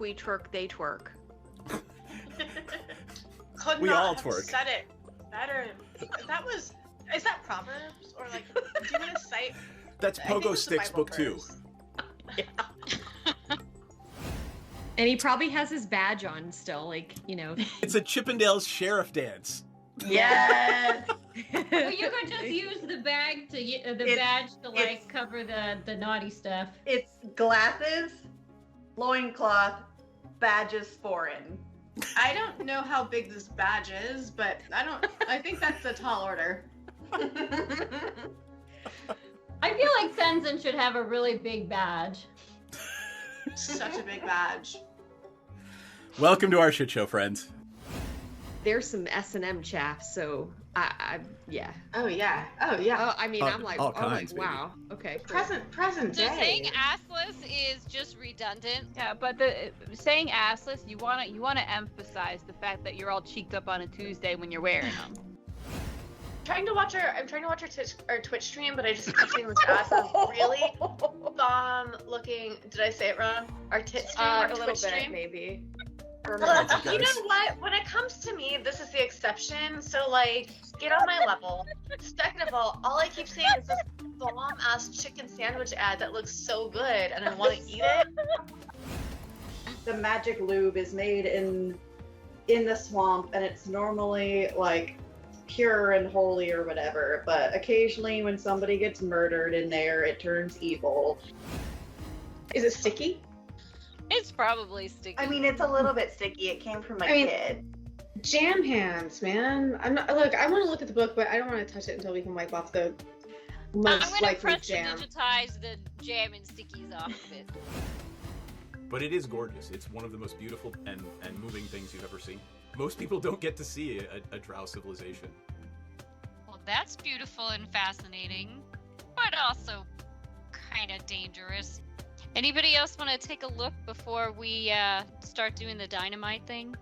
we twerk, they twerk. Could We not all have twerk. said it better. Is that Proverbs? Or like, do you want to cite? That's I think Pogo it's the Sticks Bible book 2. verse. And he probably has his badge on still, like, you know. It's a Chippendales sheriff dance. Yes. Well, you could just use the badge to like cover the naughty stuff. It's glasses, loincloth, badges foreign. I don't know how big this badge is, but I think that's a tall order. I feel like Sensen should have a really big badge. Such a big badge. Welcome to our shit show, friends. There's some S&M chaff, so yeah. Oh yeah. Oh yeah. Oh, I mean, I'm like, all kinds, wow. Okay, cool. Present So day. saying assless is just redundant. Yeah, but the saying assless, you wanna emphasize the fact that you're all cheeked up on a Tuesday when you're wearing them. I'm trying to watch our Twitch stream, but I just keep seeing this ass of really bomb looking. Did I say it wrong? Our tit stream, our A little Twitch bit, stream. maybe. Well, you you guys. know what? When it comes to me, this is the exception. So, like, get on my level. Second of all I keep seeing is this bomb-ass chicken sandwich ad that looks so good, and I want to eat it. The magic lube is made in the swamp, and it's normally like pure and holy or whatever, but occasionally when somebody gets murdered in there, it turns evil. Is it sticky? It's probably sticky. I mean, it's a little bit sticky. It came from a kid. Jam hands, man. I'm not. Look, I want to look at the book, but I don't want to touch it until we can wipe off the I'm most gonna likely French jam. digitize the jam and stickies off of it. But it is gorgeous. It's one of the most beautiful and moving things you've ever seen. Most people don't get to see a drow civilization. Well, that's beautiful and fascinating, but also kind of dangerous. Anybody else want to take a look before we start doing the dynamite thing?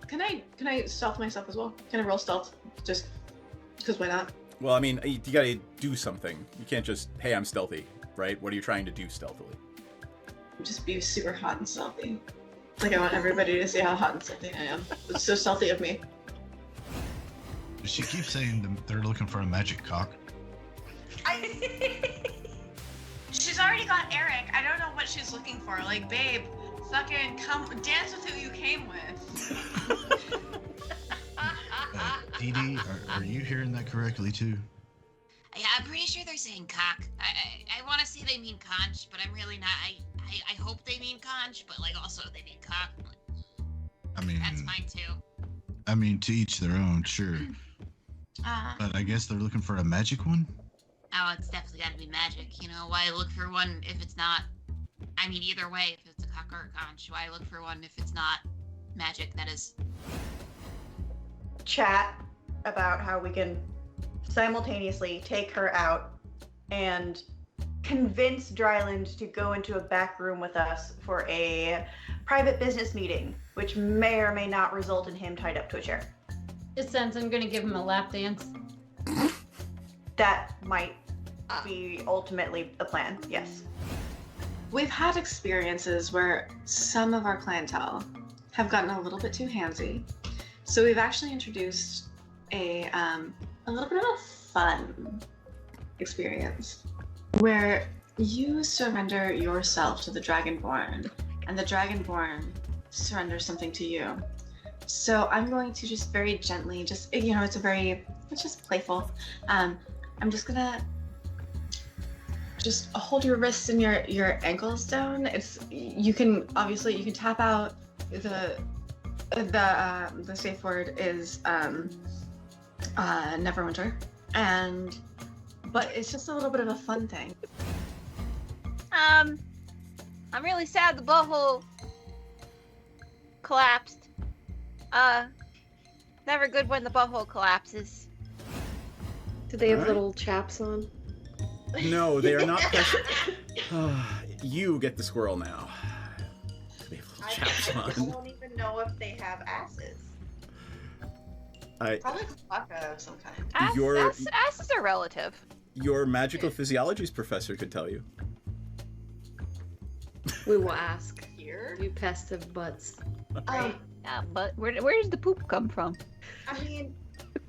Can I stealth myself as well? Can I roll stealth? Just because why not? Well, I mean, you gotta do something. You can't just, hey, I'm stealthy, right? What are you trying to do stealthily? Just be super hot and stealthy. Like I want everybody to see how hot and stealthy I am. It's so stealthy of me. She keeps saying they're looking for a magic cock. She's already got Eric. I don't know what she's looking for. Like, babe, fucking come dance with who you came with. Dee Dee, are you hearing that correctly too? Yeah, I'm pretty sure they're saying cock. I want to say they mean conch, but I'm really not. I hope they mean conch, but like also they mean cock. I mean, That's fine too. I mean, to each their own, sure. But I guess they're looking for a magic one? Oh, it's definitely got to be magic. You know, why look for one if it's not? I mean, either way, if it's a cock or a conch, why look for one if it's not magic? That is. Chat about how we can simultaneously take her out and convince Dryland to go into a back room with us for a private business meeting, which may or may not result in him tied up to a chair. Just sense I'm gonna give him a lap dance. That might be ultimately the plan, yes. We've had experiences where some of our clientele have gotten a little bit too handsy. So we've actually introduced a little bit of a fun experience where you surrender yourself to the Dragonborn and the Dragonborn surrenders something to you. So I'm going to just very gently, it's just playful. I'm just gonna just hold your wrists and your ankles down. You can tap out. The safe word is Neverwinter, but it's just a little bit of a fun thing. I'm really sad the butthole collapsed. Never good when the butthole collapses. Do they have Alright. little chaps on? No, they are not precious. You get the squirrel now. They have little chaps I on. don't even know if they have asses. Probably Klaka of some kind. Asses are relative. Your magical physiologies professor could tell you. We will ask. You pest of butts. Yeah, but where does the poop come from? I mean,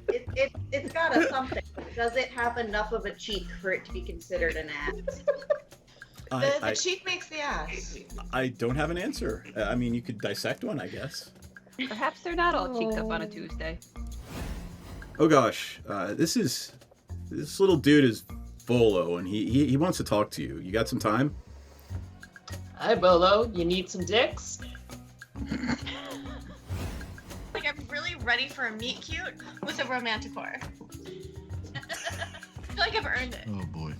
it's got a something. Does it have enough of a cheek for it to be considered an ass? The cheek makes the ass. I don't have an answer. I mean, you could dissect one, I guess. Perhaps they're not all cheeked up on a Tuesday. Oh gosh, this little dude is Volo, and he wants to talk to you. You got some time? Hi, Bolo. You need some dicks? Like, I'm really ready for a meet cute with a romanticore. I feel like I've earned it. Oh boy.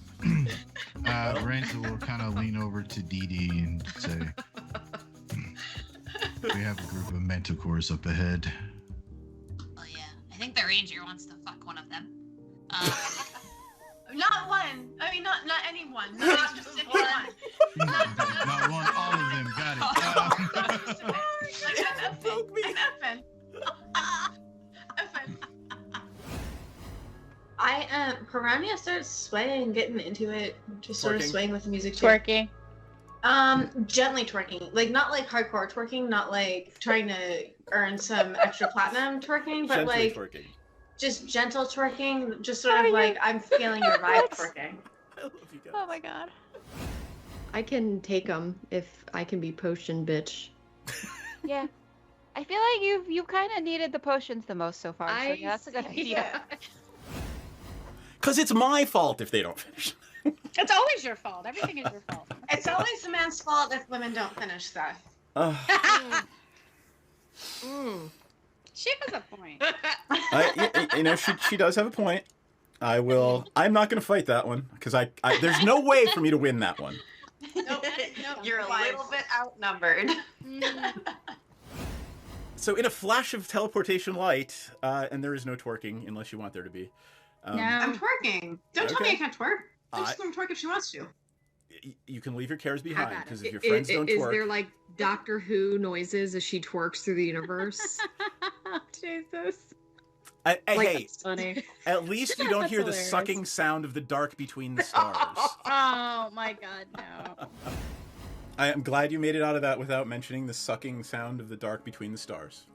Randall will kind of lean over to Dee Dee and say, "We have a group of manticores up ahead." Oh yeah, I think the ranger wants to fuck one of them. Not one. I mean, not anyone. Not just anyone. Not one, all of them. Got it. An effing. Piranha starts swaying, getting into it, just sort of Twerking? swaying with the music too. Twerking. Gently twerking, like not like hardcore twerking, not like trying to earn some extra platinum twerking, but Gently like twerking. just gentle twerking, just sort of like I'm feeling your vibe twerking. I love you guys. Oh my god. I can take them if I can be potion bitch. Yeah. I feel like you've kind of needed the potions the most so far. So yeah, that's a good idea. Cause it's my fault if they don't finish. It's always your fault. Everything is your fault. It's always the man's fault if women don't finish stuff. She has a point. She does have a point. I'm not gonna fight that one because I there's no way for me to win that one. Nope. You're a little bit outnumbered. So in a flash of teleportation light, and there is no twerking unless you want there to be. No. I'm twerking. Don't tell me Okay. I can't twerk. I'm just gonna twerk if she wants to. You can leave your cares How behind about because it? if your friends don't Is twerk, there like Doctor Who noises as she twerks through the universe? Jesus. hey, That's funny. at least you don't That's hear the hilarious. sucking sound of the dark between the stars. Oh my god, no. I am glad you made it out of that without mentioning the sucking sound of the dark between the stars.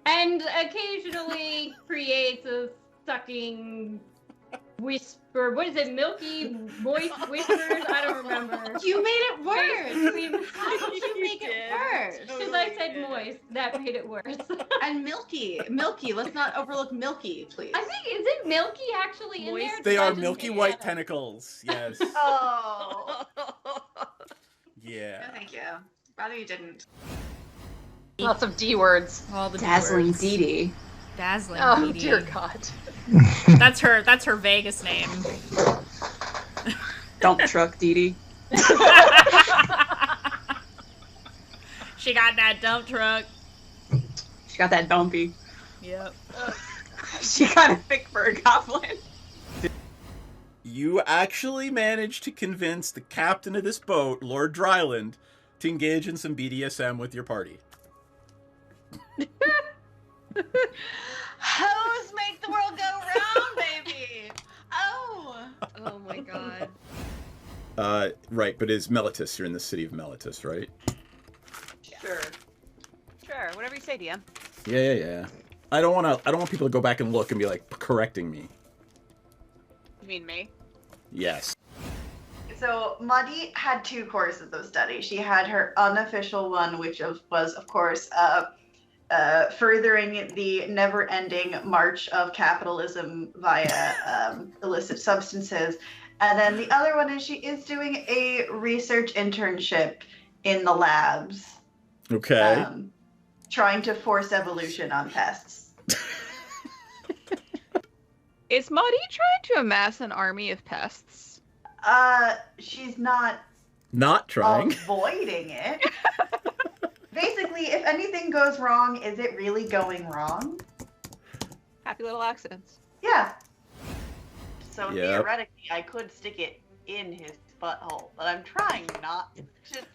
And occasionally creates a sucking whisper. What is it? Milky, moist whispers? I don't remember. You made it worse. How did you make it worse? Because I said moist. That made it worse. And milky. Let's not overlook milky, please. I think, is it milky actually in there? They Did I are just milky make white that up? tentacles. Yes. Oh. Yeah. No, thank you. Rather you didn't. Lots of D words. All the Dazzling D-words. Dee Dee. Dazzling Oh Dee Dee. dear God. That's her Vegas name. Dump truck Dee Dee. She got that dump truck. She got that dumpy. Yep. She kind of thick for a goblin. You actually managed to convince the captain of this boat, Lord Dryland, to engage in some BDSM with your party. Hoes make the world go round, baby. Oh. Oh my god. Right, but is Melitus? You're in the city of Melitus, right? Sure. Sure. Whatever you say, DM. Yeah. I don't want people to go back and look and be like correcting me. You mean me? Yes. So Muddy had two courses of study. She had her unofficial one, which was, of course, furthering the never-ending march of capitalism via illicit substances. And then the other one is she is doing a research internship in the labs. Okay. Trying to force evolution on pests. Is Maudie trying to amass an army of pests? She's not trying. avoiding it. Basically, if anything goes wrong, is it really going wrong? Happy little accidents. Yeah. So Yep. theoretically, I could stick it in his butthole, but I'm trying not to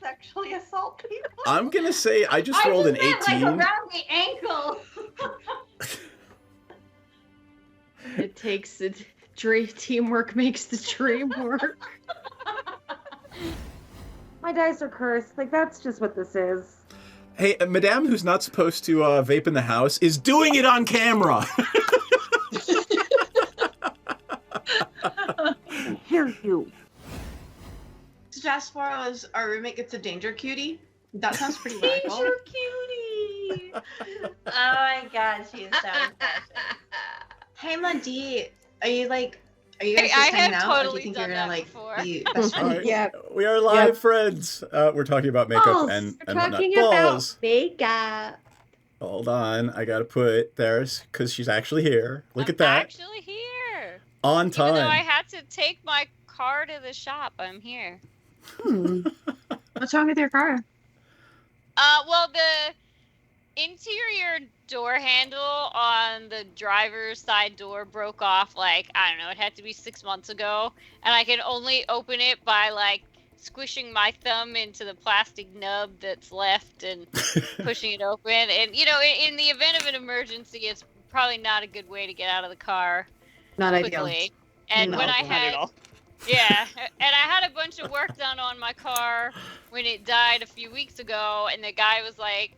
sexually assault people. I'm gonna say I just rolled an 18. Like around the ankle. It takes teamwork makes the dream work. My dice are cursed. Like, that's just what this is. Hey, Madame, who's not supposed to vape in the house, is doing it on camera. Hear you. Jasporo is our roommate gets a danger cutie. That sounds pretty radical. Danger cutie. Oh my god, she is so impressive. Hey, Madi, are you guys just I hanging have out? totally Or do you think done you're gonna that like before. be best All friends? right. Yeah. We are live, friends. We're talking about makeup Balls. and We're whatnot. talking Balls. about makeup. Hold on, I gotta put Theris because she's actually here. Look I'm at that. actually here. On time. Even though I had to take my car to the shop, I'm here. What's wrong with your car? Well, the interior door handle on the driver's side door broke off, like, I don't know, it had to be 6 months ago. And I can only open it by, like, squishing my thumb into the plastic nub that's left and pushing it open. And, you know, in the event of an emergency, it's probably not a good way to get out of the car Not quickly. ideal. And No, when I not had... at all. Yeah, and I had a bunch of work done on my car when it died a few weeks ago, and the guy was like,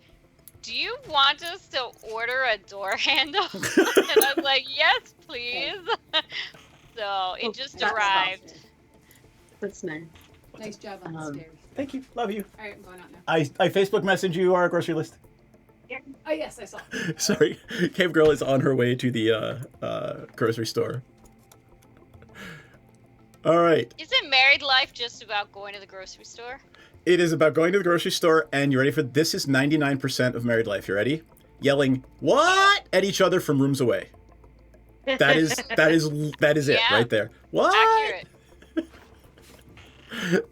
"Do you want us to order a door handle?" And I was like, "Yes, please." So it just That's arrived. That's nice. Nice job on the stairs. Thank you. Love you. All right, I'm going out now. I Facebook message you our grocery list. Oh yes, I saw. Sorry, Cave Girl is on her way to the grocery store. All right. Isn't married life just about going to the grocery store? It is about going to the grocery store, and you ready for this? Is 99% of married life. You ready? Yelling "what" at each other from rooms away. That is it Yeah. right there. What? Accurate.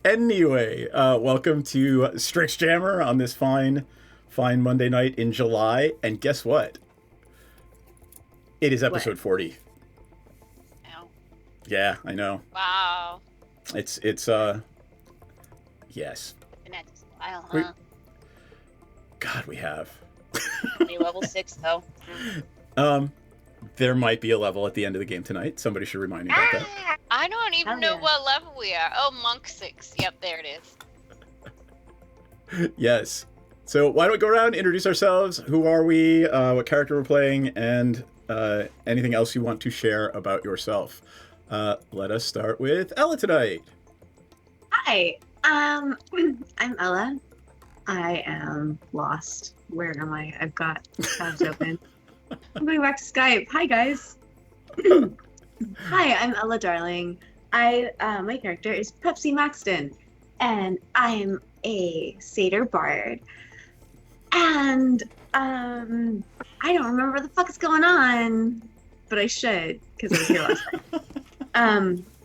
Anyway, welcome to Strixjammer on this fine Monday night in July, and guess what? It is episode 40. Ow. Yeah, I know. Wow. It's yes. Been at this a while, We- huh? God, we have. Only level 6 though. There might be a level at the end of the game tonight. Somebody should remind me about that. I don't even Hell know yeah. what level we are. Oh, monk 6. Yep, there it is. Yes. So why don't we go around, introduce ourselves? Who are we? What character we're playing? And anything else you want to share about yourself. Let us start with Ella tonight. Hi. I'm Ella. I am lost. Where am I? I've got tabs open. I'm going back to Skype. Hi guys. Hi, I'm Ella Darling. My character is Pepsi Maxton, and I'm a satyr bard. And I don't remember what the fuck is going on, but I should because I was here last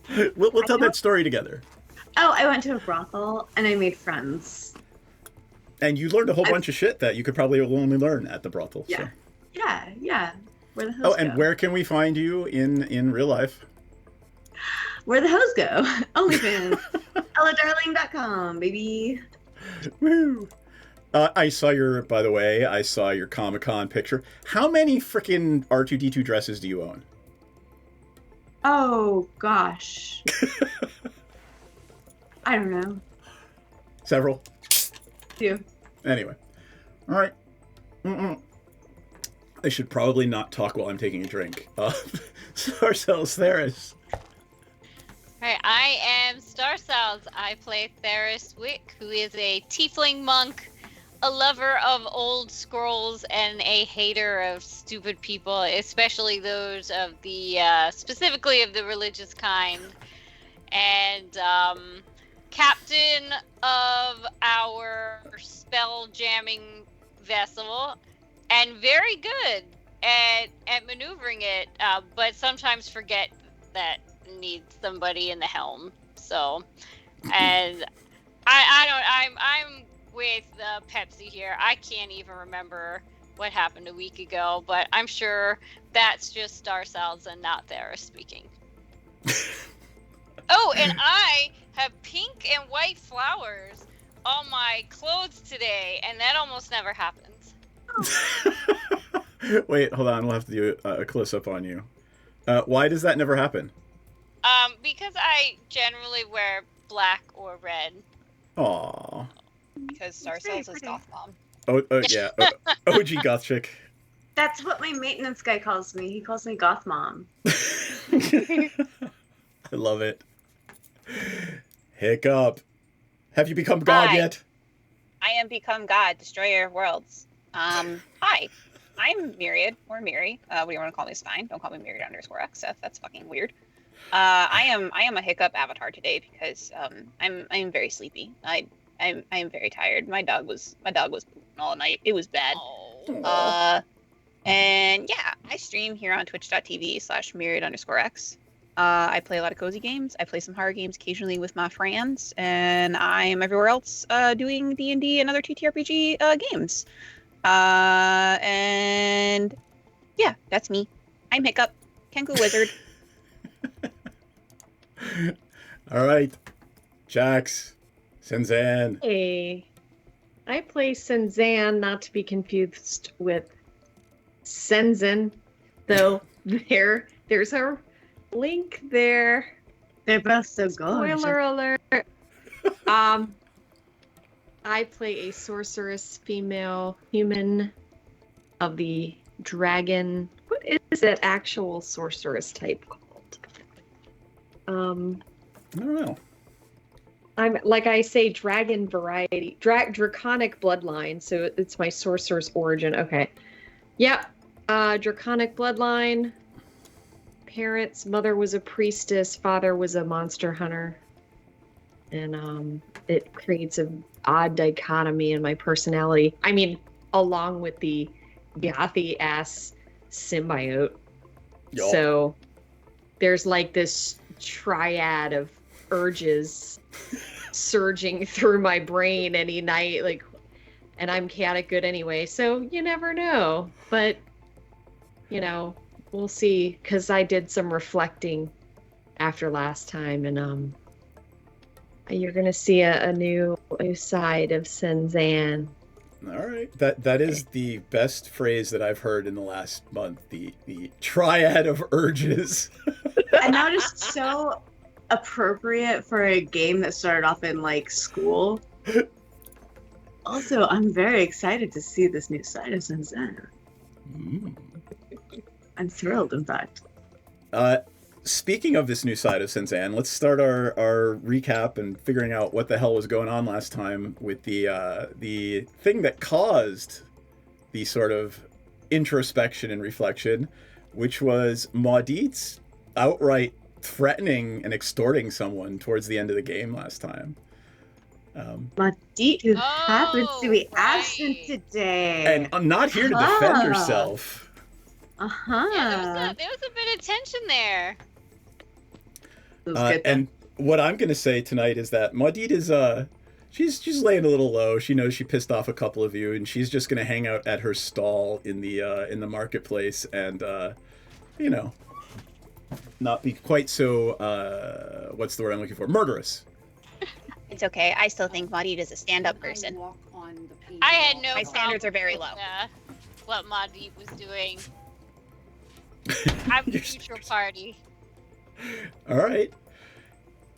night. We'll tell that story together. Oh, I went to a brothel and I made friends. And you learned a whole bunch of shit that you could probably only learn at the brothel. Yeah. So. Yeah. Where the hoes Oh, and go. where can we find you in real life? Where the hoes go. OnlyFans. EllaDarling.com, baby. Woo! I saw your Comic-Con picture. How many freaking R2-D2 dresses do you own? Oh, gosh. I don't know. Several? Few. Anyway. All right. I should probably not talk while I'm taking a drink. Ourselves, Theris. Alright, I am Star Souls. I play Theris Wick, who is a tiefling monk, a lover of old scrolls, and a hater of stupid people, especially those of the, specifically of the religious kind. And, captain of our spell jamming vessel, and very good at maneuvering it, but sometimes forget that needs somebody in the helm. So, and I'm with Pepsi here. I can't even remember what happened a week ago, but I'm sure that's just Star Cells and not Theris speaking. Oh, and I have pink and white flowers on my clothes today, and that almost never happens. Wait, hold on. We'll have to do a close-up on you. Why does that never happen? Because I generally wear black or red. Aw. Because Sarcel's is Goth Mom. Oh, yeah. OG goth chick. That's what my maintenance guy calls me. He calls me Goth Mom. I love it. Hiccup. Have you become God Hi. yet? I am become God, destroyer of worlds. Hi. I'm Myriad, or Miri. What do you want to call me? It's fine. Don't call me Myriad_X, Seth. That's fucking weird. I am a Hiccup avatar today because I'm very sleepy. I'm very tired. My dog was pooping all night. It was bad. And yeah, I stream here on twitch.tv/Myriad_X. I play a lot of cozy games. I play some horror games occasionally with my friends, and I'm everywhere else doing D&D and other TTRPG games. And yeah, that's me. I'm Hiccup, Kenku Wizard. All right. Jax. Senzan. Hey, I play Senzan, not to be confused with Senzen, though there's a link there. They're both so good. Spoiler alert. I play a sorceress female human of the dragon. What is that actual sorceress type called? I don't know. I'm like I say, dragon variety, draconic bloodline. So it's my sorcerer's origin. Okay, yep. Draconic bloodline. Parents, mother was a priestess, father was a monster hunter, and it creates an odd dichotomy in my personality. I mean, along with the gothy ass symbiote. Yo. So there's like this triad of urges surging through my brain any night, like, and I'm chaotic good anyway, so you never know. But you know, we'll see, because I did some reflecting after last time, and you're gonna see a new side of Senzan. All right. That is the best phrase that I've heard in the last month. The triad of urges. And that is so appropriate for a game that started off in like school. Also, I'm very excited to see this new side of Senzan. I'm thrilled, in fact. Speaking of this new side of Senzan, let's start our recap and figuring out what the hell was going on last time with the thing that caused the sort of introspection and reflection, which was Maudit's outright threatening and extorting someone towards the end of the game last time. Maudit, who happens to be absent today. And I'm not here to defend herself. Yeah, there was a bit of tension there. And what I'm going to say tonight is that Maudit is she's laying a little low. She knows she pissed off a couple of you, and she's just going to hang out at her stall in the marketplace and you know, not be quite so what's the word I'm looking for? Murderous. It's okay. I still think Maudit is a stand-up person. I had no. My standards are very low. What Maudit was doing. I'm the neutral party. All right.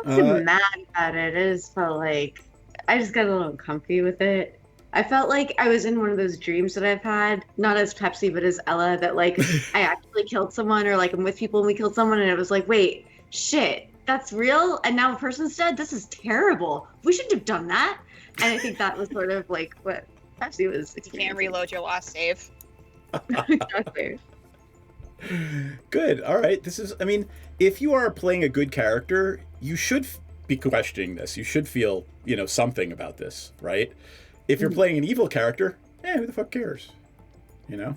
I wasn't mad at it. I just felt like I just got a little comfy with it. I felt like I was in one of those dreams that I've had, not as Pepsi, but as Ella, that like I actually killed someone, or like I'm with people and we killed someone, and it was like, wait, shit, that's real, and now a person's dead. This is terrible. We shouldn't have done that. And I think that was sort of like what Pepsi was experiencing. You can't reload your lost save. Exactly. Good. All right. This is, I mean, if you are playing a good character, you should be questioning this. You should feel, you know, something about this, right? If you're playing an evil character, who the fuck cares? You know?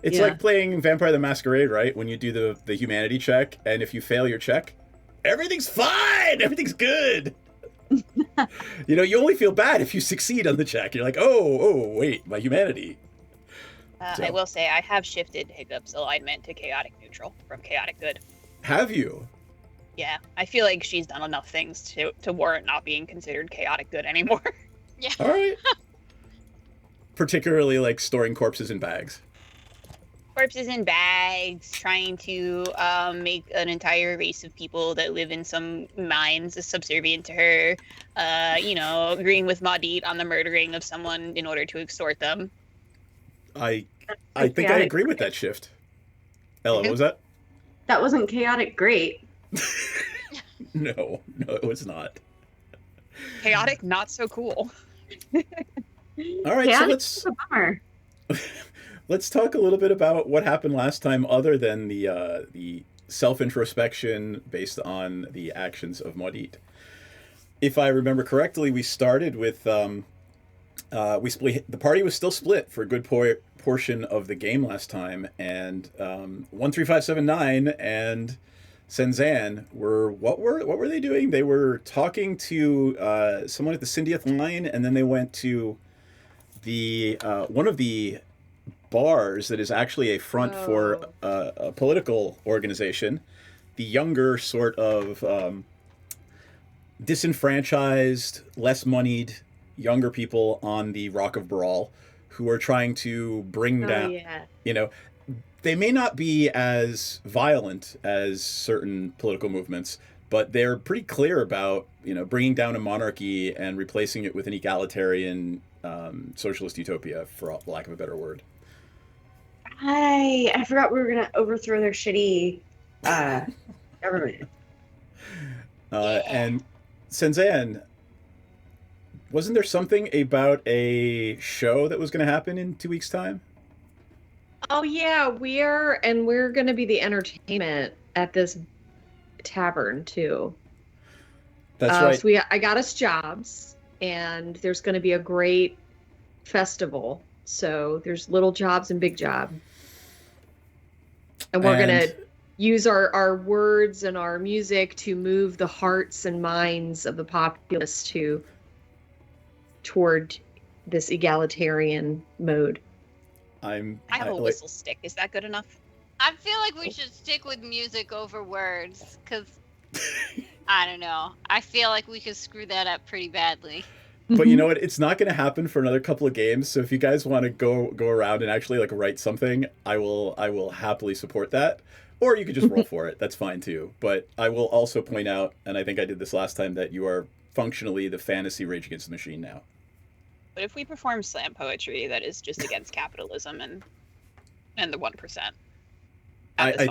It's like playing Vampire the Masquerade, right? When you do the humanity check, and if you fail your check, everything's fine! Everything's good! You know, you only feel bad if you succeed on the check. You're like, oh, wait, my humanity. So. I will say I have shifted Hiccup's alignment to chaotic neutral from chaotic good. Have you? Yeah, I feel like she's done enough things to warrant not being considered chaotic good anymore. Yeah. All right. Particularly like storing corpses in bags. corpses in bags, trying to make an entire race of people that live in some mines subservient to her, agreeing with Maudit on the murdering of someone in order to extort them. I think I agree with that shift. Ella, what was that? That wasn't chaotic great. No, it was not. Chaotic, not so cool. All right, chaotic so a bummer. let's talk a little bit about what happened last time, other than the self-introspection based on the actions of Maudit. If I remember correctly, we started with we split. The party was still split for a good portion of the game last time, and 13579 and Senzan were what were they doing? They were talking to someone at the Syndiath line, and then they went to the one of the bars that is actually a front for a political organization, the younger sort of disenfranchised, less moneyed younger people on the Rock of Baral, who are trying to bring down, they may not be as violent as certain political movements, but they're pretty clear about, bringing down a monarchy and replacing it with an egalitarian socialist utopia, for lack of a better word. I forgot we were going to overthrow their shitty government. And Senzan, wasn't there something about a show that was going to happen in 2 weeks' time? Oh yeah, we're going to be the entertainment at this tavern too. That's right. So I got us jobs, and there's going to be a great festival. So there's little jobs and big job, and we're going to use our words and our music to move the hearts and minds of the populace toward this egalitarian mode. I have a whistle stick. Is that good enough? I feel like we should stick with music over words, because I don't know. I feel like we could screw that up pretty badly. But you know what? It's not going to happen for another couple of games. So if you guys want to go around and actually write something, I will happily support that. Or you could just roll for it. That's fine too. But I will also point out, and I think I did this last time, that you are functionally the fantasy Rage Against the Machine now. But if we perform slam poetry that is just against capitalism and the 1%, I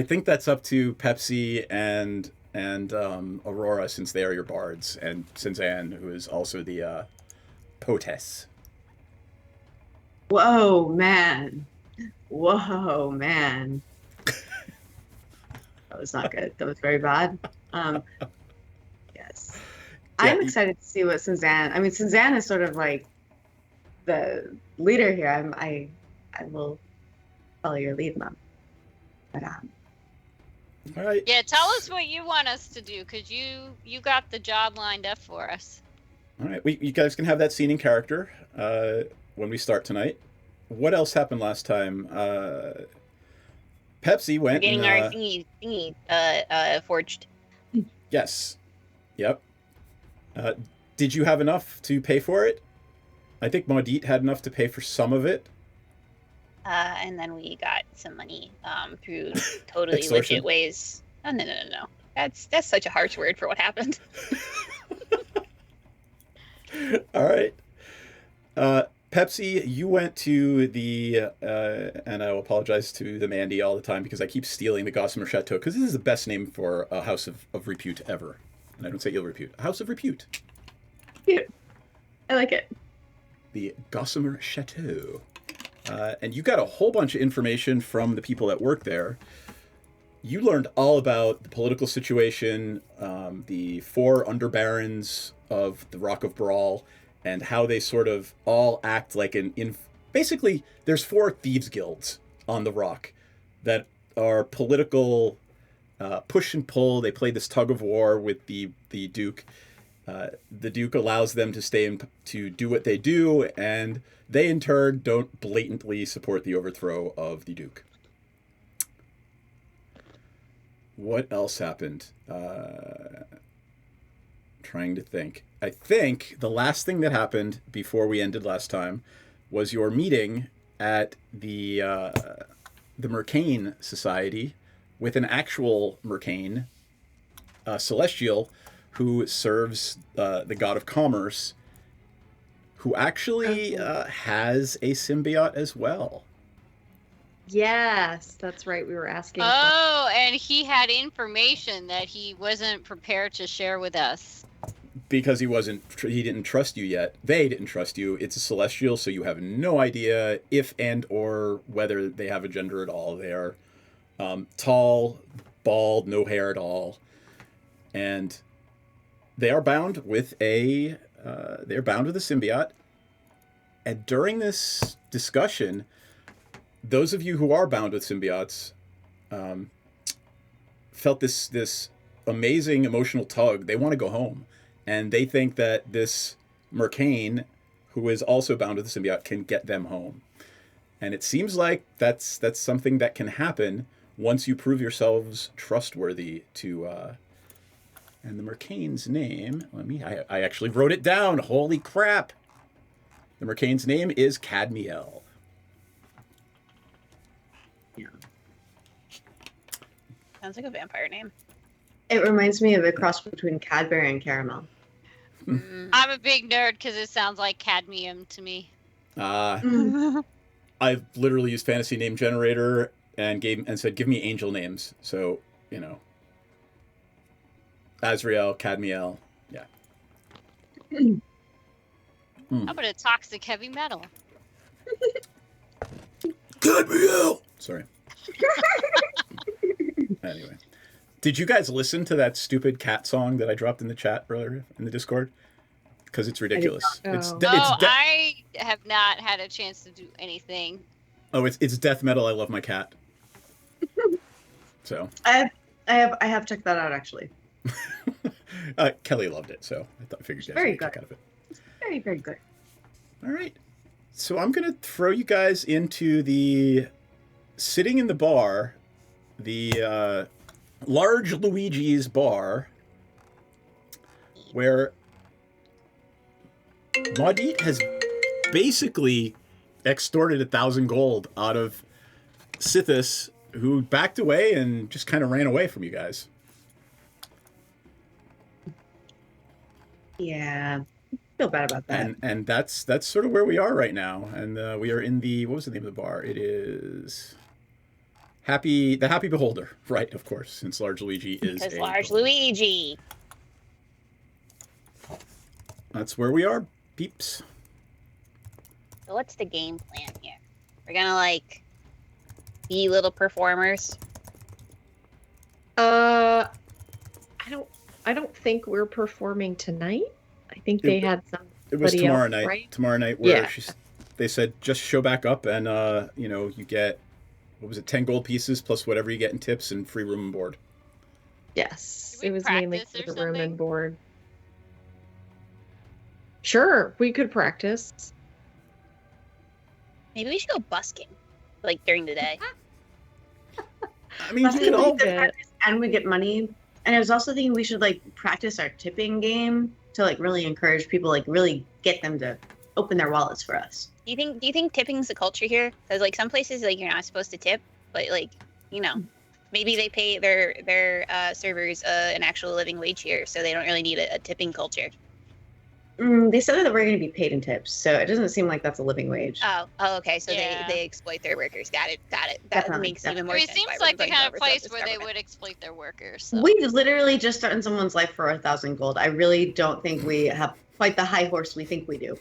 think that's up to Pepsi and Aurora, since they are your bards, and Senzan, who is also the poetess. Whoa, man. That was not good. That was very bad. Yes. Yeah, I'm excited to see what Senzan... I mean, Senzan is sort of like the leader here. I will follow your lead, Mom. But, all right. Yeah, tell us what you want us to do, because you got the job lined up for us. All right. You guys can have that scene in character when we start tonight. What else happened last time? Pepsi went. We're getting our thingy forged. Yes. Yep. Did you have enough to pay for it? I think Maudit had enough to pay for some of it. And then we got some money through totally Extortion. legit ways. Oh, no. That's such a harsh word for what happened. All right. Pepsi, you went to the, and I will apologize to the Mandy all the time because I keep stealing the Gossamer Chateau, because this is the best name for a house of repute ever. And I don't say ill repute. A house of repute. Cute. I like it. The Gossamer Chateau. And you got a whole bunch of information from the people that work there. You learned all about the political situation, the 4 underbarons of the Rock of Baral, and how they sort of all act like basically, there's 4 thieves guilds on the Rock that are political push and pull. They play this tug of war with the Duke. The Duke allows them to stay to do what they do, and they in turn don't blatantly support the overthrow of the Duke. What else happened? Trying to think. I think the last thing that happened before we ended last time was your meeting at the the Mercane Society with an actual Mercane, celestial, who serves the god of commerce, who actually has a symbiote as well. Yes, that's right. We were asking. Oh, and he had information that he wasn't prepared to share with us. Because he didn't trust you yet. They didn't trust you. It's a celestial, so you have no idea if and or whether they have a gender at all. They are tall, bald, no hair at all, and they are bound with a symbiote. And during this discussion, those of you who are bound with symbiotes felt this amazing emotional tug. They want to go home. And they think that this Mercane, who is also bound with the symbiote, can get them home. And it seems like that's something that can happen once you prove yourselves trustworthy to... and the Mercane's name... I actually wrote it down. Holy crap! The Mercane's name is Cadmiel. Yeah. Sounds like a vampire name. It reminds me of a cross between Cadbury and Caramel. I'm a big nerd because it sounds like cadmium to me. I've literally used Fantasy Name Generator and said, give me angel names. So, Azrael, Cadmiel, yeah. How about a toxic heavy metal? Cadmiel! Sorry. Anyway. Did you guys listen to that stupid cat song that I dropped in the chat earlier in the Discord? Because it's ridiculous. I have not had a chance to do anything. Oh, it's death metal. I love my cat. So I have checked that out actually. Kelly loved it, so I figured you guys very would good. check out of it. It's very, very good. All right. So I'm gonna throw you guys into the sitting in the bar, the large Luigi's bar, where Maudit has basically extorted 1,000 gold out of Sithis, who backed away and just kind of ran away from you guys. Yeah, I feel bad about that. And that's sort of where we are right now. And we are in the, what was the name of the bar? It is the Happy Beholder, right? Of course, since Large Luigi is Because Large Luigi. That's where we are, peeps. So what's the game plan here? We're gonna be little performers. I don't think we're performing tonight. I think they had somebody It was tomorrow else, night. right? Tomorrow night, where Yeah. they said just show back up and you get, what was it, 10 gold pieces plus whatever you get in tips and free room and board. Yes, we it was mainly practice for or the room something? and board. Sure, we could practice. Maybe we should go busking, during the day. I mean, Plus, you can all practice and we get money. And I was also thinking we should practice our tipping game to really encourage people, really get them to open their wallets for us. Do you think tipping's the culture here? Because some places you're not supposed to tip, but maybe they pay their servers an actual living wage here, so they don't really need a tipping culture. They said that we're going to be paid in tips, so it doesn't seem like that's a living wage. Oh, okay. So they exploit their workers. Got it. That Definitely, makes even more I mean, it sense. seems why like the we're kind of going place to where overthrow they this would exploit their workers. So. We literally just started someone's life for 1,000 gold. I really don't think we have quite the high horse we think we do.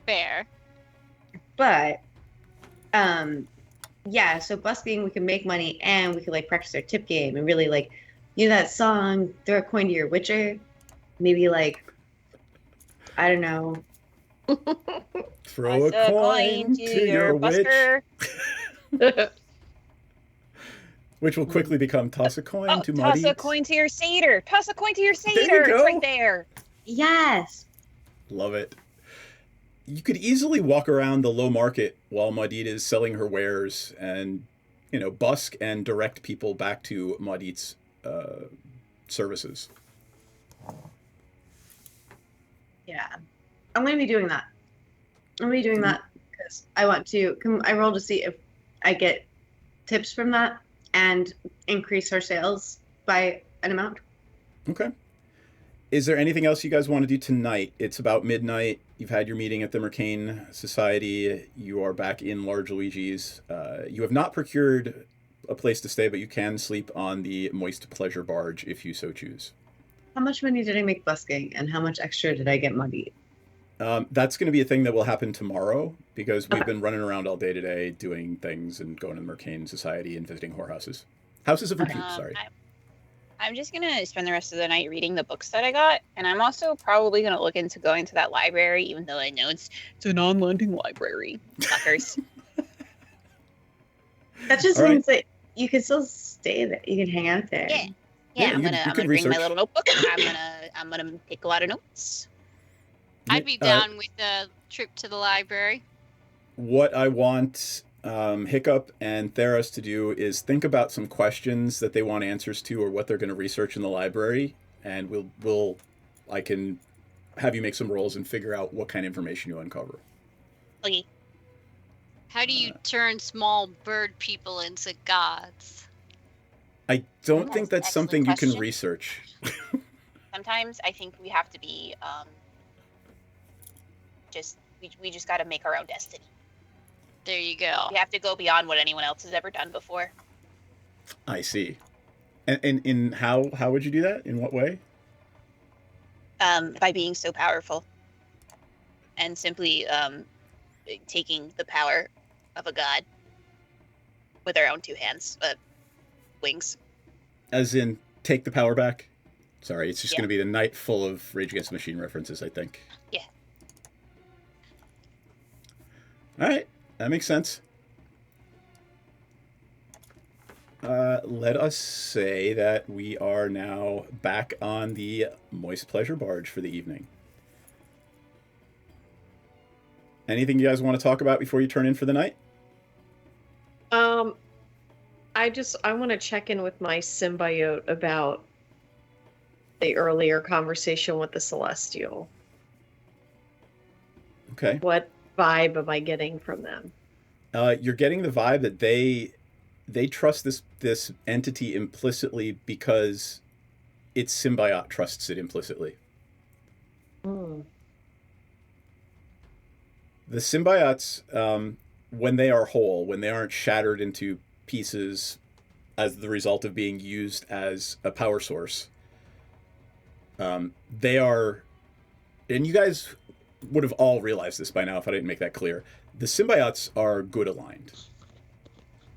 Fair. But, yeah, so busking, we can make money and we can practice our tip game and really that song, throw a coin to your witcher. Maybe I don't know. Throw a coin to your witch. Which will quickly become toss a coin to Maudit. Toss a coin to your satyr. Toss a coin to your satyr. There you go. It's right there. Yes. Love it. You could easily walk around the low market while Maudit is selling her wares and, busk and direct people back to Maudit's services. Yeah. I'm going to be doing that. I'm going to be doing that because I want to. I roll to see if I get tips from that and increase our sales by an amount. Okay. Is there anything else you guys want to do tonight? It's about midnight. You've had your meeting at the Mercane Society. You are back in Large Luigi's. You have not procured a place to stay, but you can sleep on the Moist Pleasure Barge if you so choose. How much money did I make busking, and how much extra did I get muddied? That's going to be a thing that will happen tomorrow, because we've been running around all day today doing things and going to the Mercane Society and visiting whorehouses. Houses of Repute, sorry. I'm just gonna spend the rest of the night reading the books that I got, and I'm also probably gonna look into going to that library, even though I know it's a non-lending library. Fuckers. That just means that you can still stay there. You can hang out there. Yeah. I'm gonna bring my little notebook. I'm gonna take a lot of notes. I'd be down with the trip to the library. What I want Hiccup and Theros to do is think about some questions that they want answers to, or what they're going to research in the library, and I can have you make some rolls and figure out what kind of information you uncover. Okay. How do you turn small bird people into gods? I don't think that's something you can question. research. Sometimes I think we have to be we just got to make our own destiny. There you go. We have to go beyond what anyone else has ever done before. I see. And in how would you do that? In what way? By being so powerful, and simply taking the power of a god with our own two hands, wings. As in, take the power back? Sorry, it's just going to be the night full of Rage Against the Machine references, I think. Yeah. All right. That makes sense. Let us say that we are now back on the Moist Pleasure Barge for the evening. Anything you guys want to talk about before you turn in for the night? I want to check in with my symbiote about the earlier conversation with the Celestial. Okay. What vibe am I getting from them? You're getting the vibe that they trust this entity implicitly because its symbiote trusts it implicitly. Hmm. The symbiotes, when they are whole, when they aren't shattered into pieces as the result of being used as a power source, they are, and you guys would have all realized this by now if I didn't make that clear. The symbiotes are good aligned,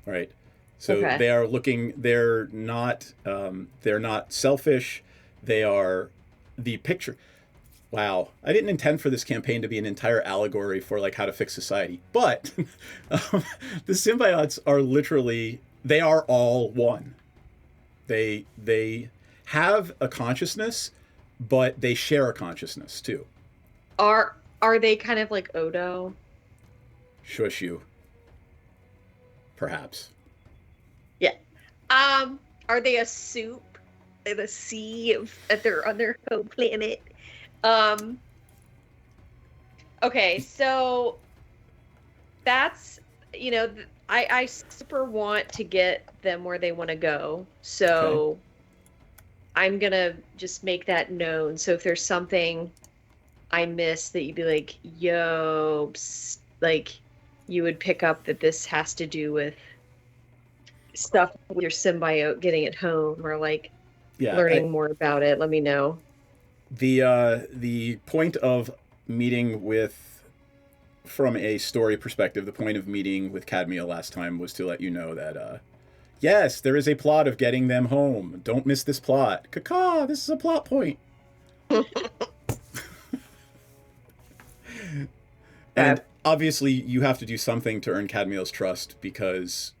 right? So Okay. they are looking. They're not selfish. They are the picture. Wow, I didn't intend for this campaign to be an entire allegory for like how to fix society, but the symbiotes are literally. They are all one. They have a consciousness, but they share a consciousness too. Are they kind of like Odo? Shush you. Perhaps. Yeah. Are they a soup in the sea at their on their home planet? Okay, so that's I super want to get them where they want to go. So I'm gonna just make that known. So if there's something I missed that you'd be like, yo, psst, like you would pick up that this has to do with stuff with your symbiote getting it home or like learning more about it, let me know. The point of meeting with, from a story perspective, the point of meeting with Cadmiel last time was to let you know that yes, there is a plot of getting them home. Don't miss this plot. Caca, this is a plot point. And obviously you have to do something to earn Cadmiel's trust because,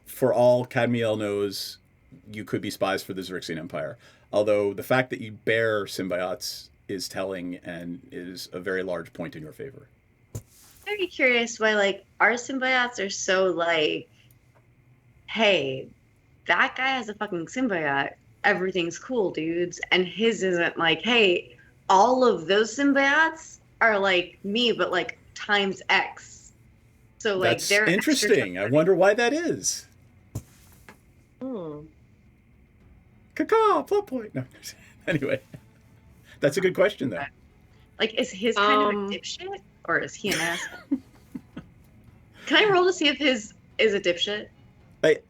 for all Cadmiel knows, you could be spies for the Xerxian Empire. Although the fact that you bear symbiotes is telling and is a very large point in your favor. I'm very curious why, like, our symbiotes are so like, hey, that guy has a fucking symbiote. Everything's cool, dudes. And his isn't like, hey, all of those symbiotes are like me, but like times X. So like That's they're extra interesting. I wonder why that is. Caca, plot point. No. Anyway, that's a good question, though. Like, is his kind of a dipshit, or is he an asshole? Can I roll to see if his is a dipshit?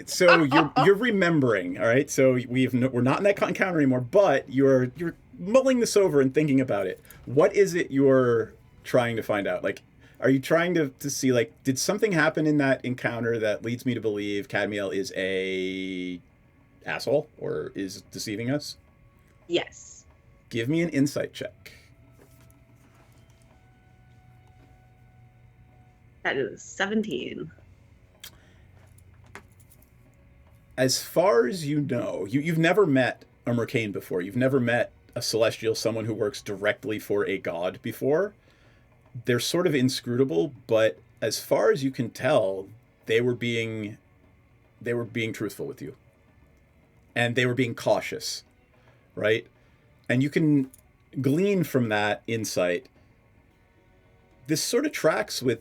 So you're remembering, all right? So we're not in that encounter anymore, but you're mulling this over and thinking about it. What is it you're trying to find out? Like, are you trying to see, like, did something happen in that encounter that leads me to believe Cadmiel is a asshole or is deceiving us? Yes. Give me an insight check. That is 17. As far as you know, you've never met a Mercane before. You've never met a Celestial, someone who works directly for a god before. They're sort of inscrutable, but as far as you can tell, they were being truthful with you. And they were being cautious, right? And you can glean from that insight. This sort of tracks with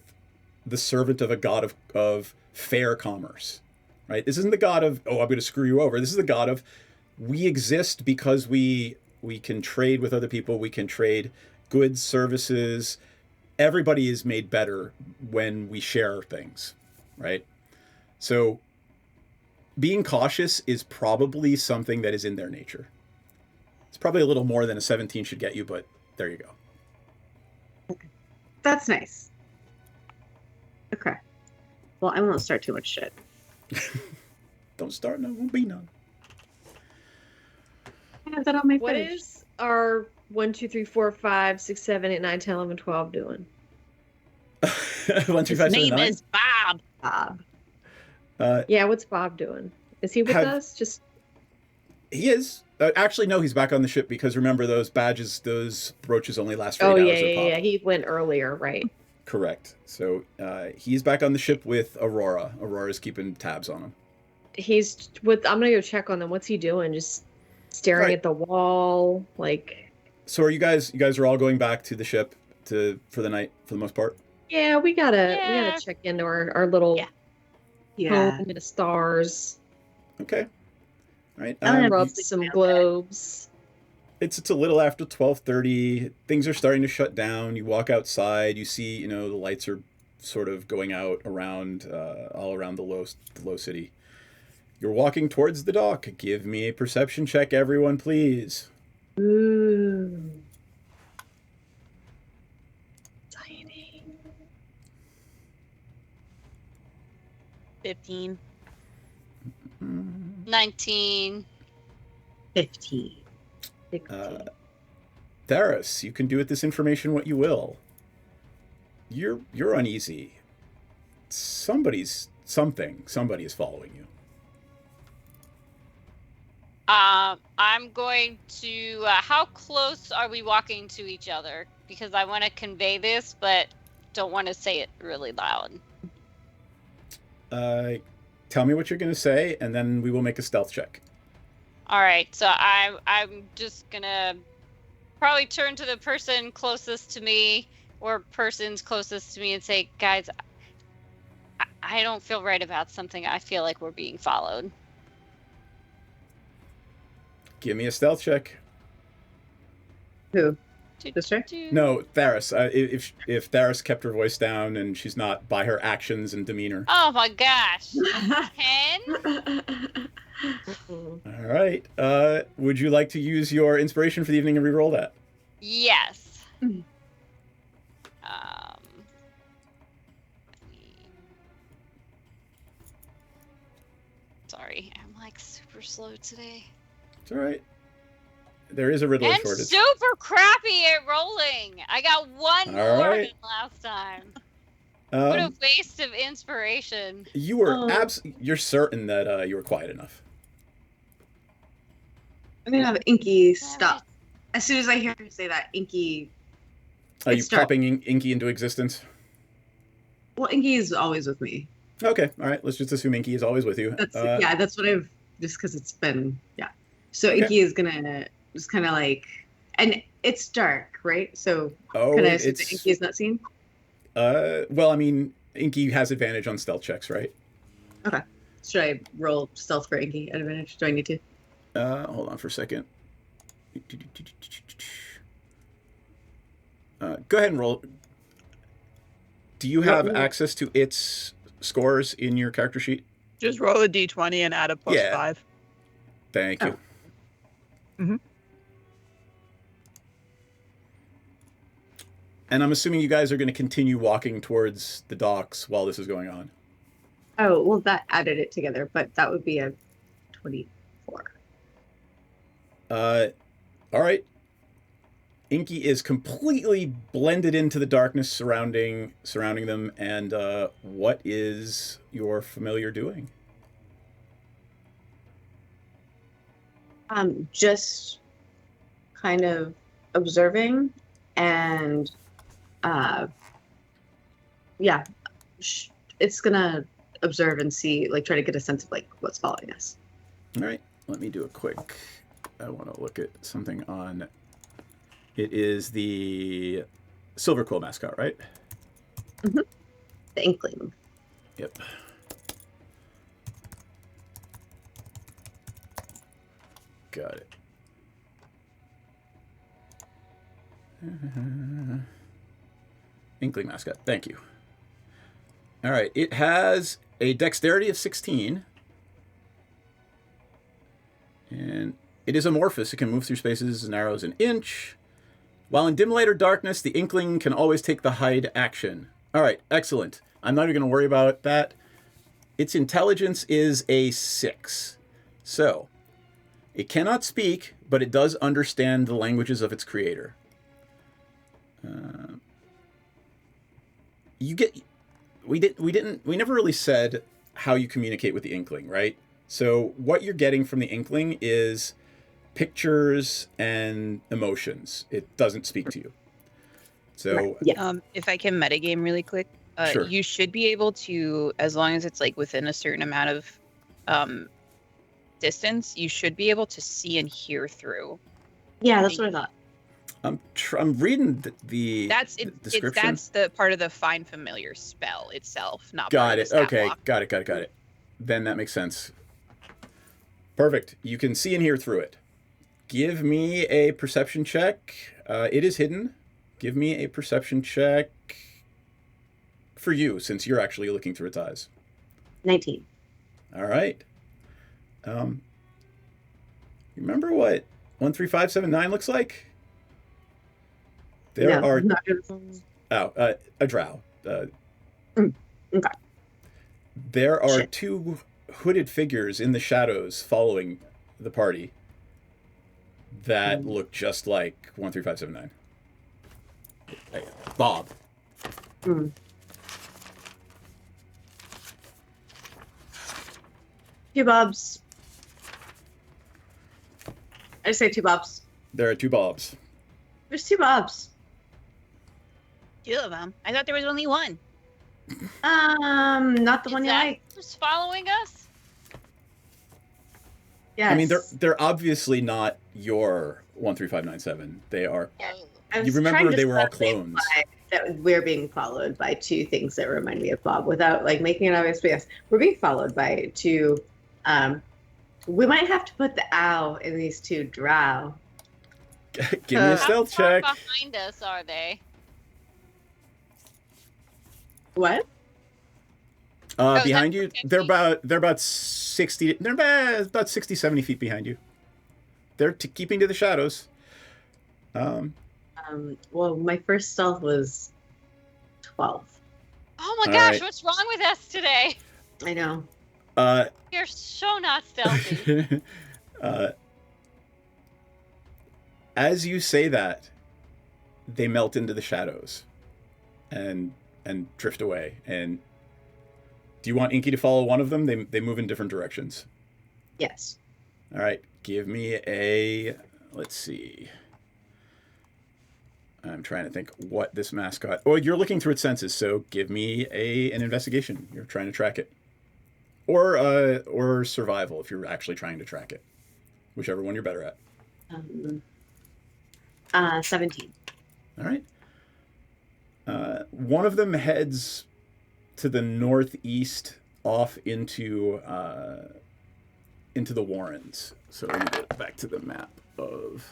the servant of a god of fair commerce, right? This isn't the god of, oh, I'm going to screw you over. This is the god of, we exist because we can trade with other people. We can trade goods, services. Everybody is made better when we share things, right? So being cautious is probably something that is in their nature. It's probably a little more than a 17 should get you, but there you go. That's nice. Okay. Well, I won't start too much shit. Don't start none, won't be none. I have that on my What page. is our 1, 2, 3, 4, 5, 6, 7, 8, 9, 10, 11, 12 doing? 1, 2, 5, 7, Name 9. is Bob. Bob. Yeah, what's Bob doing? Is he with us? Just He is. Actually, no, he's back on the ship because remember those badges, those brooches only last for 8 oh hours. yeah. He went earlier, right? Correct. So he's back on the ship with Aurora. Aurora's keeping tabs on him. He's with. I'm gonna go check on them. What's he doing? Just staring Right. at the wall, like. So are you guys? You guys are all going back to the ship for the night for the most part. Yeah, we gotta check into our little Yeah. home in the stars. Okay. All right. I'm gonna rub some globes. It's a little after 12:30. Things are starting to shut down. You walk outside. You see, the lights are sort of going out around, all around the low city. You're walking towards the dock. Give me a perception check, everyone, please. Ooh. Tiny. 15. 19. 15. Theris, you can do with this information what you will. You're uneasy. Somebody is following you. I'm going to. How close are we walking to each other? Because I want to convey this, but don't want to say it really loud. Tell me what you're going to say, and then we will make a stealth check. All right, so I'm just gonna probably turn to the person closest to me or persons closest to me and say, guys, I don't feel right about something. I feel like we're being followed. Give me a stealth check. Who? Sister? No, Theris. If Theris kept her voice down and she's not by her actions and demeanor. Oh my gosh. 10? All right. Would you like to use your inspiration for the evening and re-roll that? Yes. Sorry, I'm like super slow today. It's all right. There is a riddle And shortage. super crappy at rolling. I got one All more right. than last time. What a Um, waste of inspiration. you were you're certain that you were quiet enough. I'm gonna have Inky stop. As soon as I hear her say that, Inky. Are you It's dark. popping Inky into existence? Well, Inky is always with me. Okay, all right. Let's just assume Inky is always with you. That's yeah. That's what I've just because it's been So Okay. Inky is gonna just kind of like, and it's dark, right? So Oh, can I assume it's- that Inky is not seen? Well, I mean, Inky has advantage on stealth checks, right? Okay. Should I roll stealth for Inky at advantage? Do I need to? Hold on for a second. Go ahead and roll. Do you have access to its scores in your character sheet? Just roll a d20 and add a +5. Thank you. Mm-hmm. And I'm assuming you guys are going to continue walking towards the docks while this is going on. Oh, well, that added it together, but that would be a 24. All right. Inky is completely blended into the darkness surrounding them. And what is your familiar doing? Just kind of observing and yeah, it's gonna observe and see, like, try to get a sense of like what's following us. All right, let me do a quick. I want to look at something on. It is the Silver Quill mascot, right? Mm-hmm. The Inkling. Yep. Got it. Inkling mascot. Thank you. All right. It has a dexterity of 16. And it is amorphous. It can move through spaces and arrows an inch. While in dim light or darkness, the Inkling can always take the hide action. All right. Excellent. I'm not even going to worry about that. Its intelligence is a 6. So, it cannot speak, but it does understand the languages of its creator. We never really said how you communicate with the Inkling, right? So what you're getting from the Inkling is pictures and emotions. It doesn't speak to you. So if I can metagame really quick, sure. You should be able to, as long as it's like within a certain amount of distance, you should be able to see and hear through. Yeah, that's what I thought. I'm reading the description. That's the part of the Find Familiar spell itself, not Got part it. of the stat Okay, block. got it. Then that makes sense. Perfect. You can see and hear through it. Give me a perception check. It is hidden. Give me a perception check for you, since you're actually looking through its eyes. 19. All right. Remember what 13579 looks like? There are a drow. Okay. There are two hooded figures in the shadows following the party that look just like 13579. Hey, Bob. Two Bobs. I say two Bobs. There are two Bobs. There's two Bobs. Two of them. I thought there was only one. Not the one you like. Who's following us? Yes. I mean, they're obviously not your 13597. They are. I was You remember trying to they were all clarify clones. That we're being followed by two things that remind me of Bob, without like making it obvious. But yes, we're being followed by two. We might have to put the ow in these two drow. Give me a stealth check. How far behind us are they? What? Behind you, they're about 60. They're about 60, 70 feet behind you. They're keeping to the shadows. Well, my first stealth was 12. Oh my All gosh, right. what's wrong with us today? I know. You're so not stealthy. As you say that, they melt into the shadows and drift away. And do you want Inky to follow one of them? They move in different directions. Yes. All right, give me a, let's see. I'm trying to think what this mascot. Oh, you're looking through its senses, so give me an investigation. You're trying to track it, or survival if you're actually trying to track it, whichever one you're better at. 17. All right. One of them heads to the northeast off into the Warrens. So let me go back to the map of...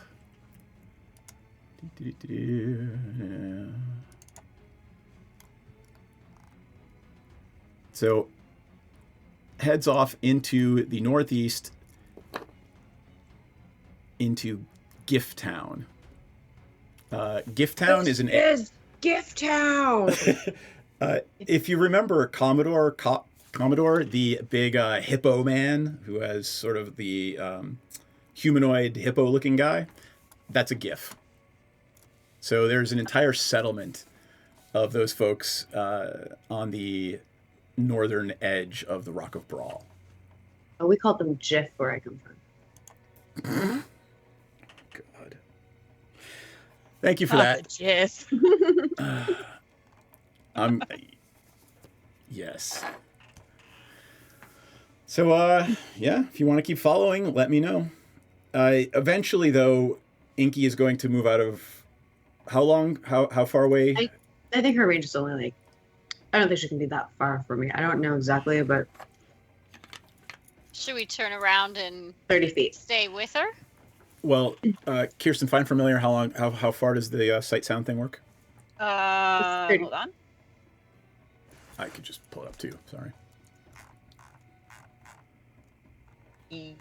So heads off into the northeast into Gift Town. Gift Town is Gift Town. If you remember Commodore, the big hippo man who has sort of the humanoid hippo-looking guy, that's a GIF. So there's an entire settlement of those folks on the northern edge of the Rock of Brawl. Oh, we call them Jiff where I come from. God. Thank you for that. Jiff. Yes. So, yeah, if you want to keep following, let me know. Eventually, though, Inky is going to move out of... How long? How far away? I think her range is only like... I don't think she can be that far from me. I don't know exactly, but... Should we turn around and 30 feet. Stay with her? Well, Kirsten, find familiar. How far does the sight sound thing work? Hold on. I could just pull it up too. Sorry. It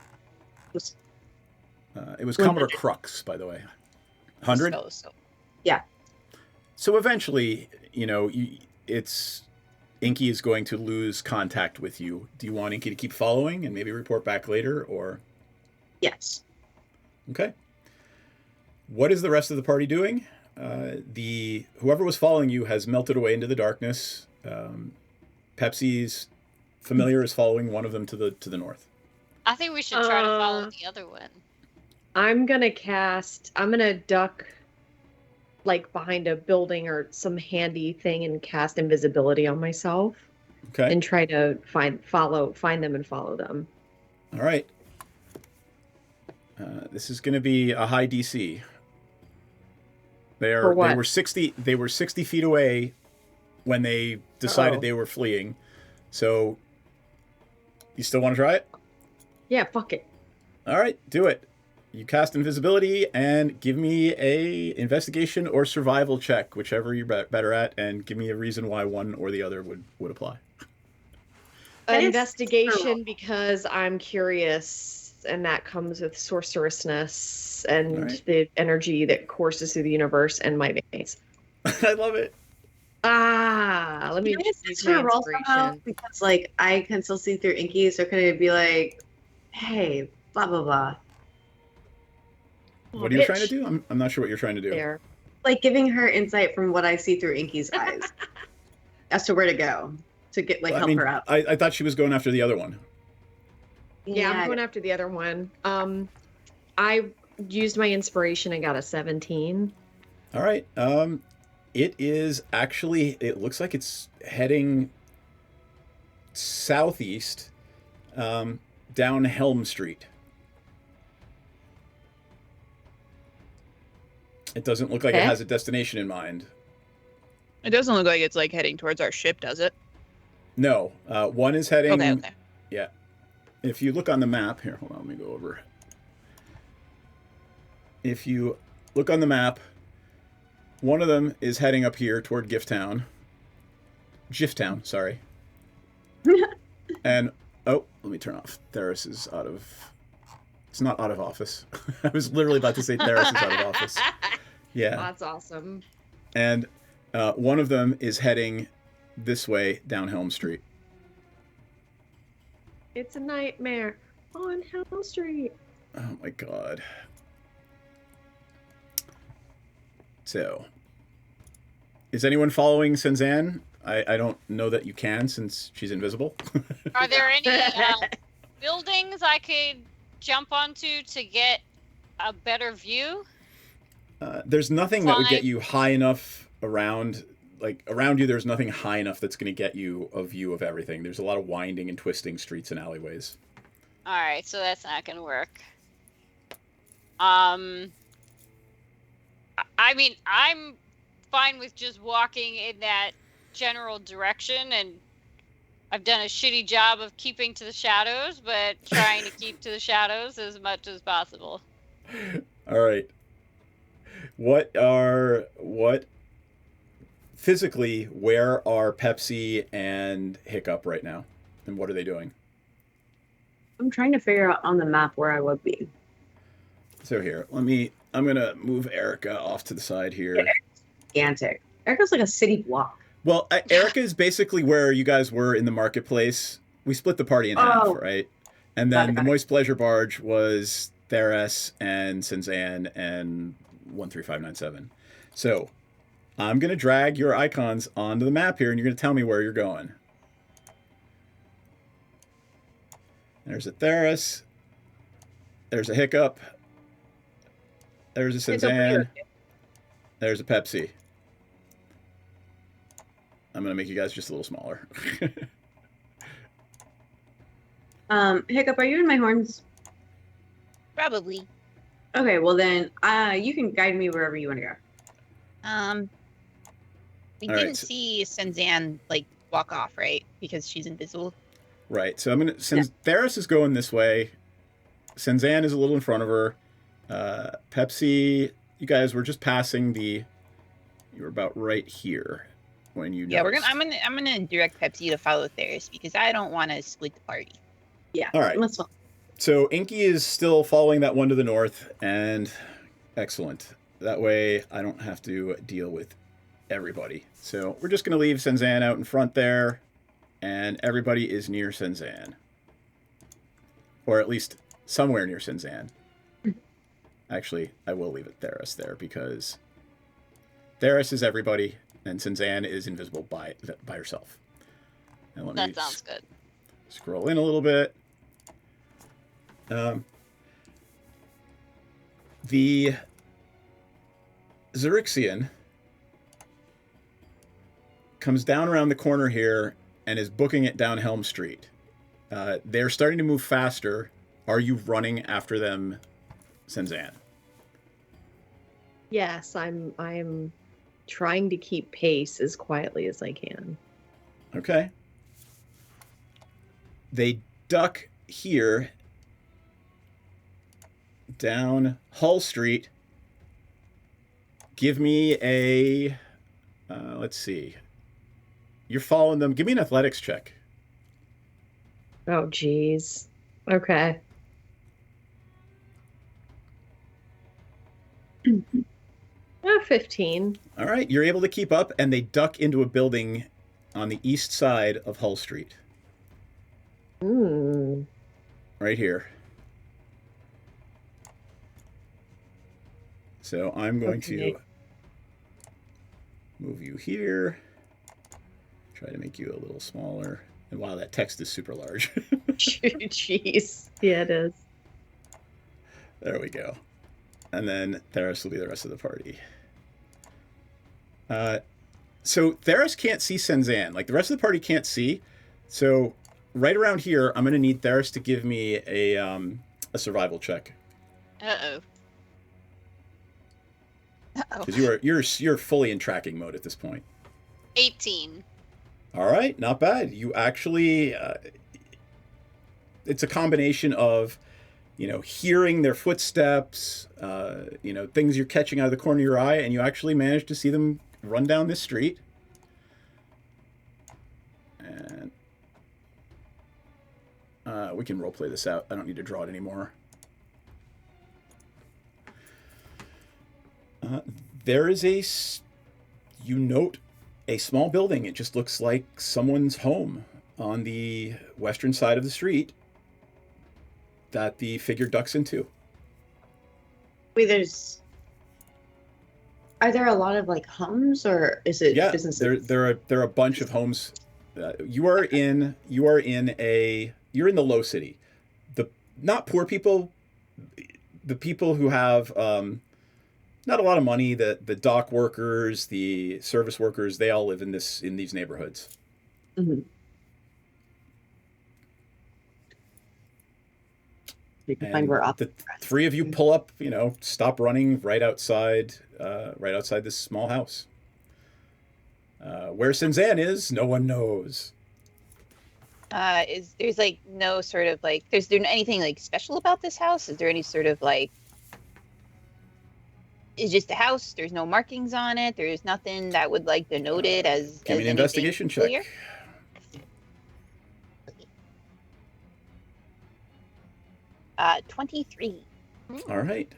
was Commodore Crux, by the way. 100? Yeah. So eventually, it's Inky is going to lose contact with you. Do you want Inky to keep following and maybe report back later, or? Yes. Okay. What is the rest of the party doing? Whoever was following you has melted away into the darkness. Pepsi's familiar is following one of them to the north. I think we should try to follow the other one. I'm gonna duck like behind a building or some handy thing and cast invisibility on myself. Okay. And try to find them and follow them. All right. This is going to be a high DC. They were 60 feet away when they decided they were fleeing. So you still want to try it? Yeah, fuck it. All right, do it. You cast invisibility and give me a investigation or survival check, whichever you're better at, and give me a reason why one or the other would apply. Investigation because I'm curious, and that comes with sorcerousness and the energy that courses through the universe and my veins. I love it. Let me just use my roll somehow inspiration. because like I can still see through Inky, so could it be like, hey, blah blah blah. What are you trying to do? I'm not sure what you're trying to do. There. Like giving her insight from what I see through Inky's eyes as to where to go to get help her out. I thought she was going after the other one. Yeah, I'm going after the other one. I used my inspiration and got a 17. All right. It is actually, it looks like it's heading southeast down Helm Street. It doesn't look like it has a destination in mind. It doesn't look like it's like heading towards our ship, does it? No. One is heading... Okay. Yeah. If you look on the map... Here, hold on, let me go over. If you look on the map, one of them is heading up here toward Gift Town. Sorry. And... Oh, let me turn off. Theris is out of... It's not out of office. I was literally about to say Theris is out of office. Yeah. That's awesome. And one of them is heading this way down Helm Street. It's a nightmare on Helm Street. Oh my god. So, is anyone following Senzanne? I don't know that you can since she's invisible. Are there any buildings I could jump onto to get a better view? There's nothing that would get you high enough around. Like, around you, there's nothing high enough that's going to get you a view of everything. There's a lot of winding and twisting streets and alleyways. Alright, so that's not going to work. I mean, I'm fine with just walking in that general direction and I've done a shitty job of keeping to the shadows, but trying to keep to the shadows as much as possible. All right. What physically, where are Pepsi and Hiccup right now? And what are they doing? I'm trying to figure out on the map where I would be. So here, I'm gonna move Erica off to the side here. Gigantic. Erica's like a city block. Well, Erica is basically where you guys were in the marketplace. We split the party in half, right? And then the Moist Pleasure Barge was Theras and Sinzan and 13597. So I'm going to drag your icons onto the map here, and you're going to tell me where you're going. There's a Theras. There's a Hiccup. There's a Sinzan. There's a Pepsi. I'm going to make you guys just a little smaller. Hiccup, are you in my horns? Probably. Okay, well then, you can guide me wherever you want to go. We All didn't right, so- see Senzan like walk off, right? Because she's invisible. Right. So I'm gonna since Theras is going this way, Sinzan is a little in front of her. Pepsi, you guys were just passing the. You were about right here when you. Yeah, noticed. I'm gonna direct Pepsi to follow Theris because I don't want to split the party. Yeah. All right. So Inky is still following that one to the north, and excellent. That way I don't have to deal with everybody. So we're just gonna leave Sinzan out in front there, and everybody is near Sinzan, or at least somewhere near Sinzan. Actually, I will leave it Theras there because Theras is everybody, and Sinzan is invisible by herself. And let me That sounds good. scroll in a little bit. The Xerixian comes down around the corner here and is booking it down Helm Street. They're starting to move faster. Are you running after them, Sinzan? Yes, I'm trying to keep pace as quietly as I can. Okay. They duck here down Hull Street. Give me a let's see. You're following them. Give me an athletics check. Oh, geez. Okay. Oh, 15. All right, you're able to keep up, and they duck into a building on the east side of Hull Street. Right here. So I'm going to move you here. Try to make you a little smaller. And wow, that text is super large. Jeez. Yeah, it is. There we go. And then Theras will be the rest of the party. So Theras can't see Sinzan. Like, the rest of the party can't see. So right around here, I'm going to need Theras to give me a survival check. Uh-oh. Because you're fully in tracking mode at this point. 18. All right, not bad. You actually, it's a combination of, hearing their footsteps, things you're catching out of the corner of your eye, and you actually manage to see them run down this street. And we can roleplay this out. I don't need to draw it anymore. There is you note a small building. It just looks like someone's home on the western side of the street that the figure ducks into. Wait, are there a lot of like homes, or is it businesses? there are a bunch of homes. You're in the low city. Not poor people, the people who have not a lot of money. The dock workers, the service workers, they all live in these neighborhoods. Mm-hmm. We can find where the three of you pull up, stop running right outside this small house. Where Sinzan is, no one knows. There's like no sort of like there's there anything like special about this house? Is there any sort of like it's just a house, there's no markings on it, there's nothing that would like denote it as Give me an anything investigation peculiar? check. 23. All right.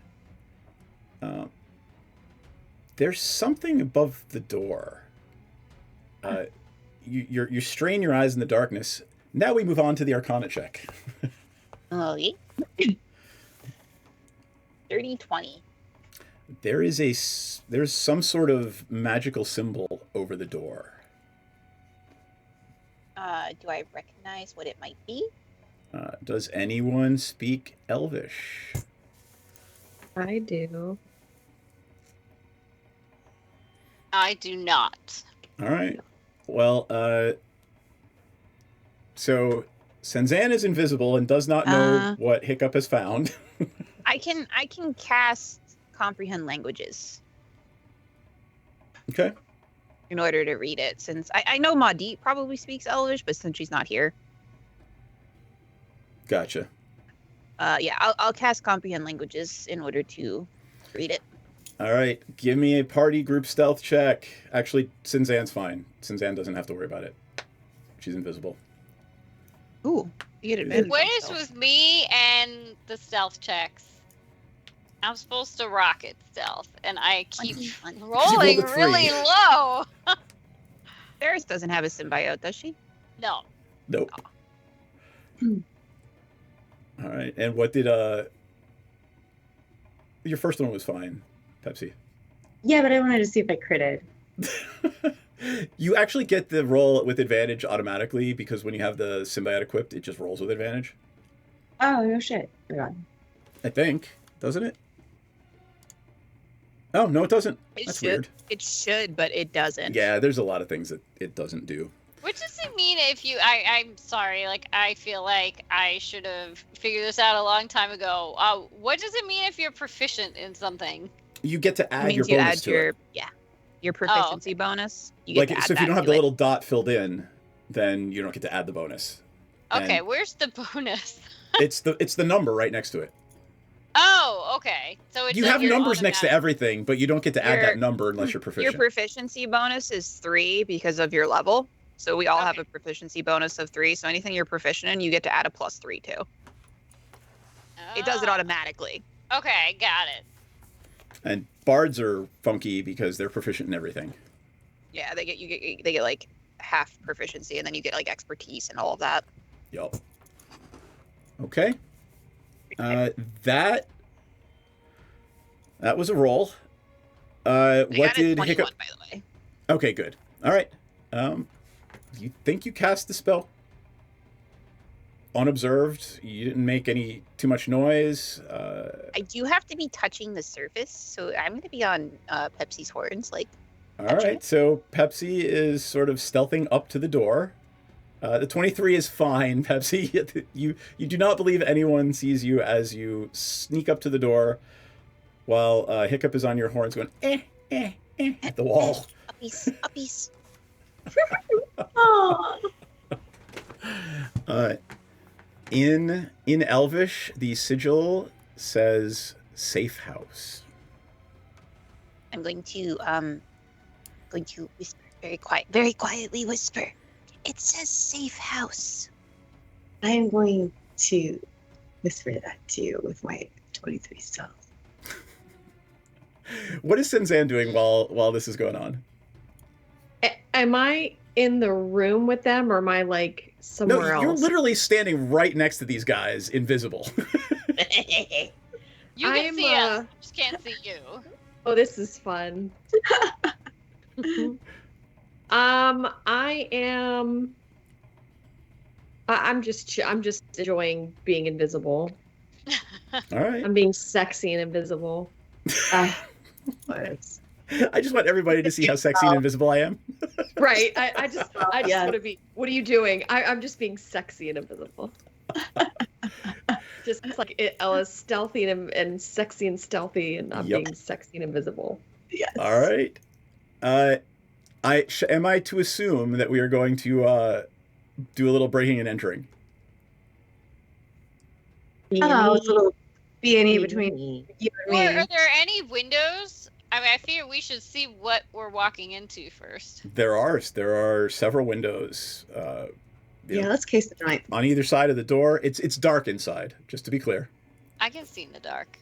There's something above the door. You strain your eyes in the darkness. Now we move on to the Arcana check. Okay. 30-20. There's some sort of magical symbol over the door. Do I recognize what it might be? Does anyone speak Elvish? I do. I do not. All right. Well, so Senzan is invisible and does not know what Hiccup has found. I can cast comprehend languages. Okay. In order to read it, since I know Maudit probably speaks Elvish, but since she's not here. Gotcha. Yeah, I'll cast comprehend languages in order to read it. All right. Give me a party group stealth check. Actually, Senzan's fine. Senzan doesn't have to worry about it. She's invisible. Ooh, you get advantage. What is with me and the stealth checks? I'm supposed to rocket stealth, and I keep rolling really low. Ferris doesn't have a symbiote, does she? No. Nope. All right. And what did your first one was fine, Pepsi. Yeah, but I wanted to see if I critted. You actually get the roll with advantage automatically because when you have the symbiote equipped, it just rolls with advantage. Oh, no shit. God. I think. Doesn't it? Oh, no, it doesn't. It That's should. weird. It should, but it doesn't. Yeah, there's a lot of things that it doesn't do. What does it mean if you... I'm sorry, like, I feel like I should have figured this out a long time ago. What does it mean if you're proficient in something? You get to add It means your you bonus add to your it. your proficiency bonus. You get Like, to add so if you that don't have to the it. little dot filled in, then you don't get to add the bonus. Okay, And where's the bonus? it's the number right next to it. Oh, okay. So it's You have numbers next to everything, but you don't get to add that number unless you're proficient. Your proficiency bonus is 3 because of your level. So we all have a proficiency bonus of 3. So anything you're proficient in, you get to add a +3 to. It does it automatically. Okay, got it. And bards are funky because they're proficient in everything. Yeah, they get like half proficiency, and then you get like expertise and all of that. Yup. Okay. That was a roll. What did Hiccup? By the way. Okay, good. All right. You think you cast the spell unobserved? You didn't make too much noise. I do have to be touching the surface, so I'm going to be on Pepsi's horns, like. All right. So Pepsi is sort of stealthing up to the door. The 23 is fine, Pepsi. You do not believe anyone sees you as you sneak up to the door, while Hiccup is on your horns going at the wall. Uppies. In Elvish, the sigil says "safe house." I'm going to whisper very quietly whisper. It says safe house. I am going to whisper that too with my 23 stealth. What is Senzan doing while this is going on? Am I in the room with them, or am I like somewhere else? You're literally standing right next to these guys, invisible. You can see us, just can't see you. Oh, this is fun. I'm just enjoying being invisible. All right. I'm being sexy and invisible. I just want everybody to see how sexy and invisible I am. Right. I just want to be. What are you doing? I'm just being sexy and invisible. Just like Ella's stealthy and sexy and stealthy, and I'm being sexy and invisible. Yes. All right. Am I to assume that we are going to do a little breaking and entering. Oh, it's a little B&E between you and Or me. are there any windows? I mean, I figure we should see what we're walking into first. There are several windows. Yeah, let's case the joint. On either side of the door. It's dark inside, just to be clear. I can see in the dark.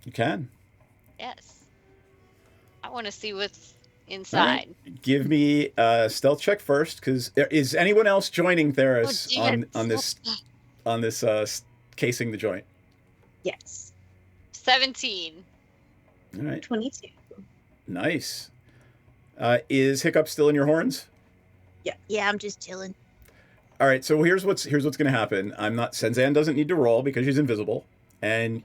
You can. Yes. I want to see what's All inside. right. Give me a stealth check first, because is anyone else joining Theris Oh, damn it. on this casing the joint? Yes. 17. All right. 22. Nice. Is Hiccup still in your horns? Yeah. Yeah, I'm just chilling. All right. So here's what's going to happen. Senzan doesn't need to roll because she's invisible, and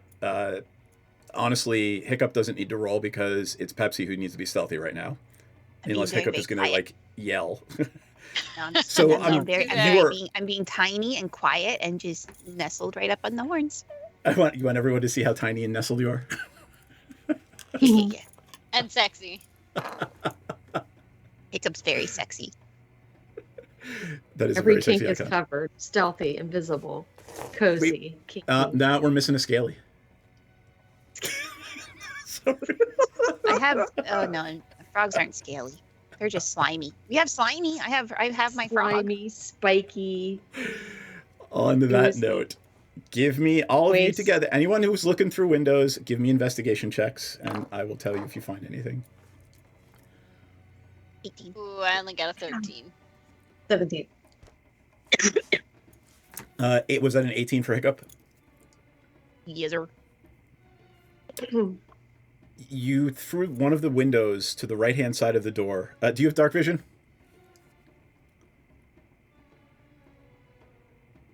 honestly, Hiccup doesn't need to roll because it's Pepsi who needs to be stealthy right now, unless Hiccup is going to like yell. No, I'm just, So, I'm being tiny and quiet and just nestled right up on the horns. you want everyone to see how tiny and nestled you are. And sexy. Hiccup's very sexy. That is Every a very kink sexy is icon. covered. Stealthy, invisible, cozy. kinky. Now we're missing a scaly. I have. Oh no, frogs aren't scaly. They're just slimy. We have slimy. I have my frog. Slimy, spiky. On that Goosey. note, give me all of you Waste. together. Anyone who's looking through windows, give me investigation checks, and I will tell you if you find anything. 18. Ooh, I only got a 13. 17. Was that an 18 for Hiccup? Yes, sir. You through one of the windows to the right-hand side of the door. Do you have dark vision?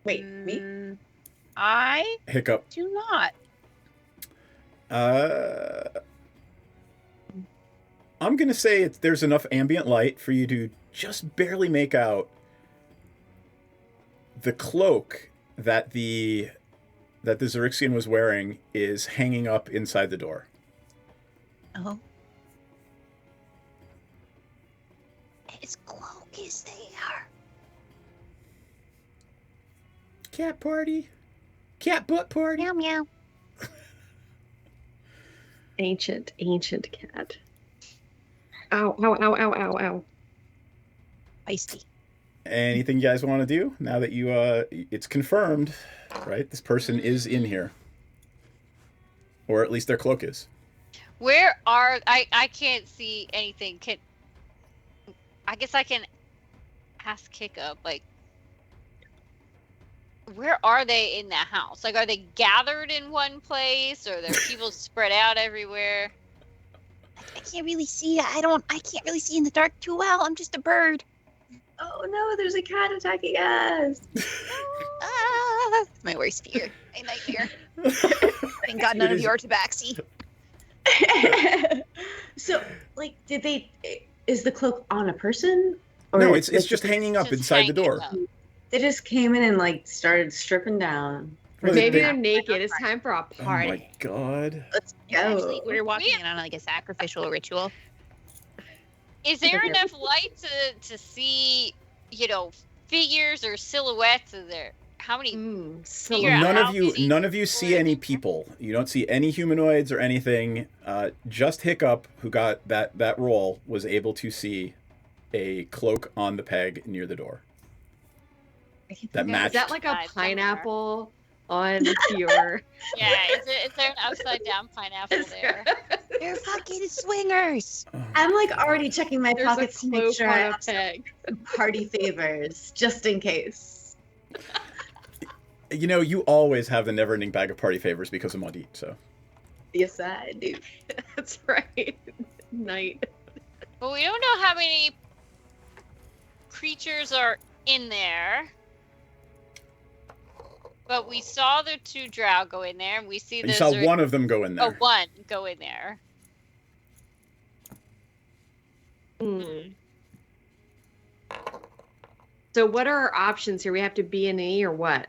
Wait, me? I Hiccup. do not. I'm gonna say there's enough ambient light for you to just barely make out the cloak that the Zerixian was wearing is hanging up inside the door. Oh. His cloak is there. Cat party. Cat butt party. Meow meow. Ancient cat. Ow, ow, ow, ow, ow, ow. Feisty. Anything you guys want to do now that you it's confirmed, right? This person is in here, or at least their cloak is. Where are I can't see anything. I guess I can ask Hiccup, like, where are they in the house? Like, are they gathered in one place, or are there people spread out everywhere? I can't really see. I can't really see in the dark too well. I'm just a bird. Oh no, there's a cat attacking us. Ah, my worst fear. My nightmare. Thank God none of you are tabaxi. So, like, is the cloak on a person? No, it's just hanging up inside the door. They just came in and, like, started stripping down. Well, Maybe they- they're naked. It's time for a Oh party. my god. Let's go. Actually, we're walking in on like a sacrificial ritual. Is there enough light to see, figures or silhouettes? Is there how many? Figure out None how of you many none of you see any people. You don't see any humanoids or anything. Just Hiccup, who got that roll, was able to see a cloak on the peg near the door. That Is matched. that like a pineapple on your? Yeah, is there an upside down pineapple there? They're fucking swingers. I'm, like, already checking my There's a pockets to make cloak sure on I a have some peg. party favors, just in case. You always have the never-ending bag of party favors because of Maudit, so. Yes, I do. That's right. Night. But we don't know how many creatures are in there. But we saw the 2 drow go in there, and we see You saw one of them go in there. Oh, one go in there. So what are our options here? We have to B&E or what?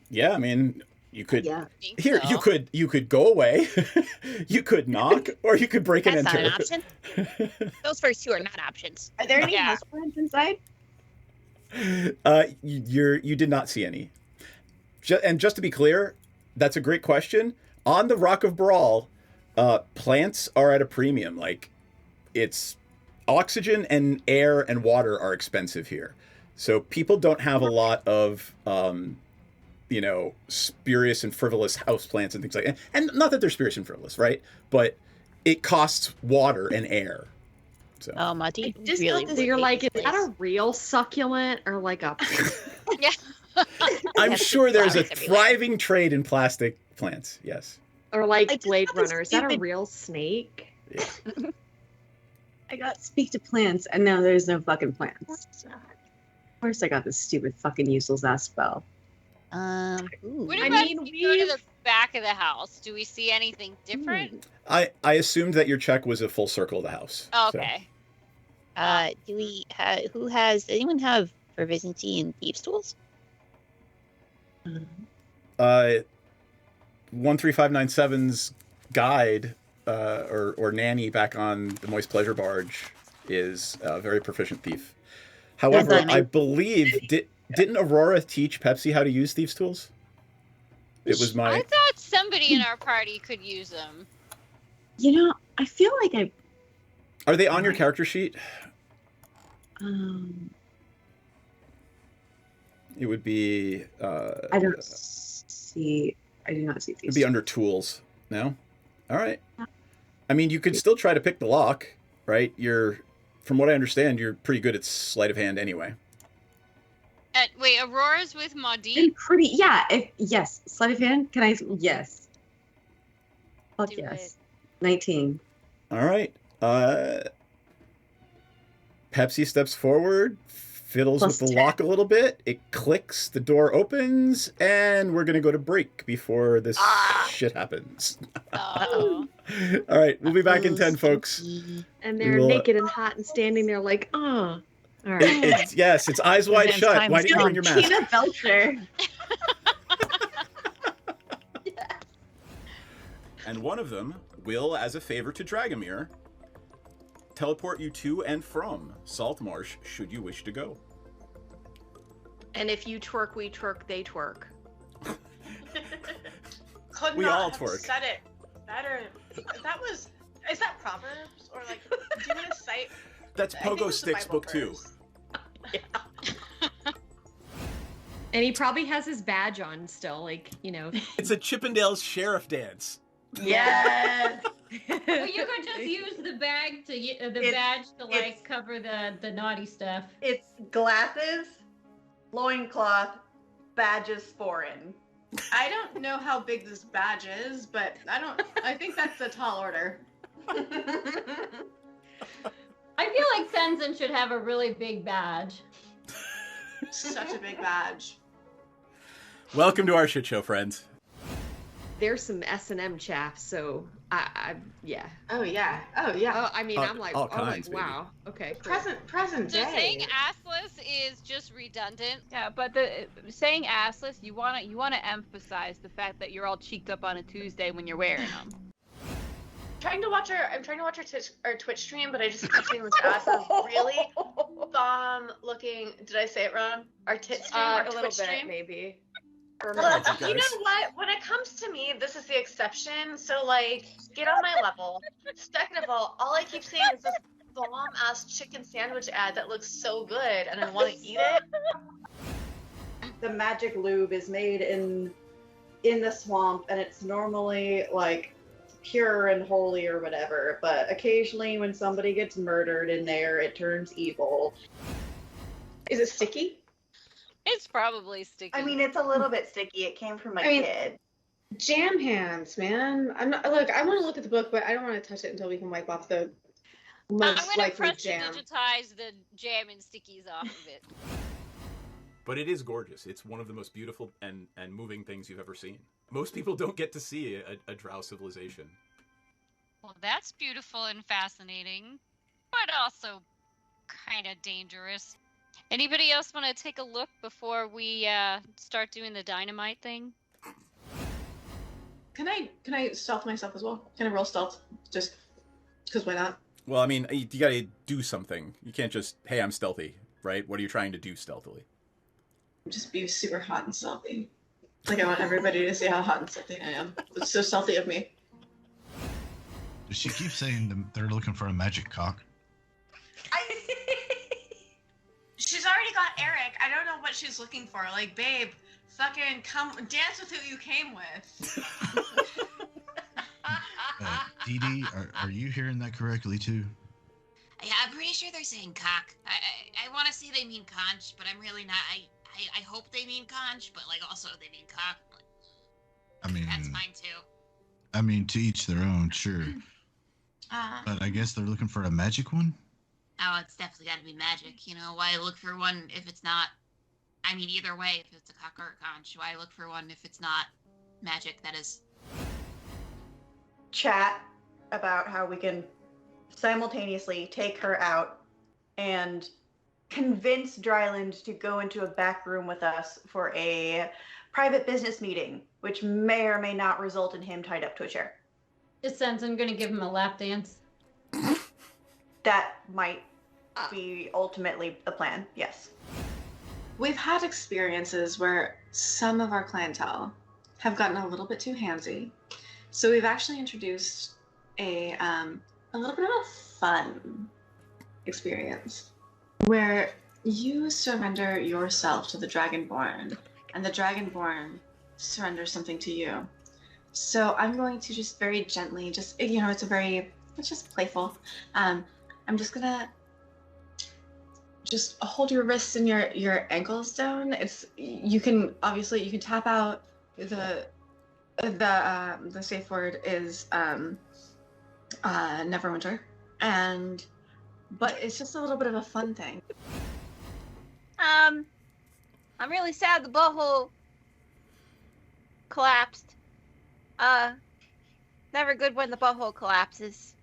Yeah, I mean, you could. Yeah. Here, you could go away. You could knock, or you could break and That's enter. not an option. Those first two are not options. Are there any Yeah. house plants inside? You did not see any. And just to be clear, that's a great question. On the Rock of Brawl, plants are at a premium. Like, it's oxygen and air and water are expensive here. So people don't have a lot of, spurious and frivolous houseplants and things like that. And not that they're spurious and frivolous, right? But it costs water and air. So. Oh, Mati. Really? So you're like, is that a real succulent or like a... Yeah. I'm sure there's a thriving trade in plastic plants. Yes. Or like Blade Runner. Is that a real snake? Yeah. I got speak to plants, and now there's no fucking plants. Of course, I got this stupid fucking useless ass spell. What about if we go to the back of the house? Do we see anything different? I assumed that your check was a full circle of the house. Oh, okay. Do we have? Does anyone have proficiency in thieves' tools? 13597's guide or nanny back on the Moist Pleasure Barge is a very proficient thief. However, I believe didn't Aurora teach Pepsi how to use thieves' tools? It was I thought somebody in our party could use them. You know, I feel like Are they on your character sheet? It would be. I don't see. I do not see these. It'd be under tools. No? All right. I mean, you could still try to pick the lock, right? From what I understand, you're pretty good at sleight of hand anyway. Wait, Aurora's with Maudie? Yes. Sleight of hand? Can I? Yes. Fuck Do yes. 19. All right. Pepsi steps forward, fiddles Plus with the 10. lock a little bit. It clicks, the door opens, and we're going to go to break before this shit happens. Oh. All right, we'll be back in 10, folks. And they're naked and hot and standing there like, All right. Yes, it's eyes wide shut. Why didn't you bring your mask? Tina Belcher. And one of them will, as a favor to Dragomir, teleport you to and from Saltmarsh should you wish to go. And if you twerk, we twerk, they twerk. Could We not all have twerk. said it better. Is that Proverbs? Or like, do you want to cite? That's I think Pogo it's the Sticks Bible Book 2. verse. And he probably has his badge on still, like, It's a Chippendales sheriff dance. Yes. Well, you could just use the badge to like cover the naughty stuff. It's glasses, loincloth, badges foreign. I don't know how big this badge is, but I think that's a tall order. I feel like Senzen should have a really big badge. Such a big badge. Welcome to our shit show, friends. There's some S&M chaff, so yeah. Oh yeah. I mean, I'm like, all kinds, wow. Okay, cool. Present So day. saying assless is just redundant. Yeah, but saying assless, you wanna emphasize the fact that you're all cheeked up on a Tuesday when you're wearing them. I'm trying to watch our Twitch stream, but I just keep seeing this ass as really bomb looking. Did I say it wrong? Our tit stream, our a little Twitch bit, stream. maybe. Well, you know what? When it comes to me, this is the exception. So, like, get on my level. Second of all I keep seeing is this bomb-ass chicken sandwich ad that looks so good, and I want to eat it. The magic lube is made in the swamp, and it's normally, like, pure and holy or whatever, but occasionally when somebody gets murdered in there, it turns evil. Is it sticky? It's probably sticky. I mean, it's a little bit sticky. It came from a kid. Jam hands, man. I want to look at the book, but I don't want to touch it until we can wipe off the I'm most gonna likely press jam. to digitize the jam and stickies off of it. But it is gorgeous. It's one of the most beautiful and moving things you've ever seen. Most people don't get to see a drow civilization. Well, that's beautiful and fascinating, but also kind of dangerous. Anybody else want to take a look before we start doing the dynamite thing? Can I stealth myself as well? Can I roll stealth? Just because why not? Well, I mean, you gotta do something. You can't just, hey, I'm stealthy. right? What are you trying to do stealthily? Just be super hot and stealthy. Like, I want everybody to see how hot and stealthy I am. It's so stealthy of me. Does she keep saying they're looking for a magic cock? She's already got Eric. I don't know what she's looking for. Like, babe, fucking come dance with who you came with. Dee Dee, are you hearing that correctly too? Yeah, I'm pretty sure they're saying cock. I want to say they mean conch, but I'm really not. I hope they mean conch, but like also they mean cock. I mean, That's fine too. I mean, to each their own, sure. But I guess they're looking for a magic one? Oh, it's definitely got to be magic. You know, why look for one if it's not... I mean, either way, if it's a cock or a conch, why look for one if it's not magic, that is. Chat about how we can simultaneously take her out and convince Dryland to go into a back room with us for a private business meeting, which may or may not result in him tied up to a chair. Just sense I'm gonna give him a lap dance. That might be ultimately the plan, yes. We've had experiences where some of our clientele have gotten a little bit too handsy. So we've actually introduced a little bit of a fun experience where you surrender yourself to the Dragonborn and the Dragonborn surrenders something to you. So I'm going to just very gently, it's just playful. I'm just gonna just hold your wrists and your ankles down. You can tap out. The safe word is Neverwinter, but it's just a little bit of a fun thing. I'm really sad the butthole collapsed. Never good when the butthole collapses.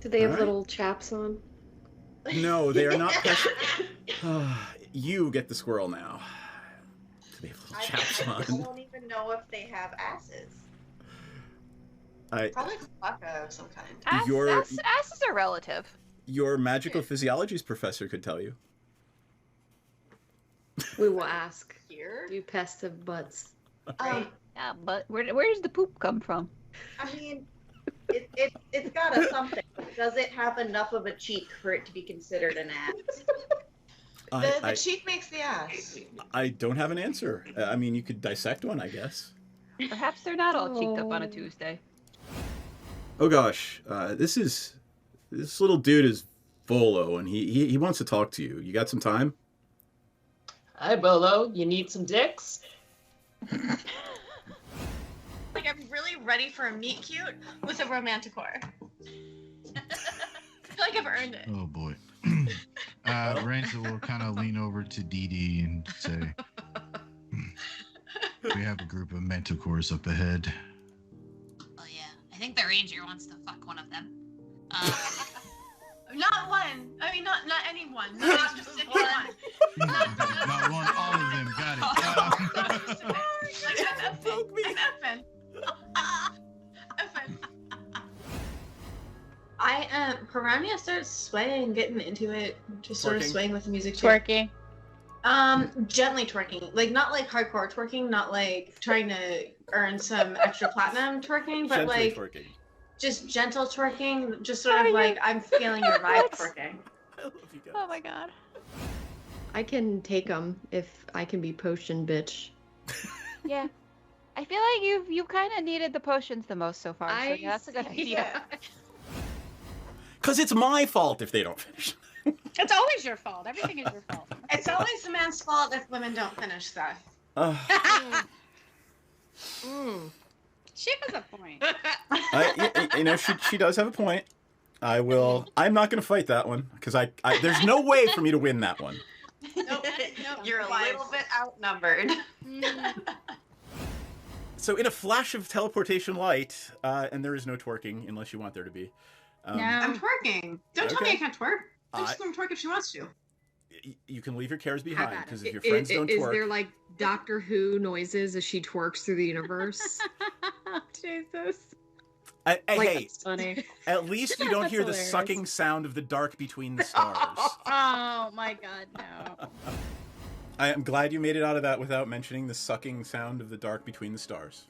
Do they have All right. little chaps on? No, they are not. You get the squirrel now. Do they have little chaps I on? don't even know if they have asses. Probably Klaka of some kind. Asses are relative. Your magical physiologies professor could tell you. We will ask. Here? You pest of butts. Yeah, but where does the poop come from? I mean, it's got a something. Does it have enough of a cheek for it to be considered an ass? The cheek makes the ass. I don't have an answer. I mean, you could dissect one, I guess. Perhaps they're not all cheeked up on a Tuesday. Oh gosh, this little dude is Volo, and he wants to talk to you. You got some time? Hi, Bolo. You need some dicks? Like, I'm really ready for a meet cute with a romanticore. I feel like I've earned it. Oh boy. Ranta will kind of lean over to Dee Dee and say, we have a group of manticores up ahead. Oh yeah, I think the ranger wants to fuck one of them. Not one. I mean, not anyone. Not a specific one. Not one, all of them. Got it. Like, I'm effing. Piranha starts swaying, getting into it, just sort of Twerking? swaying with the music too. Twerking. Gently twerking, like not like hardcore twerking, not like trying to earn some extra platinum twerking, but Gently like twerking. just gentle twerking, just sort of like I'm feeling your vibe twerking. I love you guys. Oh my god. I can take them if I can be potion bitch. Yeah. I feel like you've kind of needed the potions the most so far. So yeah, that's a good idea. Because it's my fault if they don't finish. It's always your fault. Everything is your fault. It's always the man's fault if women don't finish stuff. She has a point. She does have a point. I'm not going to fight that one because there's no way for me to win that one. Nope. You're a little bit outnumbered. So in a flash of teleportation light, and there is no twerking unless you want there to be. I'm twerking. Don't tell me Okay. I can't twerk. I'm just gonna twerk if she wants to. You can leave your cares behind because if your Is friends don't twerk. there like Doctor Who noises as she twerks through the universe? Jesus. Hey, that's funny. at least you don't That's hear the hilarious. sucking sound of the dark between the stars. Oh my god, no. I am glad you made it out of that without mentioning the sucking sound of the dark between the stars.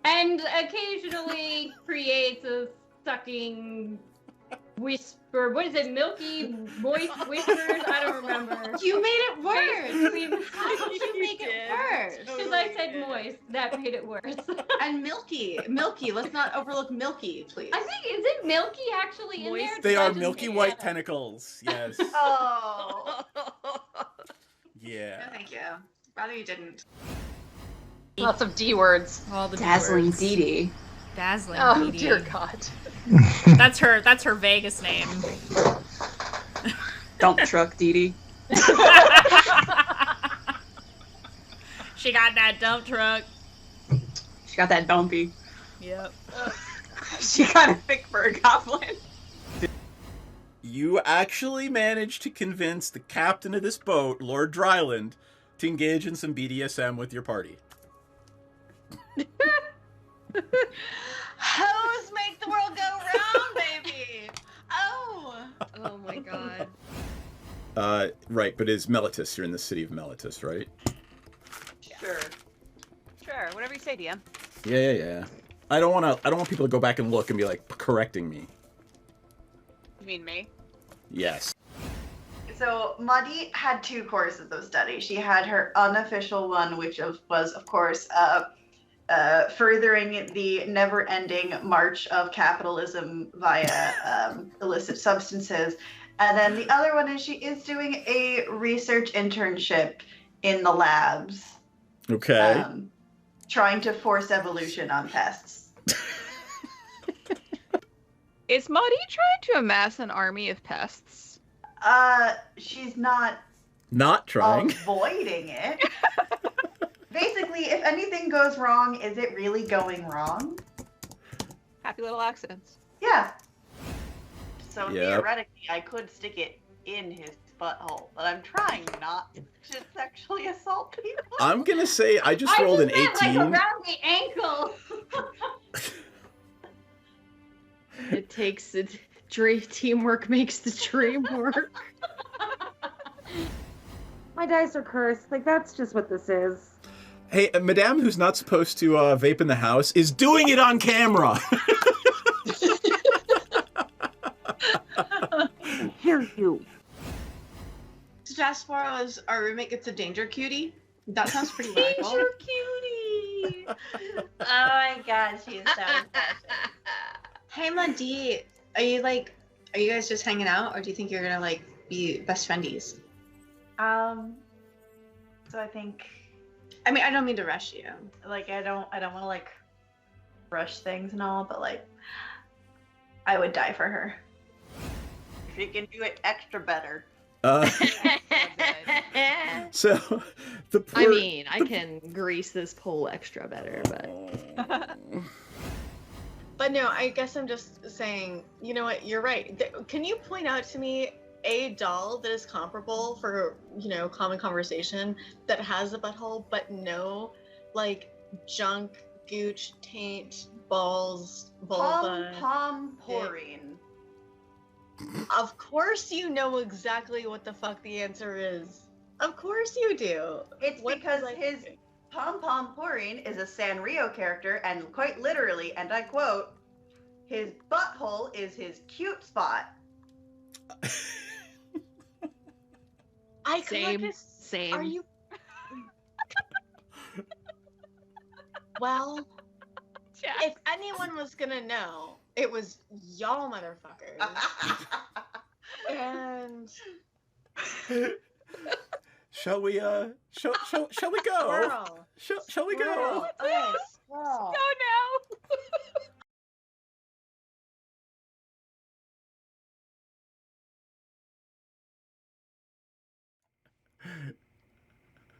And occasionally creates a sucking whisper. What is it? Milky, moist whispers? I don't remember. You made it worse. How did you make it worse? Because I said moist. That made it worse. And milky. Let's not overlook milky, please. I think, is it milky actually in there? They Did I are just milky make white that up? tentacles. Yes. Oh. Yeah. No, thank you. Rather you didn't. Lots of D words. All the Dazzling D-words. Dee Dee. Dazzling Oh Dee Dee. dear God. That's her Vegas name. Dump truck Dee Dee. She got that dump truck. She got that dumpy. Yep. She got a thick for a goblin. You actually managed to convince the captain of this boat, Lord Dryland, to engage in some BDSM with your party. Hoes make the world go round, baby. Oh. Oh my god. Right, but is Melitus? You're in the city of Melitus, right? Sure. Sure. Whatever you say, DM. Yeah. I don't want people to go back and look and be like correcting me. You mean me? Yes. So Muddy had two courses of study. She had her unofficial one, which was, of course, furthering the never-ending march of capitalism via illicit substances. And then the other one is she is doing a research internship in the labs. Okay. Trying to force evolution on pests. Is Maudie trying to amass an army of pests? She's not trying. avoiding it. Basically, if anything goes wrong, is it really going wrong? Happy little accidents. Yeah. So Yep. theoretically, I could stick it in his butthole, but I'm trying not to sexually assault people. I'm gonna say I just rolled an 18. Like around the ankle. It takes it. Teamwork makes the dream work. My dice are cursed. Like, that's just what this is. Hey, Madame, who's not supposed to vape in the house, is doing it on camera. Hear you. So Jaspora is our roommate gets a danger cutie. That sounds pretty radical. Danger cutie! Oh my god, she's so impressive. Hey Madi, are you guys just hanging out, or do you think you're gonna be best friendies? So I think, I mean, I don't mean to rush you. I don't want to rush things and all, but I would die for her. If you can do it extra better. So the poor, I mean, I can grease this pole extra better, but. But no, I guess I'm just saying, you know what, you're right. Can you point out to me a doll that is comparable for, common conversation that has a butthole, but no, junk, gooch, taint, balls, vulva? Pom-porine. Of course you know exactly what the fuck the answer is. Of course you do. It's because his Pom-Pom-Porine is a Sanrio character, and quite literally, and I quote, his butthole is his cute spot. Same. Are you? Well, if anyone was gonna know, it was y'all motherfuckers. And shall we go? Squirrel. Shall we go? Squirrel. Yes, squirrel. Go now.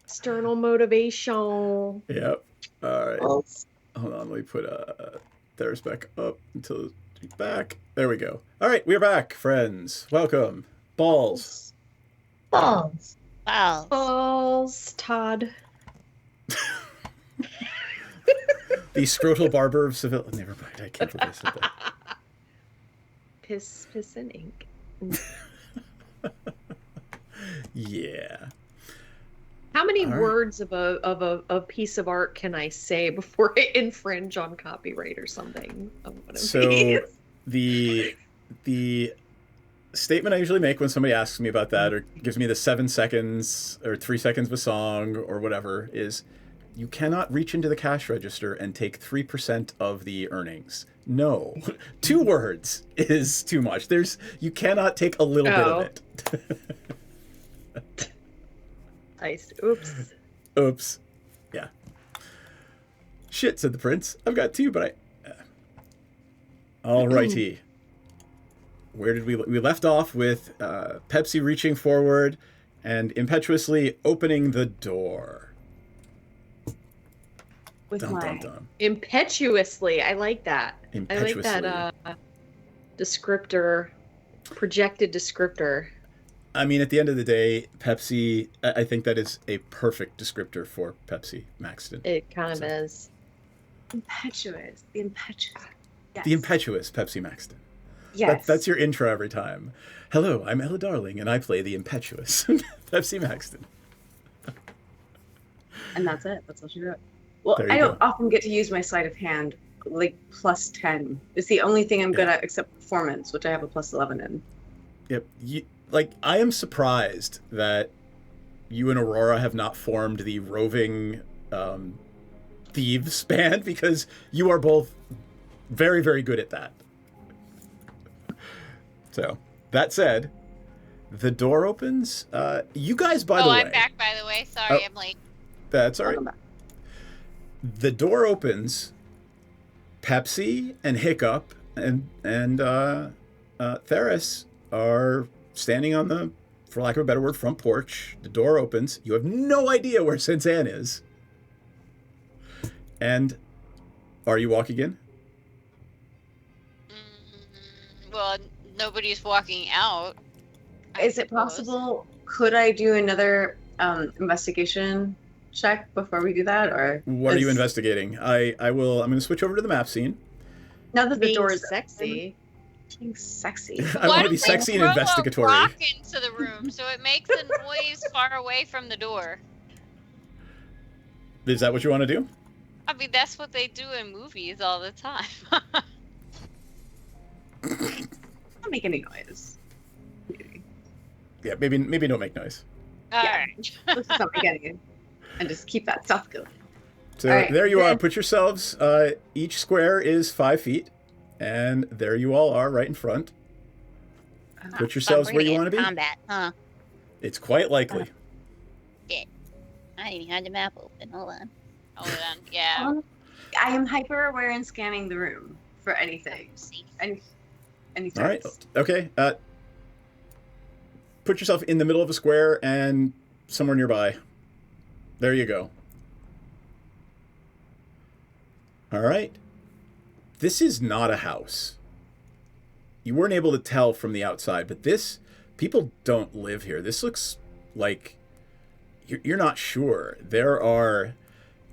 External motivation. Yep. All right. Hold on. Let me put theirs back up until it's back. There we go. All right, we're back, friends. Welcome. Balls. Balls. Balls, Todd. The scrotal barber of Seville. Never mind. I can't believe I said that. Piss and ink. Yeah. How many All right. words of a piece of art can I say before I infringe on copyright or something? Of one of So these? the statement I usually make when somebody asks me about that or gives me the 7 seconds or 3 seconds of a song or whatever is, you cannot reach into the cash register and take 3% of the earnings. No, 2 words is too much. You cannot take a little bit of it. Oops. Oops. Yeah. Shit, said the prince. I've got 2, but Alrighty. Where did we left off with Pepsi reaching forward and impetuously opening the door. With Dum, my dum, dum. Impetuously. I like that. Impetuously. I like that descriptor, projected descriptor. I mean, at the end of the day, Pepsi, I think that is a perfect descriptor for Pepsi Maxton. It kind of is. Impetuous. The impetuous. Yes. The impetuous Pepsi Maxton. Yes. That's your intro every time. Hello, I'm Ella Darling, and I play the impetuous Pepsi Maxton. And that's it. That's all she wrote. Well, There you I don't go. often get to use my sleight of hand. Like +10. It's the only thing I'm good at except performance, which I have a +11 in. Yep. I am surprised that you and Aurora have not formed the roving thieves band, because you are both very, very good at that. So, that said, the door opens. You guys, by the way... I'm back, by the way. Sorry, Oh. I'm late. That's all right. The door opens. Pepsi and Hiccup and Theris are standing on the, for lack of a better word, front porch. The door opens. You have no idea where Sensan is. And are you walking in? Well, nobody's walking out. Is it possible? Could I do another investigation check before we do that, or What are you investigating? I'm going to switch over to the map scene. Now that the Being door is sexy. Being sexy. I want to be sexy and investigatory. Rock into the room so it makes a noise far away from the door. Is that what you want to do? I mean, that's what they do in movies all the time. Don't make any noise. Yeah, maybe don't make noise. All right. Let's just not make any, and just keep that stuff going. So All right, there you are. then- Put yourselves. Each square is 5 feet, and there you all are, right in front. Put yourselves where you want to be. Combat, huh? It's quite likely. Shit. I didn't even have the map open. Hold on. Hold on. Yeah. I am hyper aware and scanning the room for anything. Any All right. threats. Okay. Put yourself in the middle of a square and somewhere nearby. There you go. All right. This is not a house. You weren't able to tell from the outside, but people don't live here. This looks like you're not sure. There are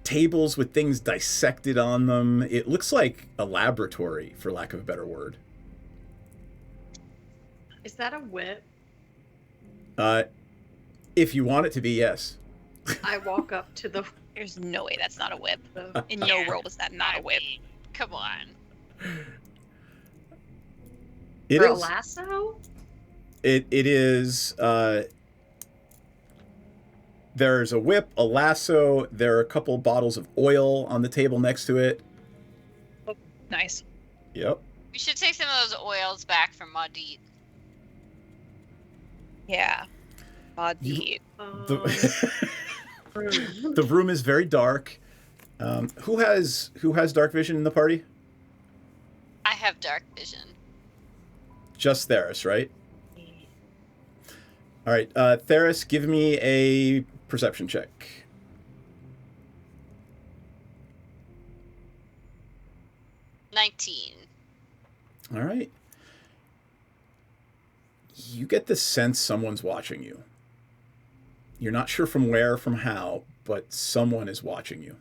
tables with things dissected on them. It looks like a laboratory, for lack of a better word. Is that a whip? If you want it to be, yes. I walk up to the. There's no way that's not a whip. In no Yeah. world is that not a whip. Come on. It For a is. lasso? It is. There's a whip, a lasso. There are a couple bottles of oil on the table next to it. Nice. Yep. We should take some of those oils back from Maudit. Yeah. Body. The, the room is very dark. Who has dark vision in the party? I have dark vision. Just Theris, right? All right, Theris, give me a perception check. $19. All right. You get the sense someone's watching you. You're not sure from where, from how, but someone is watching you.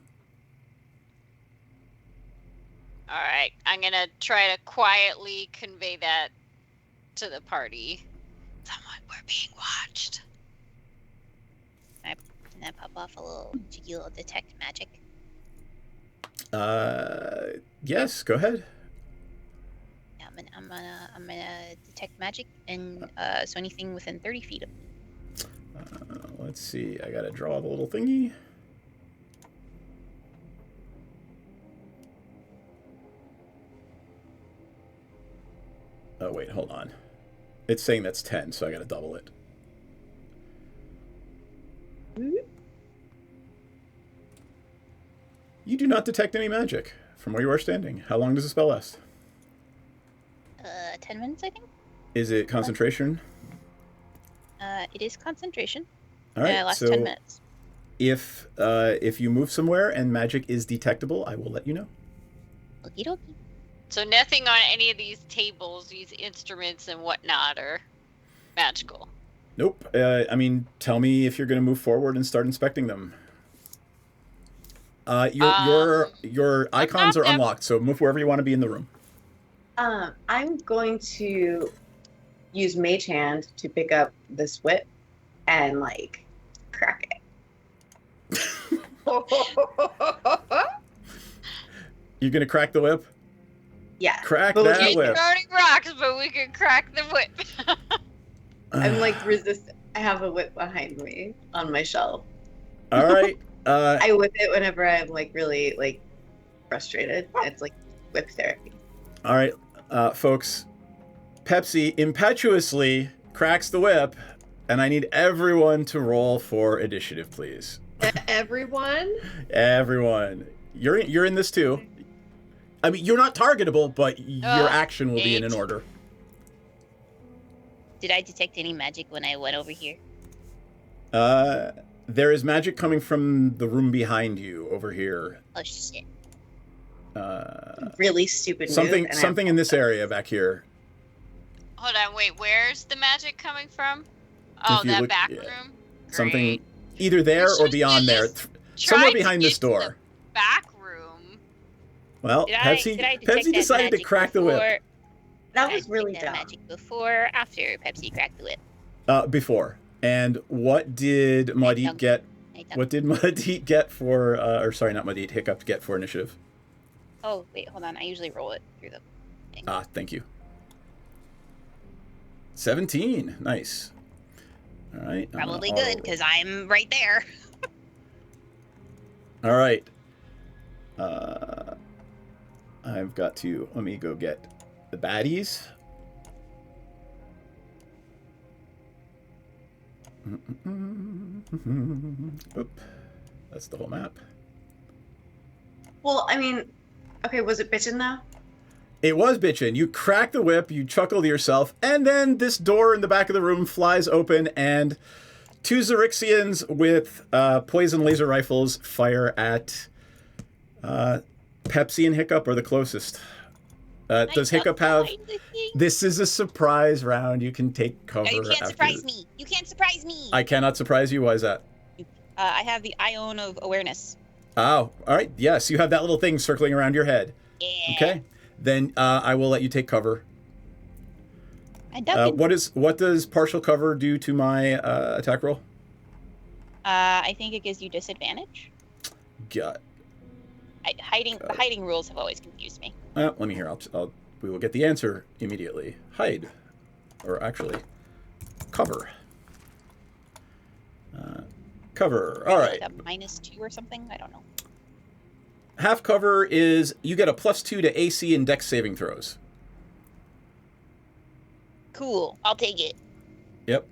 right, I'm gonna try to quietly convey that to the party. Someone, we're being watched. Can I pop off a little cheeky little detect magic? Yes, go ahead. Yeah, I'm gonna detect magic, and so anything within 30 feet of me. Let's see. I gotta draw the little thingy. Oh wait, hold on. It's saying that's 10, so I gotta double it. You do not detect any magic from where you are standing. How long does the spell last? 10 minutes, I think. Is it concentration? It is concentration. All right, lasts so 10 minutes. if you move somewhere and magic is detectable, I will let you know. Okie dokie. So nothing on any of these tables, these instruments and whatnot are magical. Nope. I mean, tell me if you're going to move forward and start inspecting them. Your icons are unlocked, so move wherever you want to be in the room. I'm going to use Mage Hand to pick up this whip and like crack it. You're going to crack the whip? Yeah. Crack You're that whip. throwing rocks, but we can crack the whip. I'm like resistant. I have a whip behind me on my shelf. All right. I whip it whenever I'm like really like frustrated. It's like whip therapy. All right, folks. Pepsi impetuously cracks the whip, and I need everyone to roll for initiative, please. Everyone? Everyone. You're in this too. I mean, you're not targetable, but your action will be in an order. Did I detect any magic when I went over here? There is magic coming from the room behind you over here. Oh shit. Really stupid. Something in this area back here. Hold on, wait, where's the magic coming from? Oh, that back room? Something either there or beyond there. Somewhere behind this door. Back room. Well, Pepsi decided to crack the whip. That was really dumb. Magic before or after Pepsi cracked the whip? Before. And what did Madit get? What did Madit get for, or sorry, not Madit, Hiccup get for initiative? Oh, wait, hold on. I usually roll it through the thing. Ah, thank you. 17. Nice. All right. Probably good, because I'm right there. All right. I've got to, let me go get the baddies. Oop. That's the whole map. Well, I mean, okay, was it bitchin' though? It was bitchin'. You crack the whip, you chuckle to yourself, and then this door in the back of the room flies open, and two Xerixians with poison laser rifles fire at Pepsi and Hiccup are the closest. Does Hiccup have... This is a surprise round. You can take cover. No, you can't surprise me. You can't surprise me. I cannot surprise you. Why is that? I have the Ion of Awareness. Oh, all right. Yes, you have that little thing circling around your head. Yeah. Okay. Then I will let you take cover. What does partial cover do to my attack roll? I think it gives you disadvantage. Got. Hiding rules have always confused me. Well, let me hear. We will get the answer immediately. Hide, or actually, cover. Cover. All right. Like a -2 or something. I don't know. Half cover is you get a +2 to AC and Dex saving throws. Cool. I'll take it. Yep.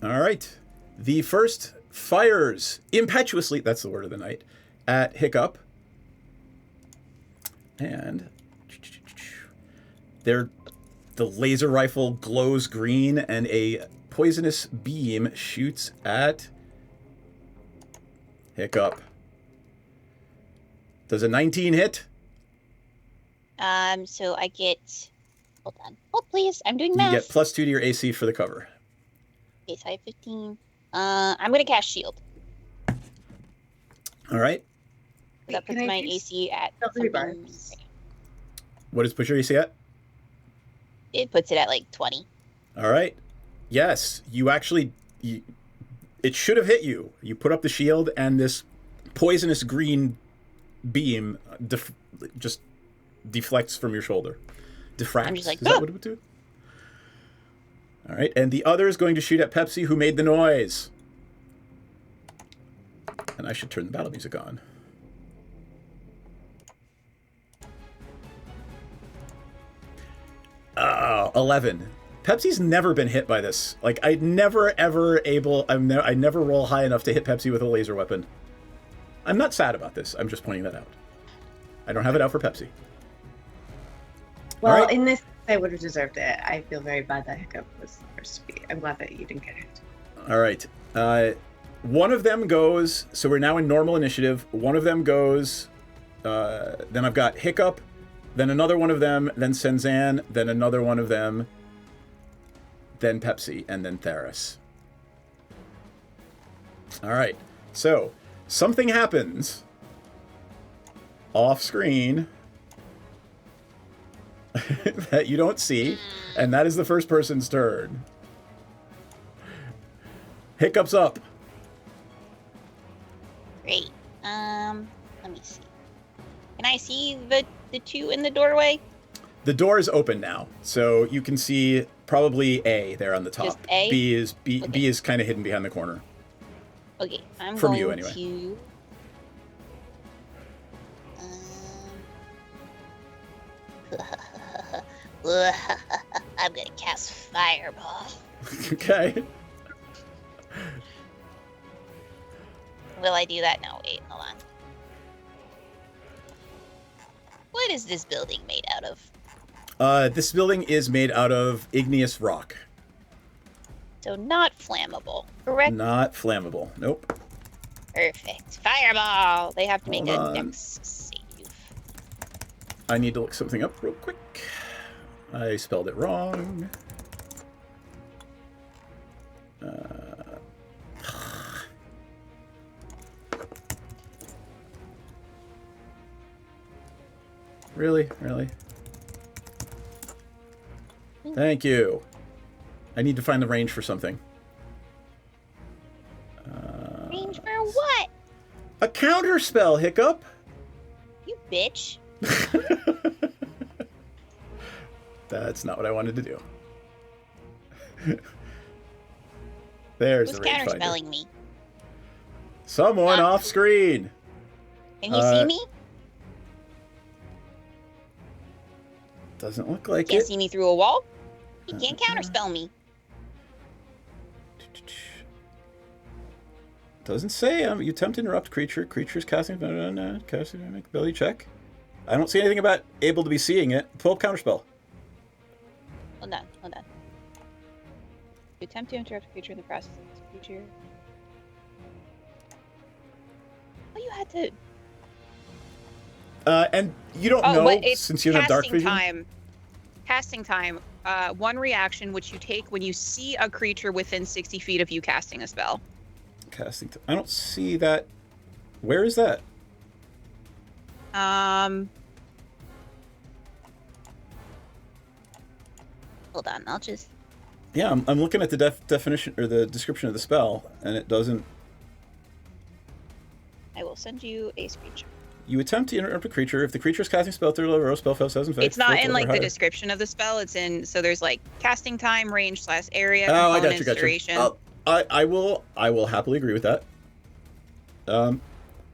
All right. The first fires impetuously. That's the word of the night. At Hiccup. And the laser rifle glows green, and a poisonous beam shoots at Hiccup. Does a 19 hit? So I get... Hold on. Hold, please. I'm doing math. You get +2 to your AC for the cover. Okay, so I have 15. I'm going to cast Shield. All right. That puts my AC at... What does push your AC at? It puts it at like 20. All right. Yes, you actually. It should have hit you. You put up the shield, and this poisonous green beam just deflects from your shoulder. Diffracts. I'm just like, is that what it would do? All right, and the other is going to shoot at Pepsi, who made the noise. And I should turn the battle music on. Oh, 11. Pepsi's never been hit by this. Like, I never roll high enough to hit Pepsi with a laser weapon. I'm not sad about this. I'm just pointing that out. I don't have it out for Pepsi. Well, right. in this, I would have deserved it. I feel very bad that Hiccup was first to be. I'm glad that you didn't get it. All right. One of them goes, so we're now in normal initiative. One of them goes, then I've got Hiccup, then another one of them, then Senzan, then another one of them, then Pepsi, and then Theris. All right. So, something happens off screen that you don't see, and that is the first person's turn. Hiccup's up. Great. Let me see. Can I see the two in the doorway? The door is open now, so you can see probably A there on the top. Just A? B is Okay. B is kind of hidden behind the corner. Okay, I'm From going you, anyway. to. I'm gonna cast Fireball. Okay. Will I do that? No, wait, hold on. What is this building made out of? This building is made out of igneous rock. So not flammable, correct? Not flammable. Nope. Perfect. Fireball! They have to make Hold a on. dex save. I need to look something up real quick. I spelled it wrong. Really? Really? Thank you. I need to find the range for something. Range for what? A counter spell, Hiccup. You bitch. That's not what I wanted to do. There's Who's the rangefinder. counterspelling me? Someone off screen. Can he see me? Doesn't look like Can't it. see me through a wall? He can't counterspell me. Doesn't say. You attempt to interrupt creature. Creature's casting. Casting. Make ability check. I don't see anything about able to be seeing it. Pull counterspell. Hold on, hold on. You attempt to interrupt a creature in the process of this creature. Oh, you had to. And you don't know but it's since you don't have dark vision. Casting time. One reaction which you take when you see a creature within 60 feet of you casting a spell. Casting. I don't see that. Where is that? Hold on, I'll just. Yeah, I'm looking at the definition or the description of the spell, and it doesn't. I will send you a screenshot. You attempt to interrupt a creature. If the creature is casting spell through level, spell fails 7 It's not in like the description of the spell. It's in so there's like casting time, range / area, Oh, I components, got you. duration. I will happily agree with that.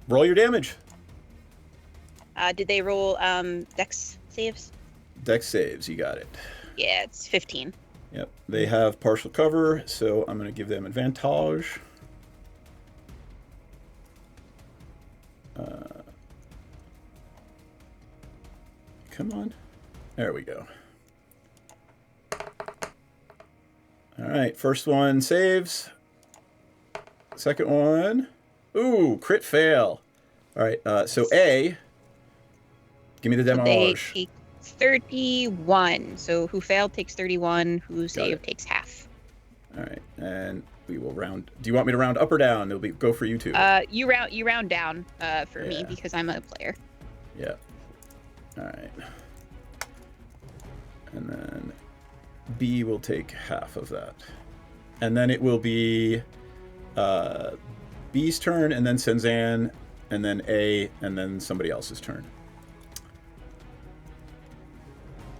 Roll your damage. Did they roll dex saves? Dex saves. You got it. Yeah, it's 15. Yep. They have partial cover, so I'm going to give them advantage. Come on. There we go. All right. First one saves. Second one. Ooh, crit fail. All right. So A. Give me the So they damage. take 31. So who failed takes 31. Who saved takes half. All right. And we will round. Do you want me to round up or down? It'll be go for you two. You round down for me because I'm a player. Yeah. All right. And then B will take half of that. And then it will be B's turn, and then Senzan, and then A, and then somebody else's turn.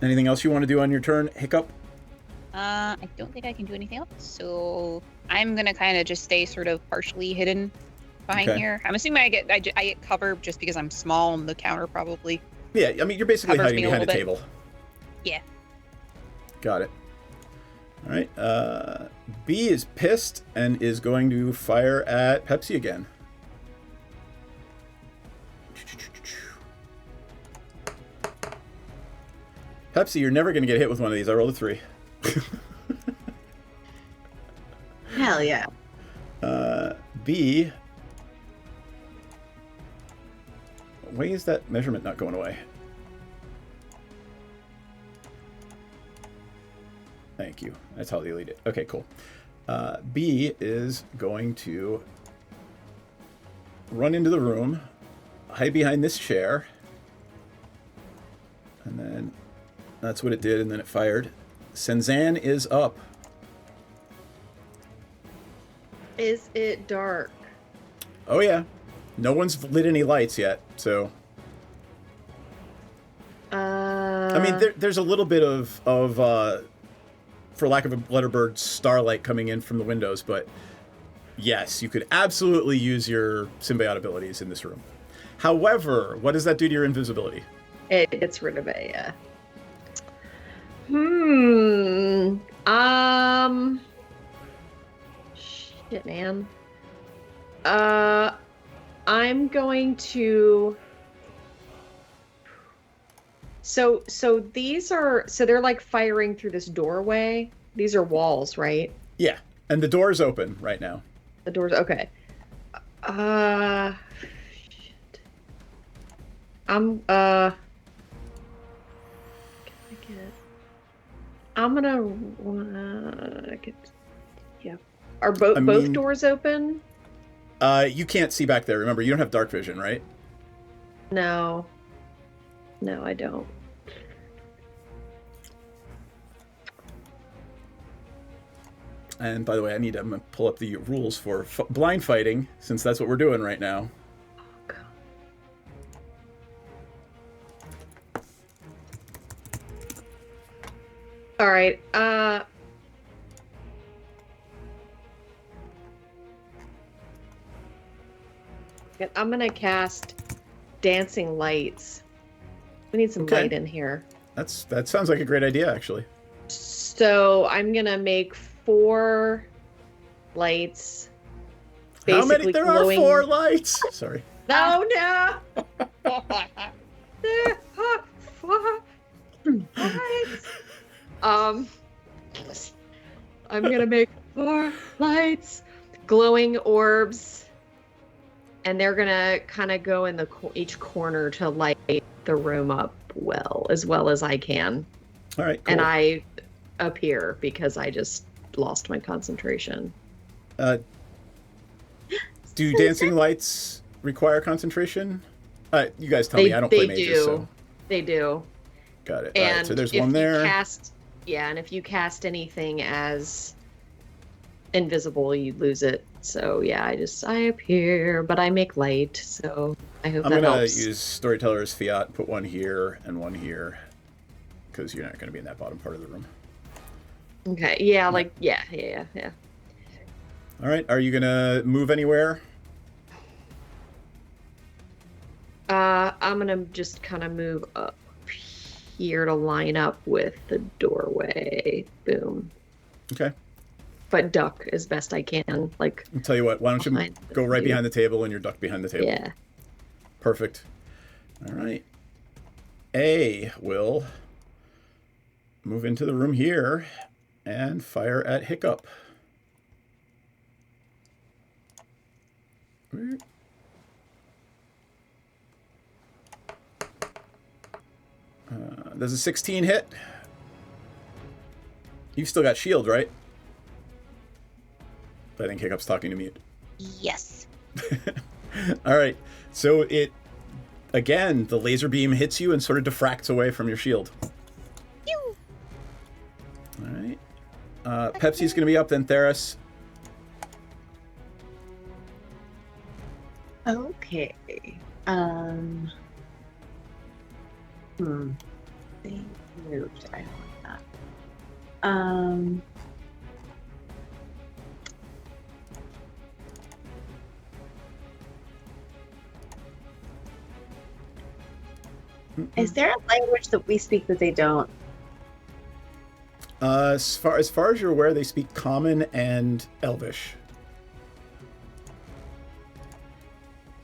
Anything else you want to do on your turn, Hiccup? I don't think I can do anything else, so I'm gonna kind of just stay sort of partially hidden behind here. I'm assuming I get cover just because I'm small on the counter, probably. Yeah, I mean, you're basically Covers hiding me a behind a little bit. table. Yeah. Got it. All right. B is pissed and is going to fire at Pepsi again. Pepsi, you're never going to get hit with one of these. I rolled a 3. Hell yeah. B. Why is that measurement not going away? Thank you. That's how they delete it. Okay, cool. B is going to run into the room, hide behind this chair, and then that's what it did, and then it fired. Senzan is up. Is it dark? Oh yeah. No one's lit any lights yet, so... I mean, there's a little bit of for lack of a better word, starlight coming in from the windows, but yes, you could absolutely use your symbiote abilities in this room. However, what does that do to your invisibility? It gets rid of it, yeah. Shit, man. I'm going to... So they're like firing through this doorway. These are walls, right? Yeah, and the door is open right now. The door's okay. Shit. I'm gonna get. Yeah. Are both doors open? You can't see back there. Remember, you don't have dark vision, right? No. No, I don't. And by the way, I'm gonna pull up the rules for blind fighting, since that's what we're doing right now. All right. I'm gonna cast dancing lights. We need some light in here. That sounds like a great idea, actually. So I'm gonna make 4 lights. How many? There glowing... are 4 lights. Sorry. Oh no! There are 4 lights. I'm gonna make 4 lights, glowing orbs, and they're gonna kind of go in each corner to light the room up as well as I can. All right, cool. And I appear because I just lost my concentration. Do dancing lights require concentration? You guys tell me. I don't play mages, so... They do. Got it. And all right, so there's one there. And if you cast anything as invisible, you lose it. So yeah, I appear, but I make light. So I hope that helps. I'm gonna use Storyteller's Fiat, put one here and one here, because you're not gonna be in that bottom part of the room. Okay. Yeah. Yeah. All right. Are you gonna move anywhere? I'm gonna just kind of move up here to line up with the doorway. Boom. Okay. But duck as best I can. Like, I'll tell you what. Why don't you go right behind the table and you're ducked behind the table? Yeah. Perfect. All right. A will move into the room here and fire at Hiccup. Does a 16 hit? You've still got shield, right? I think Hiccup's talking to mute. Yes. All right. So again, the laser beam hits you and sort of diffracts away from your shield. Pepsi's going to be up, then Theris. Okay. They moved. I don't like that. Is there a language that we speak that they don't? As far as you're aware, they speak Common and Elvish.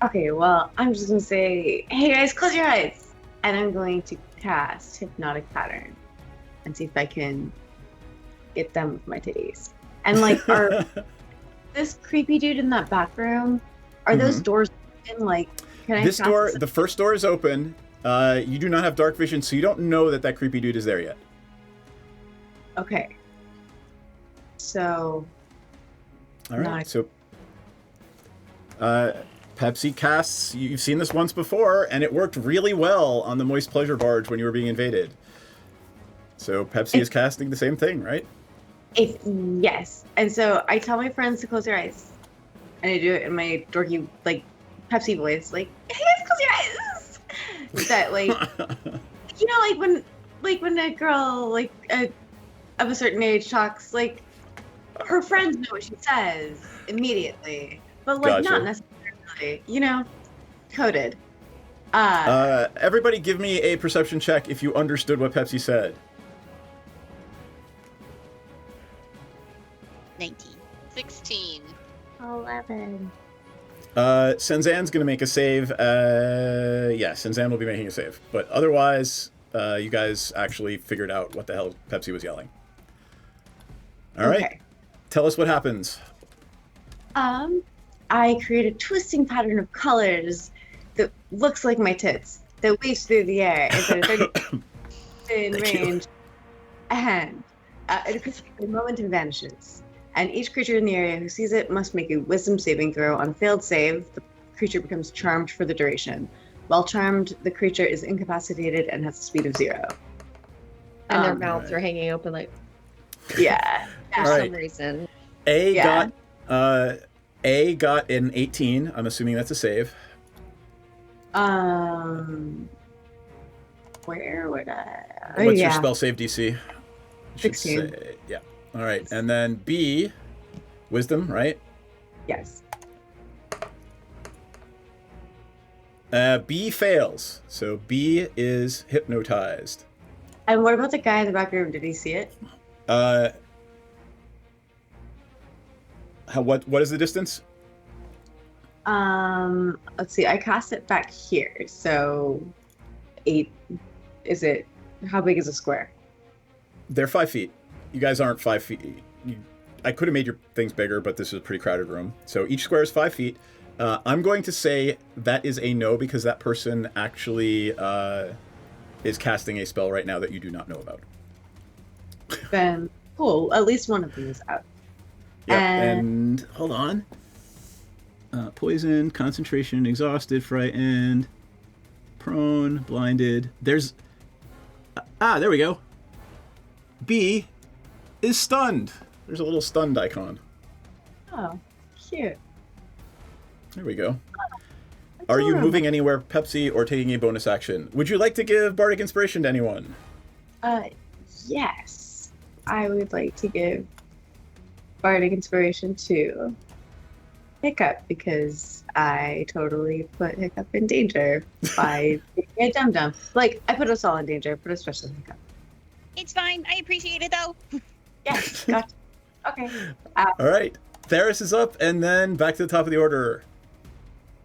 Okay, well, I'm just gonna say, hey guys, close your eyes, and I'm going to cast Hypnotic Pattern and see if I can get them with my titties. And like, are this creepy dude in that back room? Are those doors open? Like, can I? This door, the first door is open. You do not have dark vision, so you don't know that creepy dude is there yet. Okay. So. All right. So. Pepsi casts. You've seen this once before, and it worked really well on the Moist Pleasure Barge when you were being invaded. So Pepsi is casting the same thing, right? Yes. And so I tell my friends to close their eyes, and I do it in my dorky, like, Pepsi voice, like, hey guys, close your eyes. That, like, you know, like when a girl, like, of a certain age talks, like, her friends know what she says immediately, but like not necessarily, you know, coded. Everybody give me a perception check if you understood what Pepsi said. 19. 16. 11. Senzan's going to make a save. Yeah, Senzan will be making a save. But otherwise, you guys actually figured out what the hell Pepsi was yelling. All right. Tell us what happens. I create a twisting pattern of colors that looks like my tits, that weaves through the air instead of 30 in range. And it appears for a moment and vanishes. And each creature in the area who sees it must make a wisdom saving throw. On a failed save, the creature becomes charmed for the duration. While charmed, the creature is incapacitated and has a speed of 0. And their mouths are hanging open, like. Yeah. For some reason. A got an 18. I'm assuming that's a save. Where would I? What's your spell save DC? 16. Yeah. All right. And then B, wisdom, right? Yes. B fails. So B is hypnotized. And what about the guy in the back room? Did he see it? What is the distance? Let's see. I cast it back here. So 8. Is it? How big is a square? They're 5 feet. You guys aren't 5 feet. I could have made your things bigger, but this is a pretty crowded room. So each square is 5 feet. I'm going to say that is a no because that person actually is casting a spell right now that you do not know about. Then cool. At least one of them is out. Yeah. And hold on. Poison, concentration, exhausted, frightened, prone, blinded. There's. There we go. B is stunned. There's a little stunned icon. Oh, cute. There we go. Are you moving anywhere, Pepsi, or taking a bonus action? Would you like to give Bardic Inspiration to anyone? Yes. I would like to give Bardic Inspiration to Hiccup because I totally put Hiccup in danger by being a dum-dum. Like, I put us all in danger, but especially Hiccup. It's fine. I appreciate it though. Yes, gotcha. Okay. All right. Theris is up, and then back to the top of the order.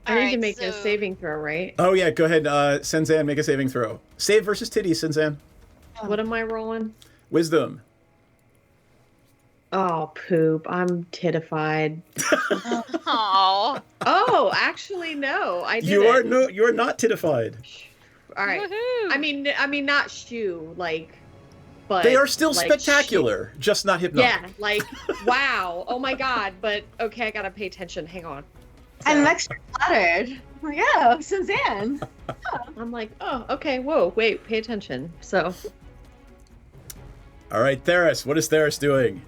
I need to make a saving throw, right? Oh, yeah. Go ahead, Senzan, make a saving throw. Save versus titties, Senzan. What am I rolling? Wisdom. Oh, poop. I'm titified. Oh. Oh, actually, no. I didn't. You are not titified. All right. Woohoo. I mean, not shoe, like, but They are still like, spectacular, just not hypnotic. Yeah, like, wow. Oh my god. But okay, I gotta pay attention. Hang on. I'm extra flattered. Oh, yeah, Suzanne. I'm like, oh, okay. Whoa, wait, pay attention. So. All right, Theris. What is Theris doing?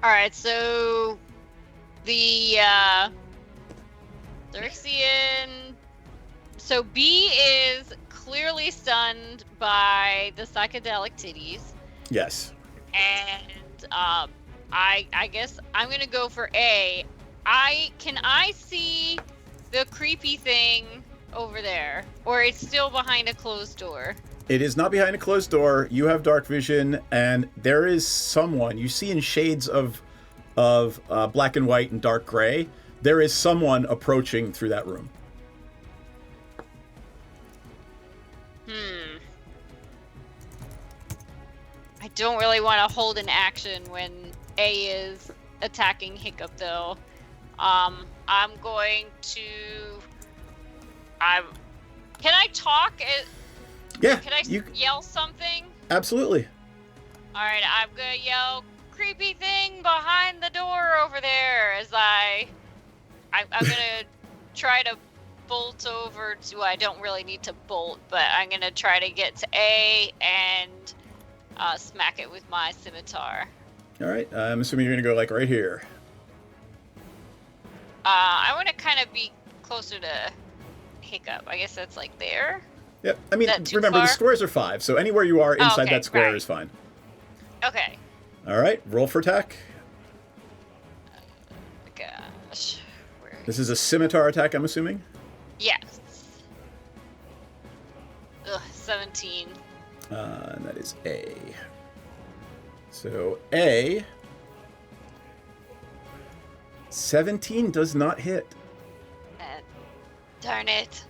All right, so the Xixian. So B is clearly stunned by the psychedelic titties. Yes. And I guess I'm gonna go for A. Can I see the creepy thing over there, or it's still behind a closed door? It is not behind a closed door. You have dark vision, and there is someone you see in shades of black and white and dark gray. There is someone approaching through that room. I don't really want to hold an action when A is attacking Hiccup, though. I'm going to. Can I talk? Yeah. Can I yell something? Absolutely. All right, I'm gonna yell, "Creepy thing behind the door over there!" As I'm gonna try to bolt over to. I don't really need to bolt, but I'm gonna try to get to A and smack it with my scimitar. All right. I'm assuming you're gonna go like right here. I want to kind of be closer to Hiccup. I guess that's like there. Yep. I mean, Is that too remember the far? squares are 5, so anywhere you are inside okay, that square right. is fine. Okay. All right. Roll for attack. Gosh. This is a scimitar attack, I'm assuming. Yes. 17. And that is A. So A. 17 does not hit. Darn it.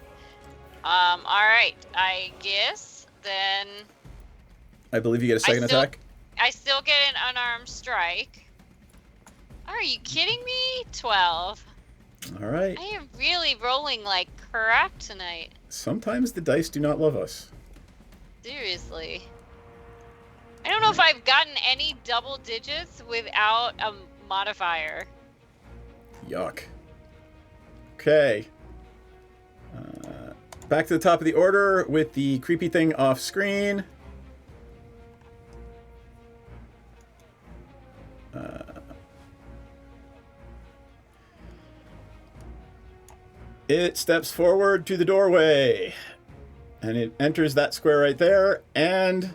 All right. I guess then. I believe you get a second attack. I still get an unarmed strike. Are you kidding me? 12. All right. I am really rolling like crap tonight. Sometimes the dice do not love us. Seriously. I don't know if I've gotten any double digits without a modifier. Yuck. Okay. Back to the top of the order with the creepy thing off screen. It steps forward to the doorway, and it enters that square right there and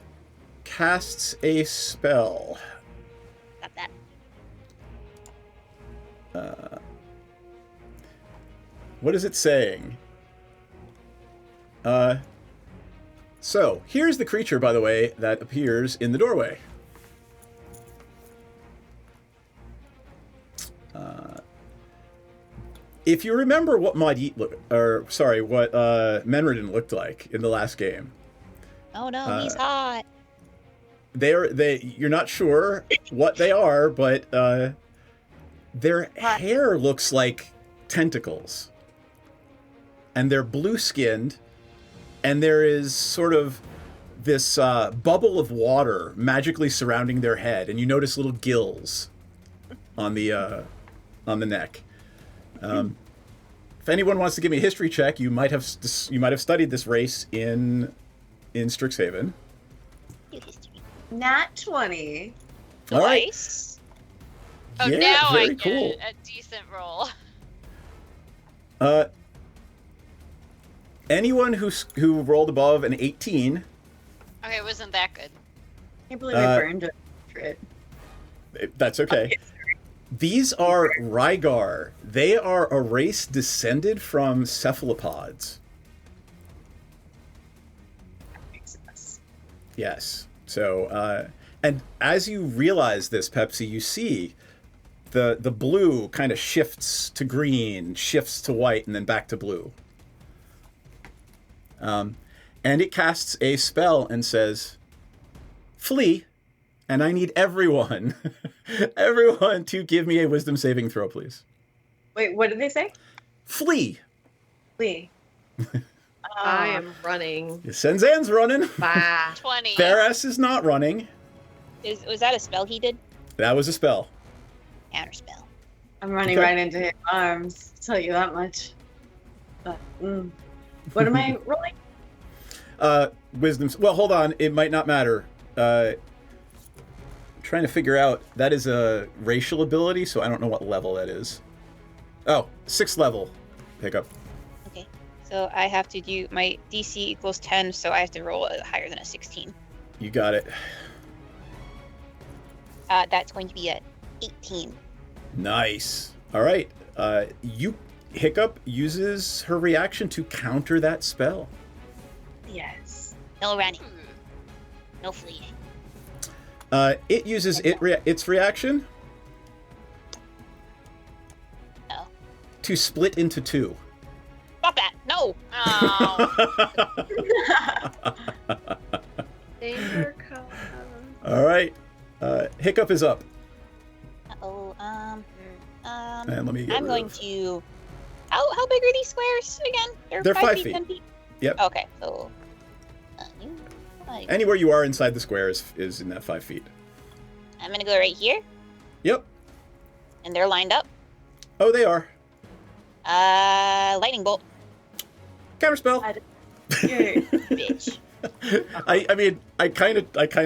casts a spell. Got that. What is it saying? So, here's the creature, by the way, that appears in the doorway. If you remember what what Menredin looked like in the last game. Oh no, he's hot. You're not sure what they are, but their hair looks like tentacles. And they're blue-skinned, and there is sort of this bubble of water magically surrounding their head, and you notice little gills on the neck. If anyone wants to give me a history check, you might have studied this race in Strixhaven. Nat 20. All right. Nice. Oh, Yeah, now very I get cool. a decent roll. Anyone who rolled above an 18. Okay, it wasn't that good. I can't believe I burned it. That's okay. These are Reigar. They are a race descended from cephalopods. Yes. So, and as you realize this, Pepsi, you see the blue kind of shifts to green, shifts to white, and then back to blue. And it casts a spell and says, "Flee." And I need everyone to give me a wisdom saving throw, please. Wait, what did they say? Flee. Flee. I am running. Senzan's running. 20. Theras is not running. Was that a spell he did? That was a spell. Counter spell. I'm running Okay. right into his arms. I'll tell you that much. But, what am I rolling? Wisdom. Well, hold on. It might not matter. trying to figure out. That is a racial ability, so I don't know what level that is. Oh, 6th level. Hiccup. Okay. So I have to do my DC equals 10, so I have to roll higher than a 16. You got it. That's going to be a 18. Nice. All right. Hiccup uses her reaction to counter that spell. Yes. No running. No fleeing. It uses its reaction to split into 2. Stop that! No! Danger comes. All right. Hiccup is up. Uh-oh. And let me get I'm rid going of- to... How big are these squares again? They're 5 feet, feet. 10 feet? Yep. Okay, so... Anywhere you are inside the square is in that 5 feet. I'm gonna go right here, Yep. and they're lined up. Oh, they are. Lightning bolt. Counterspell. Bitch. I mean, I kind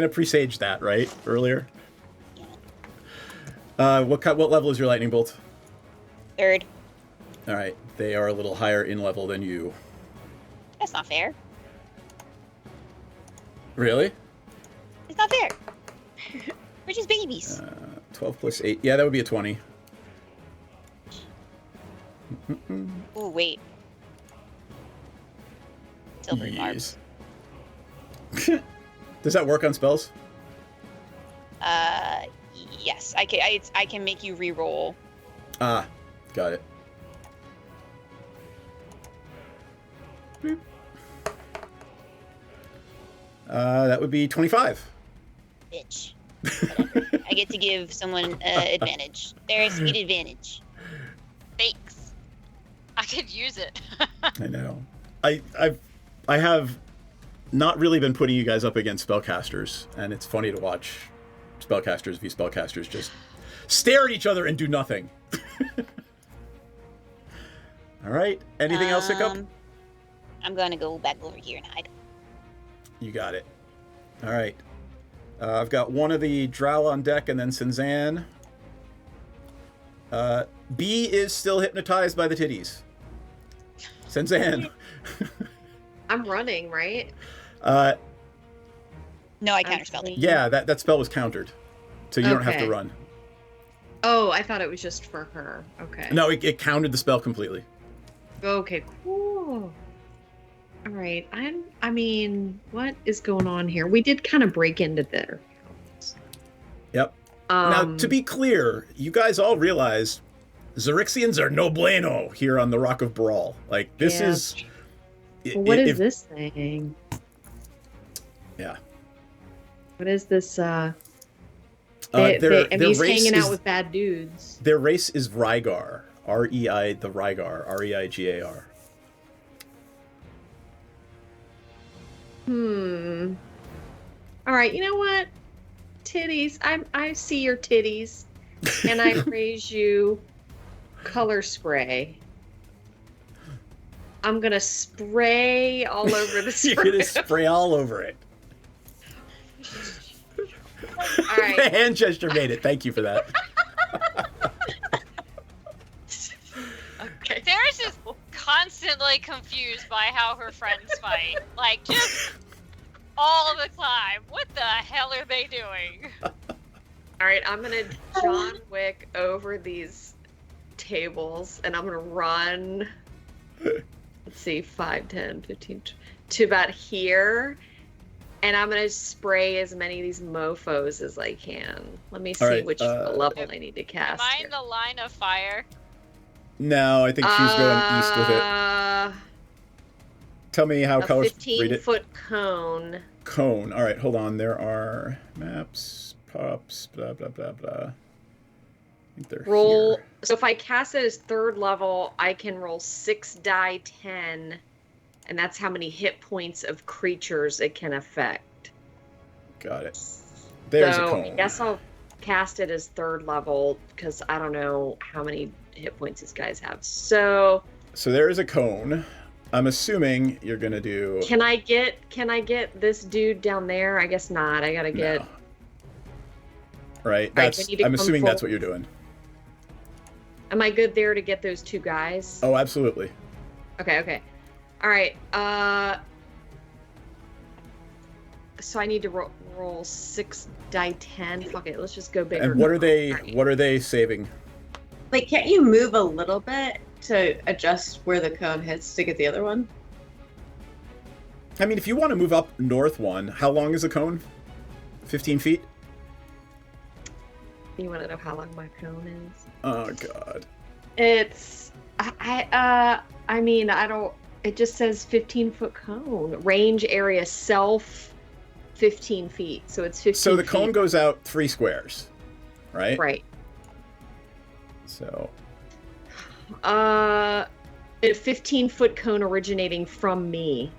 of presaged that, right? Earlier. What level is your lightning bolt? 3rd. All right. They are a little higher in level than you. That's not fair. Really? It's not fair. We're just babies. 12 plus 8. Yeah, that would be a 20. Ooh, wait. Silver Yes. Does that work on spells? Yes. I can make you re-roll. Ah, got it. Boop. That would be 25. Bitch. I get to give someone advantage. There's speed advantage. Thanks. I could use it. I know. I have not really been putting you guys up against spellcasters, and it's funny to watch spellcasters v spellcasters just stare at each other and do nothing. All right. Anything else, Hiccup? I'm gonna go back over here and hide. You got it. All right. I've got one of the Drow on deck and then Sinzan. B is still hypnotized by the titties. Sinzan. I'm running, right? No, I counterspelled it. Yeah, that spell was countered. So you don't have to Okay. run. Oh, I thought it was just for her. Okay. No, it countered the spell completely. Okay, cool. All right. I mean, what is going on here? We did kind of break into their house. Yep. Now, to be clear, you guys all realize Xerixians are no bueno here on the Rock of Brawl. Like, this Yeah. is... What is this thing? Yeah. What is this? Their he's race hanging is- out with bad dudes. Their race is Reigar. R-E-I, the Reigar. R-E-I-G-A-R. All right, you know what? Titties. I see your titties, and I praise you. Color spray. I'm gonna spray all over the spray. You're gonna spray all over it. All right. The hand gesture made it. Thank you for that. Sarah's just constantly confused by how her friends fight. Like, just all the time. What the hell are they doing? All right, I'm gonna John Wick over these tables, and I'm gonna run. Let's see, 5, 10, 15, to about here. And I'm gonna spray as many of these mofos as I can. Let me see All right, which level I need to Am cast. I in the line of fire? No, I think she's going east with it. Tell me how A colors read it. 15-foot cone. Cone. All right, hold on. There are maps, pops, blah, blah, blah, blah. I think they're Roll. here. So if I cast it as 3rd level, I can roll 6 die 10, and that's how many hit points of creatures it can affect. Got it. There's so a cone. I guess I'll cast it as 3rd level because I don't know how many hit points these guys have. So there is a cone. I'm assuming you're gonna do. can I get this dude down there? I guess not. I gotta get. right? Right, we need to I'm come assuming that's what forward. you're doing. Am I good there to get those two guys? Oh, absolutely. Okay. All right. So I need to roll 6 die 10. Fuck it. Let's just go bigger. And what are they saving? Like, can't you move a little bit to adjust where the cone hits to get the other one? I mean, if you want to move up north one, how long is the cone? 15 feet? You want to know how long my cone is? Oh, God. It's... I mean, I don't... It just says 15-foot cone. Range area self 15 feet. So it's 15 So the feet. cone goes out 3 squares, right? Right. So... A 15-foot cone originating from me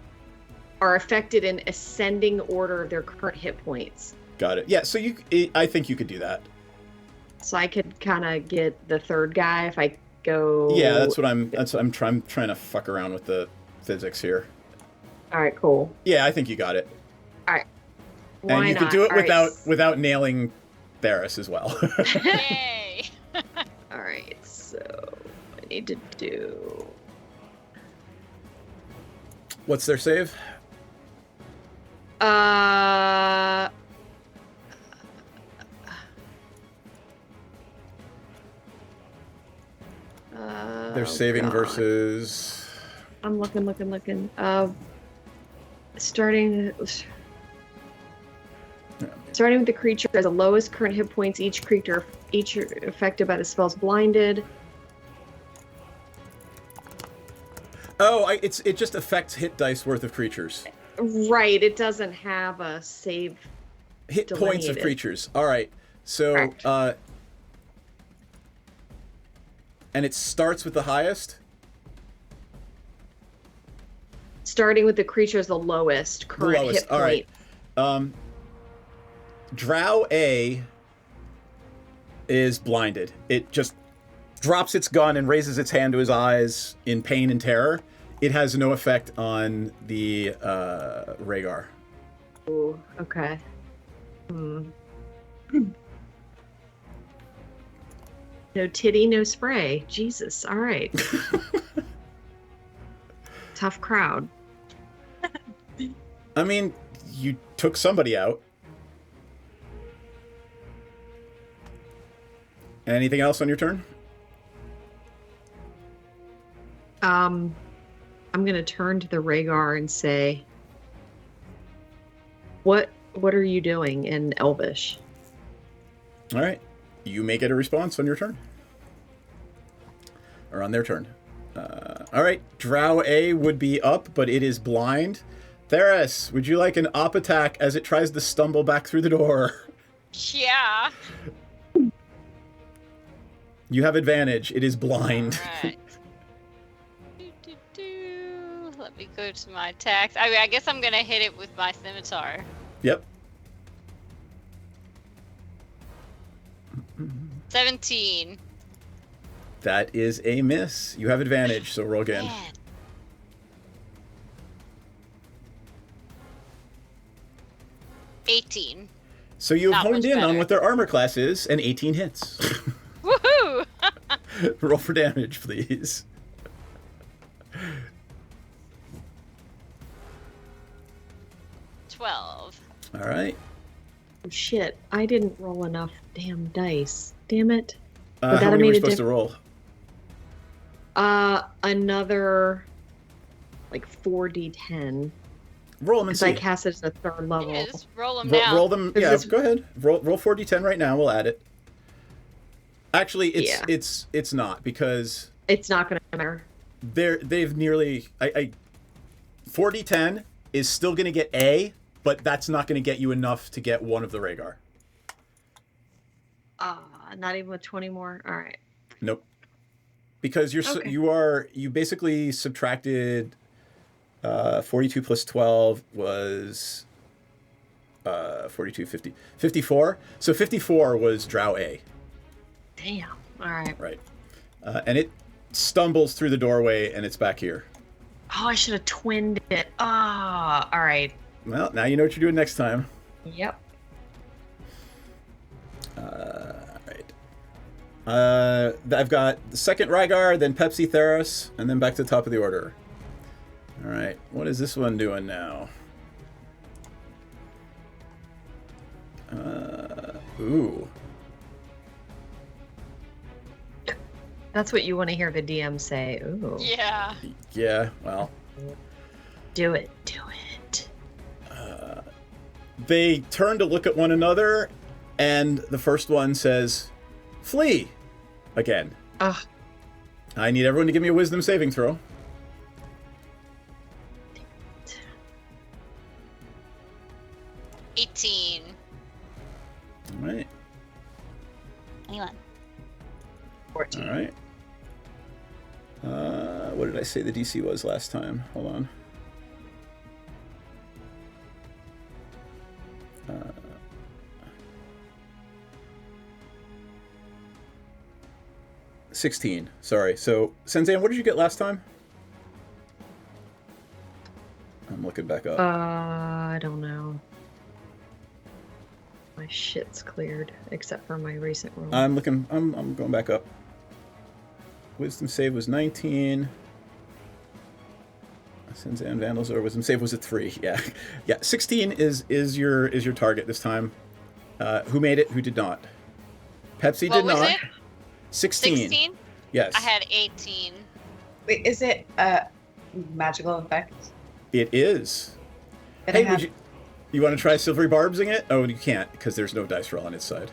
are affected in ascending order of their current hit points. Got it. Yeah, so I think you could do that. So I could kind of get the third guy if I go... Yeah, that's what I'm trying to fuck around with the physics here. All right, cool. Yeah, I think you got it. All right. And Why you could not? do it All right. without nailing Theris as well. Yay! All right, so I need to do... What's their save? They're saving versus... I'm looking. Starting with the creature has the lowest current hit points. Each affected by the spell's blinded. Oh, it just affects hit dice worth of creatures. Right, it doesn't have a save. Hit points of delineated. creatures. All right. So, Correct. and it starts with the highest? Starting with the creature as the lowest current The lowest. hit point. All right. Drow A is blinded. It just drops its gun and raises its hand to his eyes in pain and terror. It has no effect on the Reigar. Ooh, okay. No titty, no spray. Jesus. All right. Tough crowd. I mean, you took somebody out. Anything else on your turn? I'm gonna turn to the Reigar and say, "What are you doing in Elvish?" All right. You may get a response on your turn. Or on their turn. All right. Drow A would be up, but it is blind. Theris, would you like an op attack as it tries to stumble back through the door? Yeah. You have advantage. It is blind. Alright. Let me go to my attacks. I mean, I guess I'm gonna hit it with my scimitar. Yep. 17. That is a miss. You have advantage, so roll again. Man. $18. So you've Not honed much in on better. what their armor class is, and 18 hits. Woohoo! Roll for damage, please. $12. All right. Oh, shit, I didn't roll enough damn dice. Damn it. Would How that have many were made you a supposed to roll? Another like 4d10. Roll them and Because I see. cast it as a third level. Yeah, just roll them now. Roll them. Is Yeah, this- go ahead. Roll 4d10 right now. We'll add it. Actually, Yeah. it's not, because It's not gonna matter. they've nearly 4d10 is still going to get A, but that's not going to get you enough to get one of the Reigar. Not even with 20 more. All right. Nope. Because Okay. you basically subtracted 42 plus 12 was 42, 50, 54. So 54 was Drow A. Damn. All right. Right. And it stumbles through the doorway and it's back here. Oh, I should have twinned it. Ah. All right. Well, now you know what you're doing next time. Yep. Alright. I've got the second Reigar, then Pepsi Theros, and then back to the top of the order. Alright, what is this one doing now? Ooh. That's what you want to hear the DM say. Ooh. Yeah. Yeah, well. Do it. Do it. They turn to look at one another, and the first one says, "Flee!" Again. Ugh. I need everyone to give me a wisdom saving throw. $18. All right. 21. 14. All right. What did I say the DC was last time? Hold on. 16. Sorry. So, Senzan, what did you get last time? I'm looking back up. I don't know. My shit's cleared, except for my recent roll. I'm looking. I'm going back up. Wisdom save was 19. Senzan Vandals or wisdom save was at 3. Yeah, yeah. 16 is your target this time. Who made it? Who did not? Pepsi What did was not. it? 16. 16? Yes. I had 18. Wait, is it a magical effect? It is. Then Hey, I have- you want to try silvery barbsing it? Oh, you can't because there's no dice roll on its side.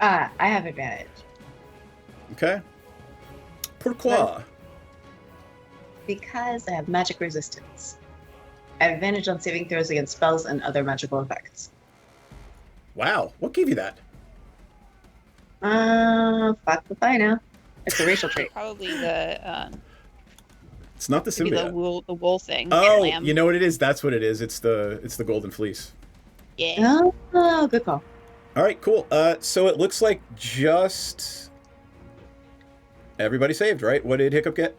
I have advantage. Okay. Pourquoi? Because I have magic resistance. I have advantage on saving throws against spells and other magical effects. Wow. What gave you that? Fuck if I know. It's a racial trait. Probably the It's not the maybe symbiote. the wool thing. Oh, lamb. you know what it is? That's what it is. It's the golden fleece. Yeah. Oh, good call. All right, cool. So it looks like just everybody saved, right? What did Hiccup get?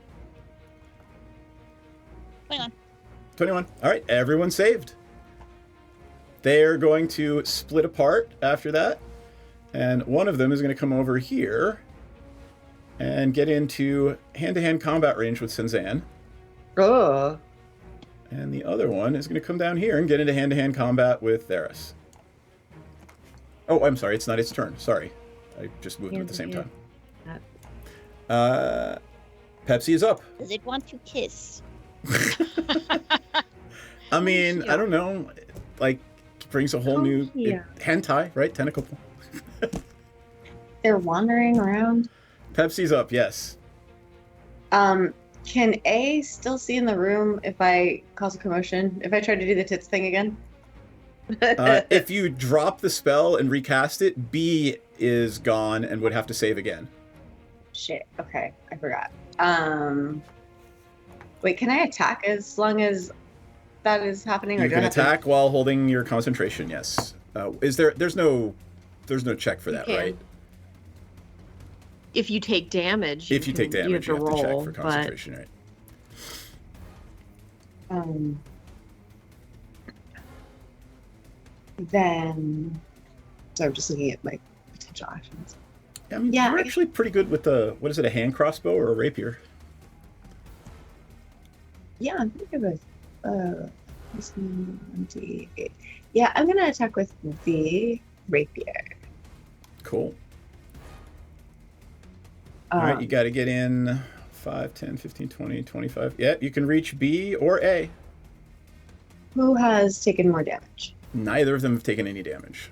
21. 21. All right, everyone saved. They're going to split apart after that, and one of them is going to come over here and get into hand-to-hand combat range with Senzan. Oh. And the other one is going to come down here and get into hand-to-hand combat with Theros. Oh, I'm sorry. It's not its turn. Sorry. I just moved them at the same time. Pepsi is up. Does it want to kiss? I mean, I don't know. Like, brings a whole new hentai, right? Tentacle. They're wandering around. Pepsi's up, yes. Can A still see in the room if I cause a commotion? If I try to do the tits thing again? If you drop the spell and recast it, B is gone and would have to save again. Shit. Okay, I forgot. Wait, can I attack as long as that is happening? You do I can have to- attack while holding your concentration, yes. There's no check for that, can. right? If you take damage, If you take damage, you have to check for but concentration, right? Then, so I'm just looking at my potential actions. I mean, Yeah, you're I- actually pretty good with the, what is it, a hand crossbow or a rapier? Yeah, I'm pretty good with this one, 28. Yeah, I'm gonna attack with the rapier. Cool. All right, you got to get in 5, 10, 15, 20, 25. Yeah, you can reach B or A. Who has taken more damage? Neither of them have taken any damage.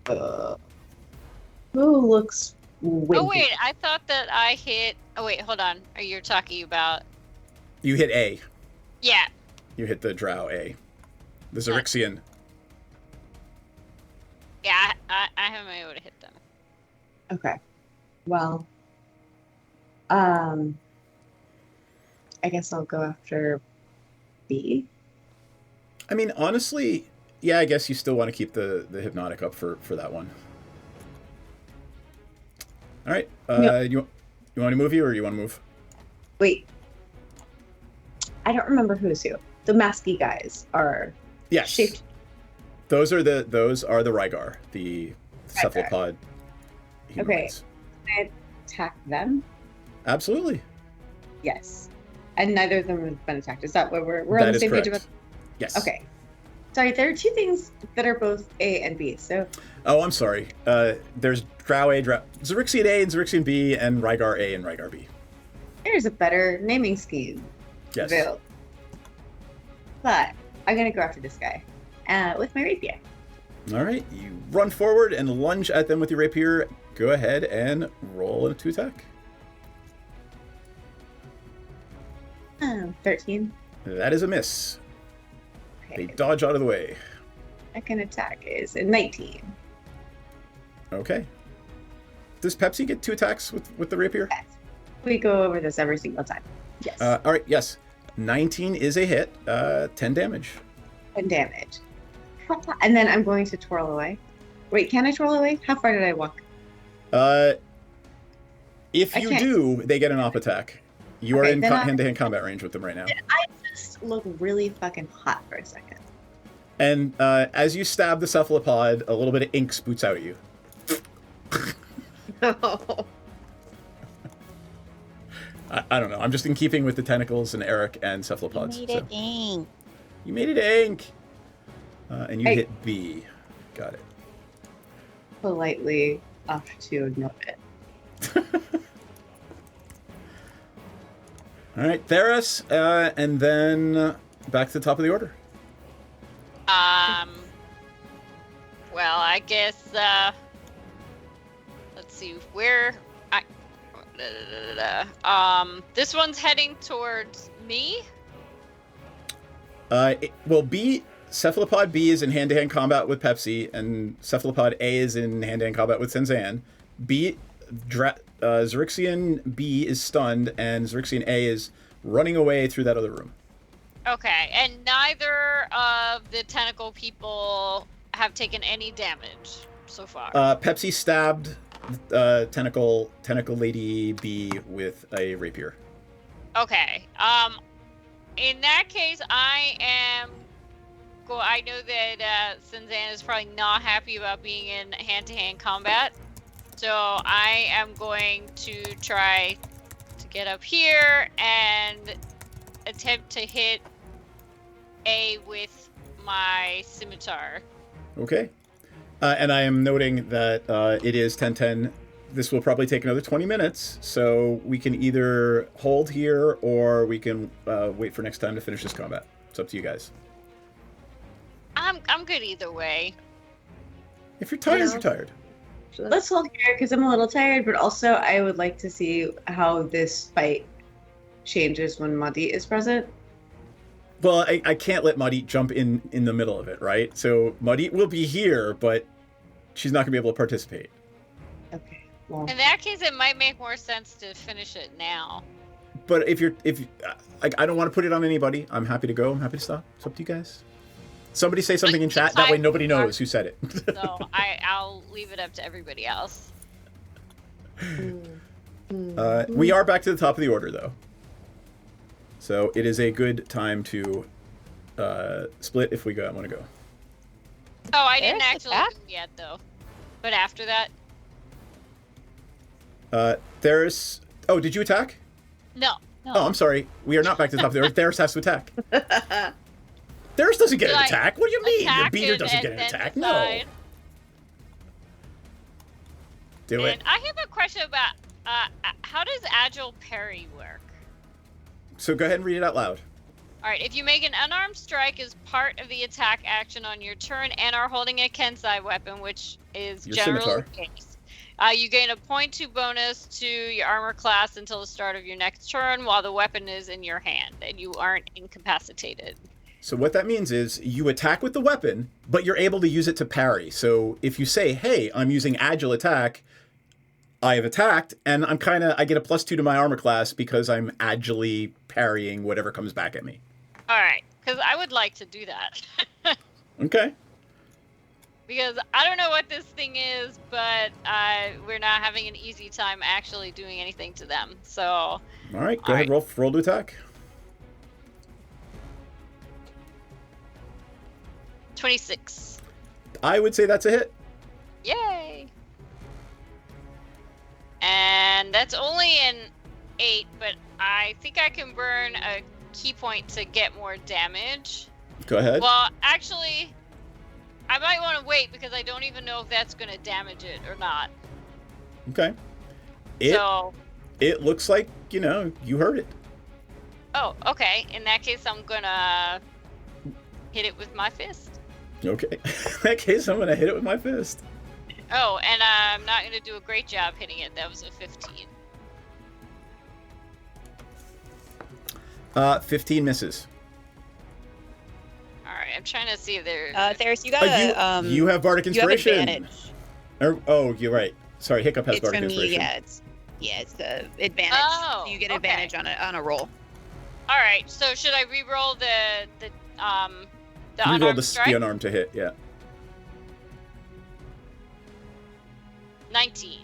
Who looks wimpy? Oh wait, I thought that I hit. Oh wait, hold on. Are you talking about? You hit A. Yeah. You hit the drow A. The Xerixian. Yeah, I haven't been able to hit them. Okay. Well, I guess I'll go after B. I mean, honestly, yeah, I guess you still want to keep the hypnotic up for that one. All right. You want to move you or you want to move? Wait. I don't remember who's who. The masky guys are Yes. shaped. Those are the Reigar, the cephalopod humanoids. Can I attack them? Absolutely. Yes. And neither of them have been attacked. Is that what we're on That the is same page correct. about? Yes. Okay. Sorry, there are two things that are both A and B. So. Oh, I'm sorry. There's Drow A, Zerixian A, and Zerixian B, and Reigar A and Reigar B. There's a better naming scheme. Yes. Available. But I'm gonna go after this guy with my rapier. All right. You run forward and lunge at them with your rapier. Go ahead and roll a 2 attack. 13. That is a miss. Okay. They dodge out of the way. Second attack is a 19. Okay. Does Pepsi get 2 attacks with the rapier? Yes. We go over this every single time. Yes. All right. Yes. 19 is a hit. 10 damage. 10 damage. And then I'm going to twirl away. Wait, can I twirl away? How far did I walk? If you do, they get an op attack. You are Okay, in then hand-to-hand combat range with them right now. I just look really fucking hot for a second. And as you stab the cephalopod, a little bit of ink spoots out at you. No. I don't know. I'm just in keeping with the tentacles and Eric and cephalopods. You made it ink. You made it ink. And you hit B. Got it. Politely off to note it. All right, Theros, and then back to the top of the order. Well, I guess, let's see, where, this one's heading towards me? Well, Cephalopod B is in hand-to-hand combat with Pepsi, and Cephalopod A is in hand-to-hand combat with Senzan. Zerixian B is stunned, and Zerixian A is running away through that other room. Okay, and neither of the tentacle people have taken any damage so far. Pepsi stabbed tentacle lady B with a rapier. Okay. In that case, I know that Senzan is probably not happy about being in hand-to-hand combat, so I am going to try to get up here and attempt to hit A with my scimitar. Okay. And I am noting that it is 10:10. This will probably take another 20 minutes, so we can either hold here or we can wait for next time to finish this combat. It's up to you guys. I'm good either way. If you're tired, you're tired. Let's hold here because I'm a little tired, but also I would like to see how this fight changes when Muddy is present. Well, I can't let Muddy jump in the middle of it, right? So Muddy will be here, but she's not going to be able to participate. Okay. Well. In that case, it might make more sense to finish it now. But if I don't want to put it on anybody. I'm happy to go. I'm happy to stop. It's up to you guys. Somebody say something in chat. That way nobody knows who said it. So I'll leave it up to everybody else. We are back to the top of the order, though. So it is a good time to split if we want to go. Oh, I didn't actually do it yet, though. But after that? There's... Oh, did you attack? No. Oh, I'm sorry. We are not back to the top of the order. Theros has to attack. Theros doesn't get an attack. What do you mean? Your beater doesn't get an attack. No. Do it. And I have a question about how does Agile Parry work? So go ahead and read it out loud. All right. If you make an unarmed strike as part of the attack action on your turn and are holding a Kensai weapon, which is Your generally scimitar. the case, you gain a 0.2 bonus to your armor class until the start of your next turn while the weapon is in your hand and you aren't incapacitated. So what that means is you attack with the weapon, but you're able to use it to parry. So if you say, hey, I'm using agile attack, I have attacked, and I get a +2 to my armor class because I'm agilely parrying whatever comes back at me. All right, because I would like to do that. Okay. Because I don't know what this thing is, but we're not having an easy time actually doing anything to them. So. All right, go ahead, roll to attack. 26. I would say that's a hit. Yay! And that's only an 8, but I think I can burn a key point to get more damage. Go ahead. Well, actually, I might want to wait because I don't even know if that's going to damage it or not. Okay. It looks like, you heard it. Oh, okay. In that case, I'm going to hit it with my fist. Okay. In that case, I'm going to hit it with my fist. Oh, and I'm not going to do a great job hitting it. That was a 15. 15 misses. All right, I'm trying to see if there. Theris, you got you have Bardic Inspiration. You have advantage. Oh, you're right. Sorry, Hiccup has It's Bardic from Inspiration. me. It's the advantage. Oh, so you get okay. advantage on a roll. All right, so should I re-roll the Reroll unarmed strike? the unarmed to hit, yeah. 19.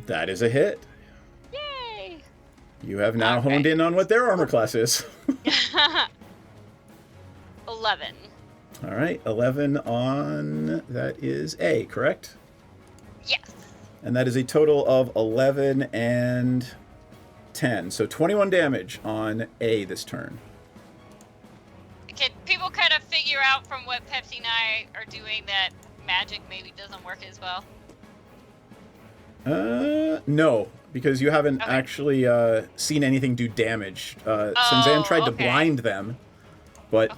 That is a hit. Yay! You have now honed in on what their armor class is. 11. All right, 11 on, that is A, correct? Yes. And that is a total of 11 and 10. So 21 damage on A this turn. Can people kind of figure out from what Pepsi and I are doing that magic maybe doesn't work as well? No, because you haven't actually seen anything do damage. Senzan tried to blind them, but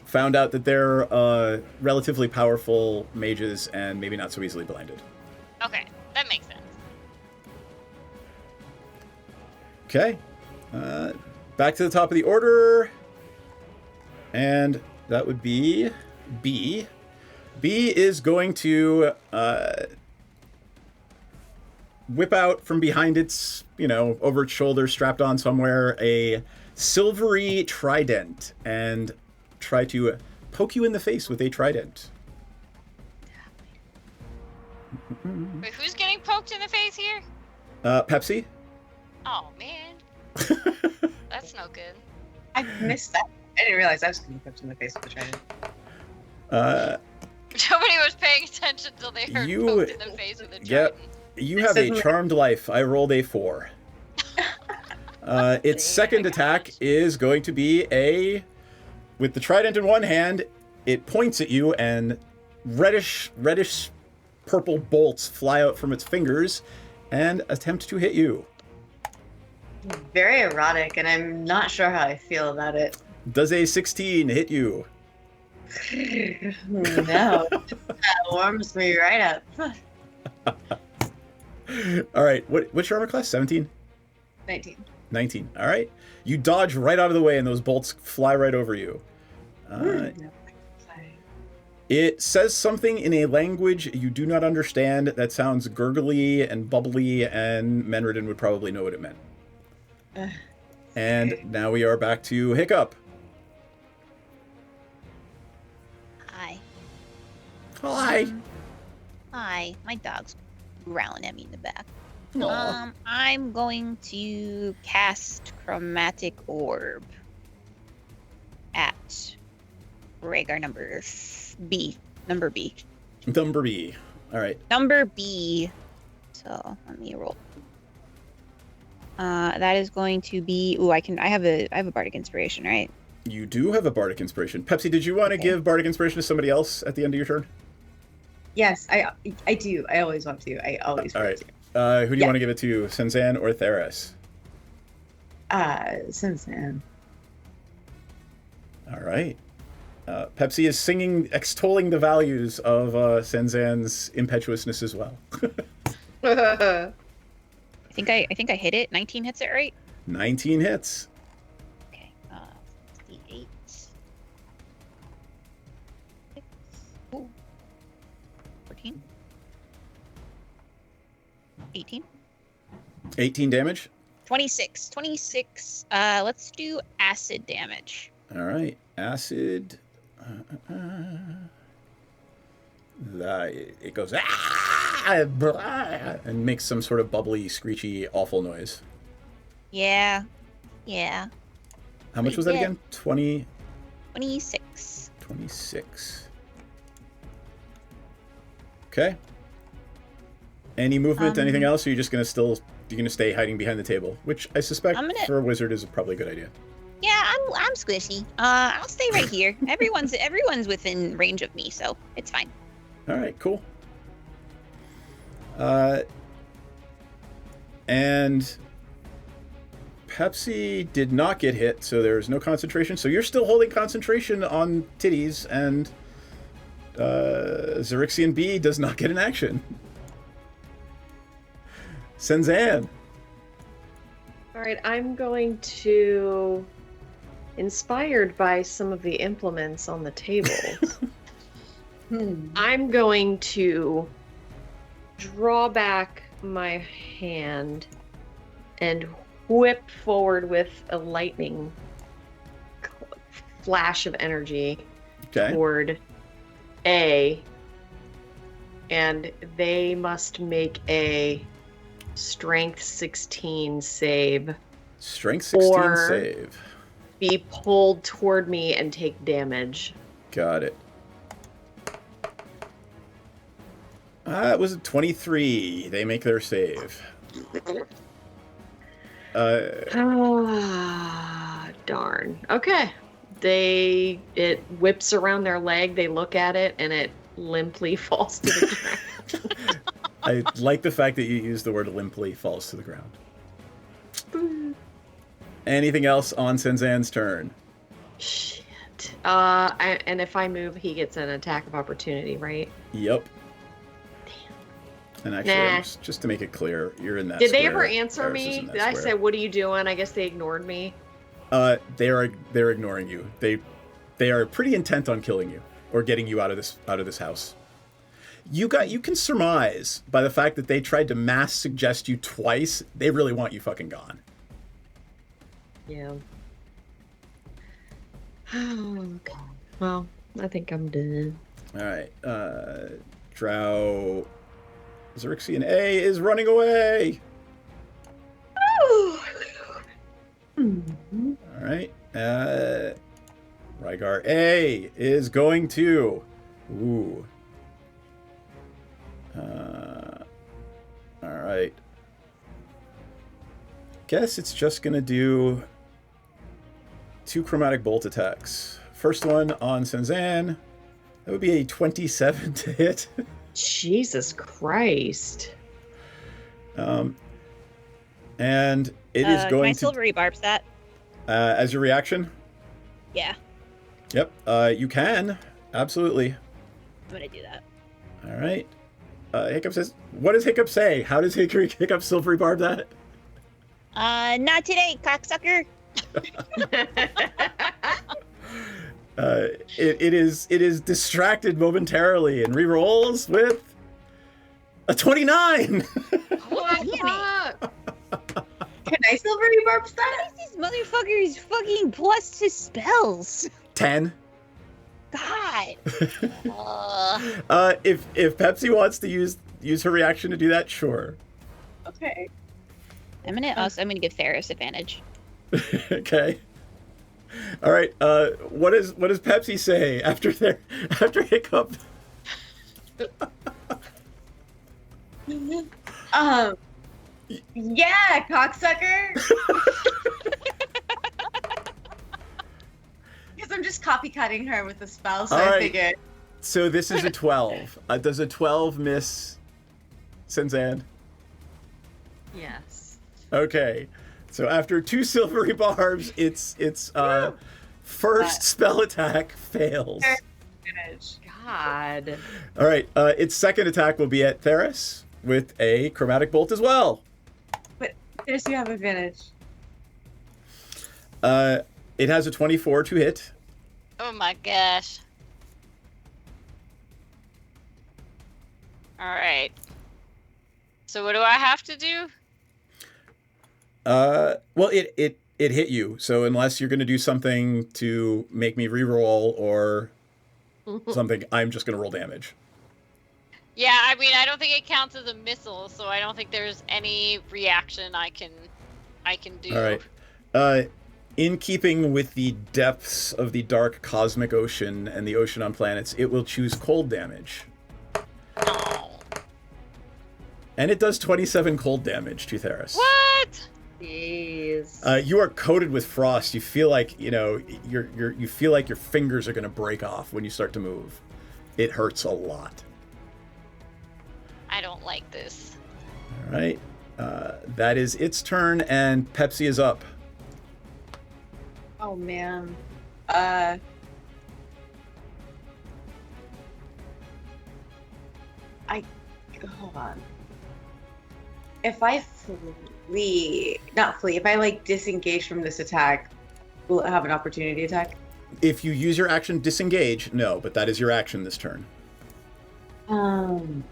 found out that they're relatively powerful mages and maybe not so easily blinded. Okay, that makes sense. Okay, back to the top of the order, and that would be B. B is going to whip out from behind its, over its shoulder, strapped on somewhere, a silvery trident and try to poke you in the face with a trident. Wait, who's getting poked in the face here? Pepsi? Oh, man. That's no good. I missed that. I didn't realize I was going to put in the face with the trident. Nobody was paying attention until they heard poked in the face with a trident. Yep. You have a charmed life. I rolled a 4. Its second attack is going to be with the trident in one hand, it points at you and reddish purple bolts fly out from its fingers and attempt to hit you. Very erotic, and I'm not sure how I feel about it. Does a 16 hit you? No. That warms me right up. All right, what's your armor class? 17? 19. 19. All right. You dodge right out of the way and those bolts fly right over you. It says something in a language you do not understand that sounds gurgly and bubbly, and Menredin would probably know what it meant. And now we are back to Hiccup. Hi. Hi. Hi. My dog's growling at me in the back. Aw. I'm going to cast Chromatic Orb at Reigar number B. Number B. All right. Number B. So let me roll. That is going to be. Ooh, I have a Bardic Inspiration, right? You do have a Bardic Inspiration. Pepsi, did you want to give Bardic Inspiration to somebody else at the end of your turn? Yes, I do. I always want to. I always All want right. to. Who do you want to give it to, Senzan or Theris? Senzan. All right. Pepsi is singing, extolling the values of Senzan's impetuousness as well. I think I hit it. 19 hits it, right? 19 hits. Okay. D8. 14. 18. 18 damage. 26. 26. Let's do acid damage. All right. Acid. It goes and makes some sort of bubbly, screechy, awful noise. Yeah. How much was that again? 20. 26. 26. Okay. Any movement? Anything else? Or are you just gonna still you gonna stay hiding behind the table? Which I suspect for a wizard is probably a good idea. Yeah, I'm squishy. I'll stay right here. Everyone's within range of me, so it's fine. All right, cool. And Pepsi did not get hit, so there's no concentration. So you're still holding concentration on titties, and Xerixian B does not get an action. Senzan. All right, I'm going to, inspired by some of the implements on the tables, I'm going to draw back my hand and whip forward with a lightning flash of energy toward A, and they must make a Strength 16 save. Strength 16 or save. Be pulled toward me and take damage. Got it. It was a 23. They make their save. Darn. Okay. It whips around their leg, they look at it, and it limply falls to the ground. I like the fact that you use the word limply falls to the ground. Anything else on Senzan's turn? Shit. And if I move, he gets an attack of opportunity, right? Yep. And actually, Nah. just to make it clear, you're in that Did they square. ever answer Paris is me? in that Did I square. say, "What are you doing?" I guess they ignored me. They're ignoring you. They are pretty intent on killing you or getting you out of this house. You can surmise by the fact that they tried to mass suggest you twice, they really want you fucking gone. Yeah. Okay. Well, I think I'm done. All right. Drow Xerixian A is running away. All right. Reigar A is going to. Ooh. All right. Guess it's just gonna do 2 chromatic bolt attacks. First one on Senzan. That would be a 27 to hit. Jesus Christ. And it is Can I going to. silvery barbs that? As your reaction? Yeah, Yep. You can. Absolutely. I'm gonna do that. All right. Hiccup says, what does Hiccup say? How does Hiccup silvery barb that? Not today, cocksucker. It is distracted momentarily and re-rolls with a 29. Can I silvery barb that? These motherfuckers fucking plus to spells. 10. God. If Pepsi wants to use her reaction to do that, sure. Okay. I'm gonna give Ferris advantage. Okay. All right. What does Pepsi say after Hiccup? Yeah, cocksucker. Because I'm just copycatting her with the spell, so All I right. figured. So this is a 12. Does a 12 miss Senzan? Yes. Okay. So after 2 silvery barbs, its first spell attack fails. God. All right. Its second attack will be at Theris with a chromatic bolt as well. But there's you have advantage. It has a 24 to hit. Oh my gosh. All right. So what do I have to do? Well, it hit you. So unless you're going to do something to make me reroll or something, I'm just going to roll damage. Yeah, I mean, I don't think it counts as a missile, so I don't think there's any reaction I can do. All right. In keeping with the depths of the dark cosmic ocean and the ocean on planets, it will choose cold damage. And it does 27 cold damage to Theris. What? Jeez. You are coated with frost. You feel like, you feel like your fingers are going to break off when you start to move. It hurts a lot. I don't like this. All right. That is its turn, and Pepsi is up. Oh man. Hold on. If I if I like disengage from this attack, will it have an opportunity attack? If you use your action disengage, no, but that is your action this turn. Damn.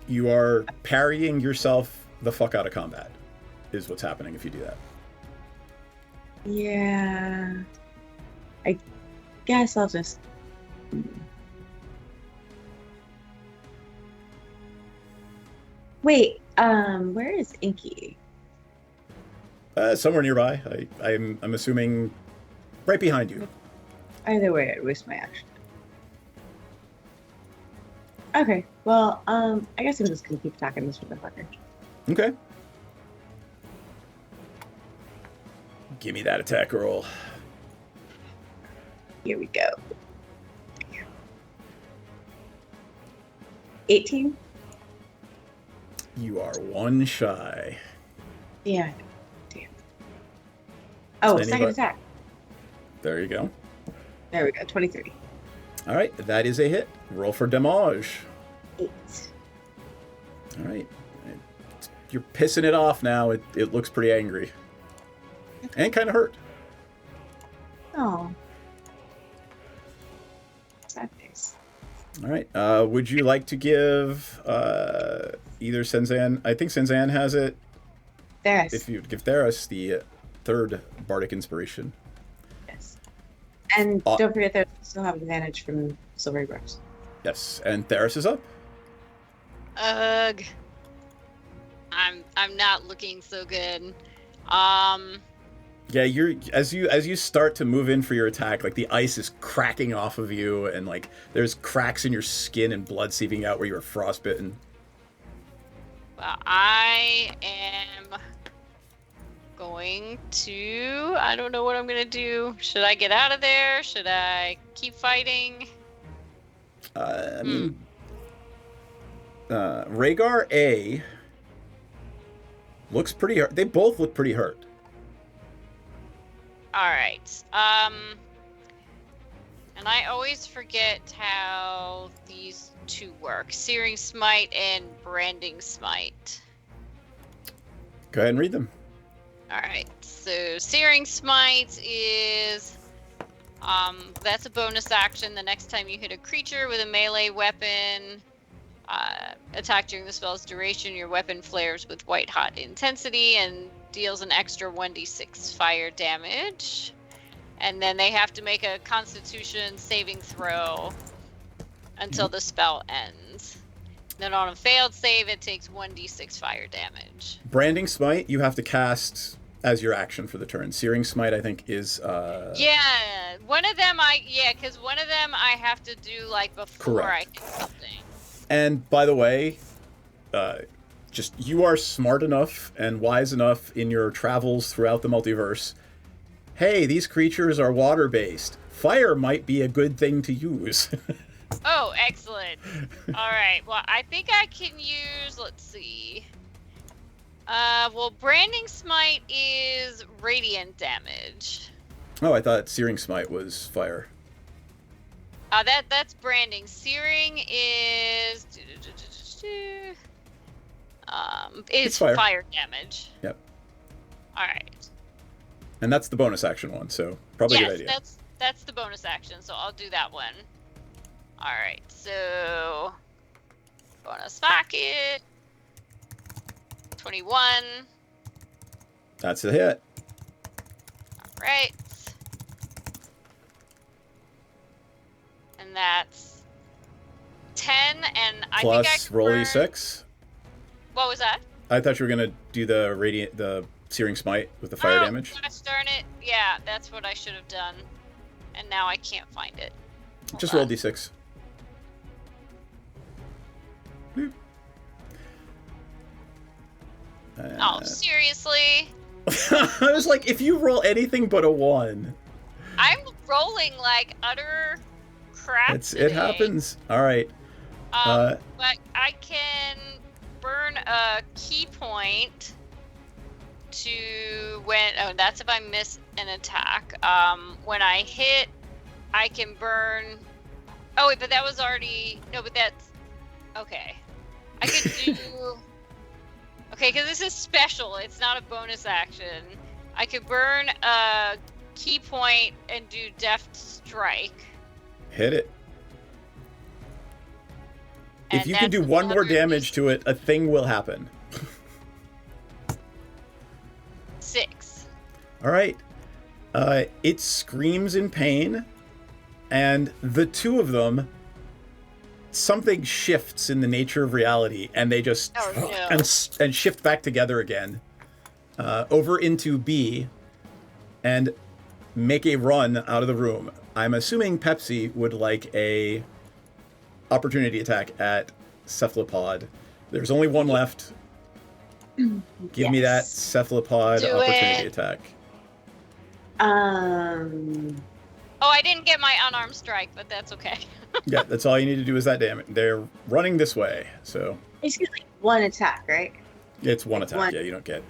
You are parrying yourself the fuck out of combat, is what's happening if you do that. Yeah. I guess I'll just. Wait, where is Inky? Somewhere nearby. I'm assuming right behind you. Either way, I'd waste my action. Okay, well, I guess I'm just gonna keep attacking this motherfucker. Okay. Give me that attack roll. Here we go. 18? You are one shy. Yeah. Damn. Oh, second attack. There you go. There we go. 23. All right, that is a hit. Roll for damage. 8. All right. You're pissing it off now. It looks pretty angry. And kind of hurt. Oh. Sad face. All right. Would you like to give either Senzan? I think Senzan has it. Theris. If you give Theris the third bardic inspiration. Yes. And don't forget that we still have advantage from Silvery Brooks. Yes, and Theris is up. Ugh. I'm not looking so good. Yeah, you're as you start to move in for your attack, like the ice is cracking off of you, and like there's cracks in your skin and blood seeping out where you were frostbitten. Well, I am going to. I don't know what I'm gonna do. Should I get out of there? Should I keep fighting? I mean, Reigar A looks pretty hurt. They both look pretty hurt. All right. And I always forget how these two work: Searing Smite and Branding Smite. Go ahead and read them. All right. So Searing Smite is that's a bonus action. The next time you hit a creature with a melee weapon, attack during the spell's duration, your weapon flares with white hot intensity and deals an extra 1d6 fire damage. And then they have to make a Constitution saving throw until the spell ends. Then on a failed save, it takes 1d6 fire damage. Branding Smite, you have to cast as your action for the turn. Searing Smite, I think, is... Yeah, one of them because one of them I have to do, like, before Correct. I hit something. And, by the way, just you are smart enough and wise enough in your travels throughout the multiverse. Hey, these creatures are water-based. Fire might be a good thing to use. Oh, excellent. All right. Well, I think I can use, let's see. Well, Branding Smite is radiant damage. Oh, I thought Searing Smite was fire. That's Branding. Searing is... It's is fire. fire damage. Yep. All right. And that's the bonus action one, so probably a Yes, good idea. that's the bonus action, so I'll do that one. All right, so bonus pocket 21. That's a hit. All right, and that's 10. And I think I Plus roll confirmed- d6. What was that? I thought you were gonna do the Searing Smite with the fire damage. Gosh darn it! Yeah, that's what I should have done, and now I can't find it. Just roll d6. Oh, seriously? I was like, if you roll anything but a 1. I'm rolling like utter crap. It happens. All right. But I can burn a key point to when. Oh, that's if I miss an attack. When I hit, I can burn. Oh wait, but that was already no. But that's okay. I could do. Okay, because this is special. It's not a bonus action. I could burn a key point and do Deft Strike. Hit it. If you can do 1 more damage to it, a thing will happen. 6. All right. It screams in pain, and the two of them, something shifts in the nature of reality, and they just and shift back together again, over into B, and make a run out of the room. I'm assuming Pepsi would like a opportunity attack at Cephalopod. There's only one left. Give me that Cephalopod opportunity attack. Oh, I didn't get my unarmed strike, but that's okay. Yeah, that's all you need to do is that damage. They're running this way, so It's just like 1 attack, right? it's 1 attack. 1. Yeah, you don't get.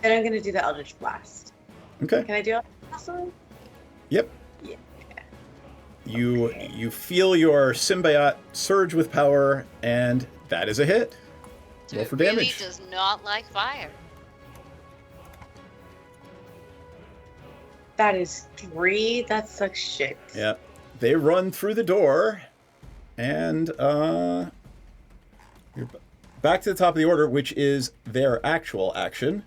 Then I'm gonna do the Eldritch Blast. Okay. Can I do Eldritch Blast on? Yep. Yeah. You feel your symbiote surge with power, and that is a hit. Roll for Really damage. does not like fire. That is 3. That sucks shit. Yeah. They run through the door, and you're back to the top of the order, which is their actual action.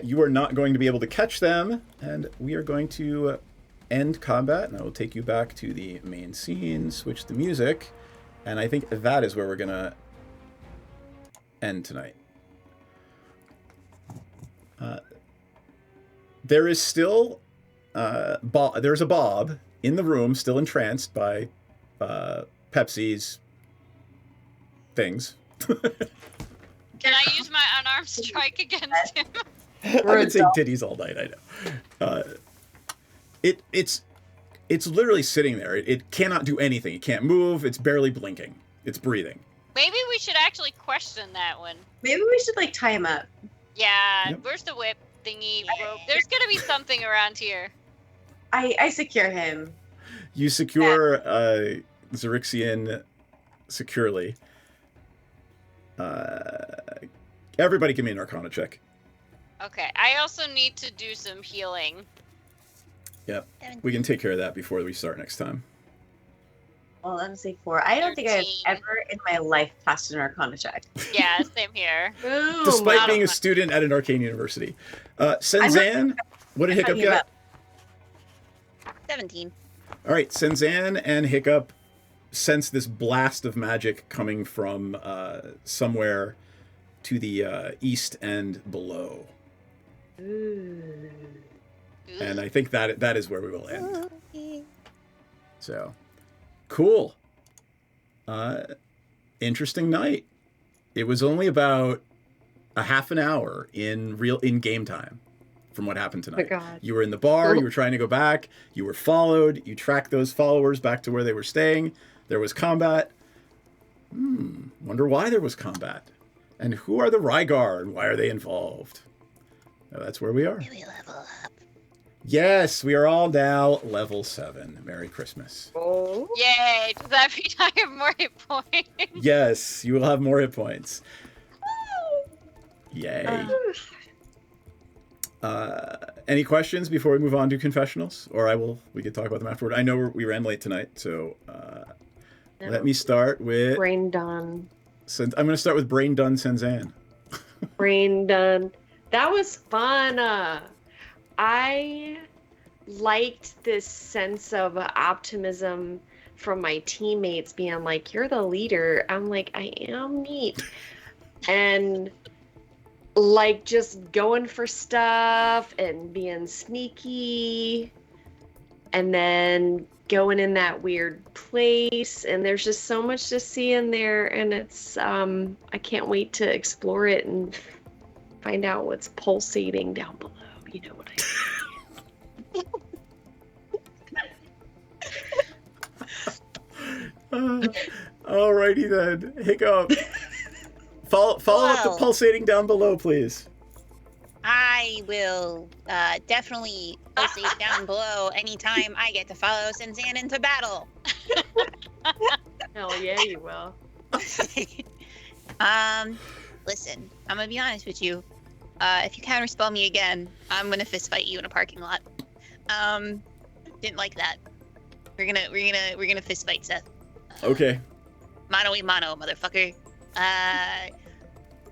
You are not going to be able to catch them, and we are going to end combat, and I will take you back to the main scene, switch the music, and I think that is where we're going to end tonight. There is still there's a Bob in the room, still entranced by Pepsi's things. Can I use my unarmed strike against him? I've been saying titties all night. I know. It's literally sitting there. It cannot do anything. It can't move. It's barely blinking. It's breathing. Maybe we should actually question that one. Maybe we should like tie him up. Yeah, where's the whip thingy rope? There's gonna be something around here. I secure him. You secure Xerixian securely. Everybody give me an Arcana check. Okay, I also need to do some healing. Yep. We can take care of that before we start next time. Well, let me say 4. I don't think I've ever in my life passed an Arcana check. Yeah, same here. Despite being a student at an arcane university. Senzan, what did Hiccup get? 17. All right, Senzan and Hiccup sense this blast of magic coming from somewhere to the east and below. Ooh. And I think that is where we will end. So, cool. Interesting night. It was only about a half an hour in game time from what happened tonight. Oh, God. You were in the bar, you were trying to go back, you were followed, you tracked those followers back to where they were staying. There was combat. Wonder why there was combat. And who are the Reigar and why are they involved? Oh, that's where we are. Yes, we are all now level 7. Merry Christmas. Oh. Yay! Does that mean I have more hit points? Yes, you will have more hit points. Yay. Any questions before we move on to confessionals? Or we could talk about them afterward. I know we ran late tonight, so let me start with... Brain done. I'm going to start with Brain Done Senzan. Brain done. That was fun. I liked this sense of optimism from my teammates being like, you're the leader. I'm like, I am neat. And like just going for stuff and being sneaky and then going in that weird place. And there's just so much to see in there. And it's, I can't wait to explore it and Find out what's pulsating down below. You know what I mean. Alrighty then. Hiccup. Follow up the Well. pulsating down below, please. I will definitely pulsate down below anytime I get to follow Sinzan into battle. Hell yeah, you will. Listen, I'm gonna be honest with you. If you counterspell me again, I'm gonna fist fight you in a parking lot. Didn't like that. We're gonna fist fight, Seth. Okay. Mano y mano, motherfucker.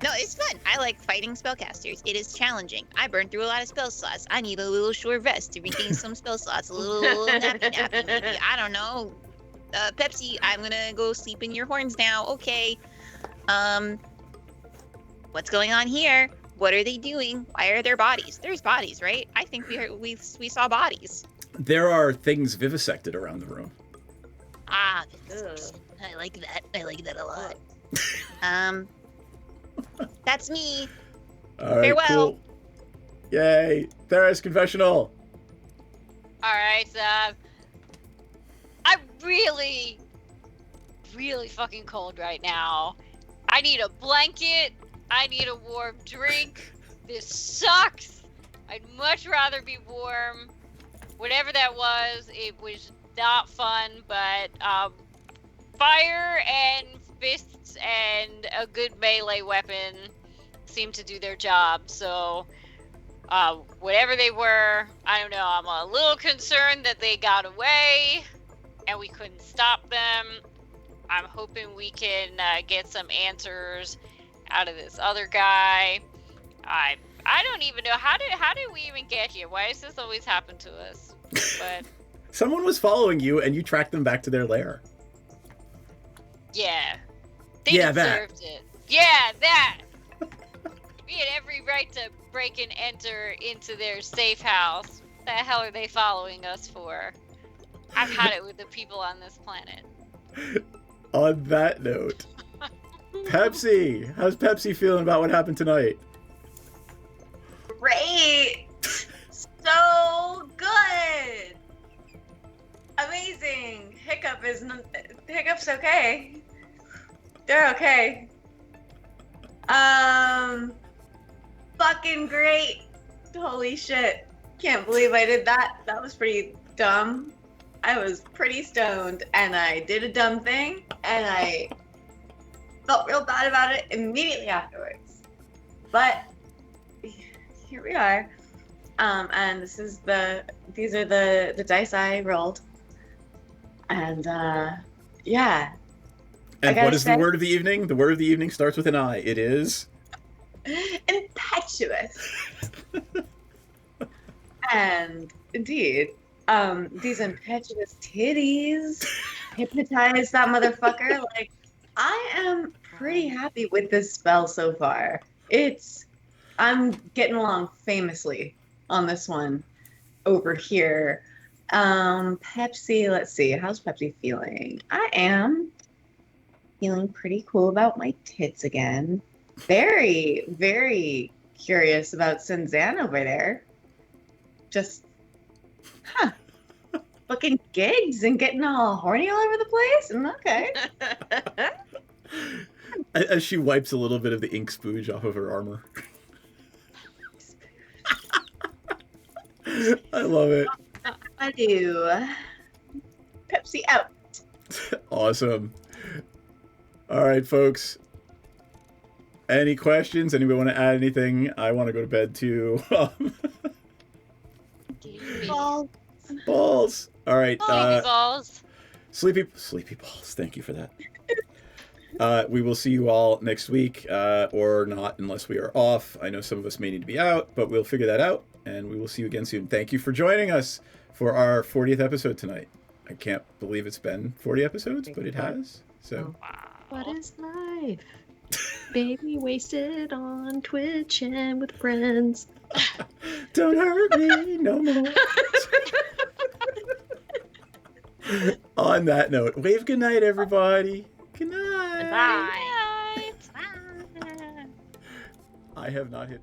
No, it's fun. I like fighting spellcasters. It is challenging. I burned through a lot of spell slots. I need a little short rest to regain some spell slots. A little nappy, maybe. I don't know. Pepsi, I'm gonna go sleep in your horns now. Okay. What's going on here? What are they doing? Why are there bodies? There's bodies, right? I think we saw bodies. There are things vivisected around the room. Ah, I like that. I like that a lot. That's me. All right, Farewell. cool. Yay. There's confessional. Alright, I'm really fucking cold right now. I need a blanket. I need a warm drink. This sucks. I'd much rather be warm. Whatever that was, it was not fun, but fire and fists and a good melee weapon seemed to do their job. So whatever they were, I don't know, I'm a little concerned that they got away and we couldn't stop them. I'm hoping we can get some answers out of this other guy. I don't even know, how did we even get here? Why does this always happen to us? But Someone was following you and you tracked them back to their lair. yeah, they Yeah, deserved it. Yeah, that. We had every right to break and enter into their safe house. What the hell are they following us for? I've had it with the people on this planet. On that note, Pepsi, how's Pepsi feeling about what happened tonight? Great! So good! Amazing! Hiccup's okay. They're okay. Fucking great! Holy shit. Can't believe I did that. That was pretty dumb. I was pretty stoned and I did a dumb thing and I felt real bad about it immediately afterwards. But here we are. And these are the dice I rolled. And yeah. And what is the word of the evening? The word of the evening starts with an I. It is impetuous. And indeed, these impetuous titties hypnotized that motherfucker. Like, I am pretty happy with this spell so far. I'm getting along famously on this one over here. Pepsi, let's see, how's Pepsi feeling? I am feeling pretty cool about my tits again. Very, very curious about Sinzan over there. Just, fucking gigs and getting all horny all over the place? And okay. as she wipes a little bit of the ink spooge off of her armor. I love it. I do. Pepsi out. Awesome. All right, folks. Any questions? Anybody want to add anything? I want to go to bed too. Balls. All right. Sleepy balls. Sleepy balls. Thank you for that. We will see you all next week, or not unless we are off. I know some of us may need to be out, but we'll figure that out, and we will see you again soon. Thank you for joining us for our 40th episode tonight. I can't believe it's been 40 episodes, but it has. So. What is life? Baby wasted on Twitch and with friends. Don't hurt me no more. On that note, wave good night, everybody. Good night. Bye. I have not hit.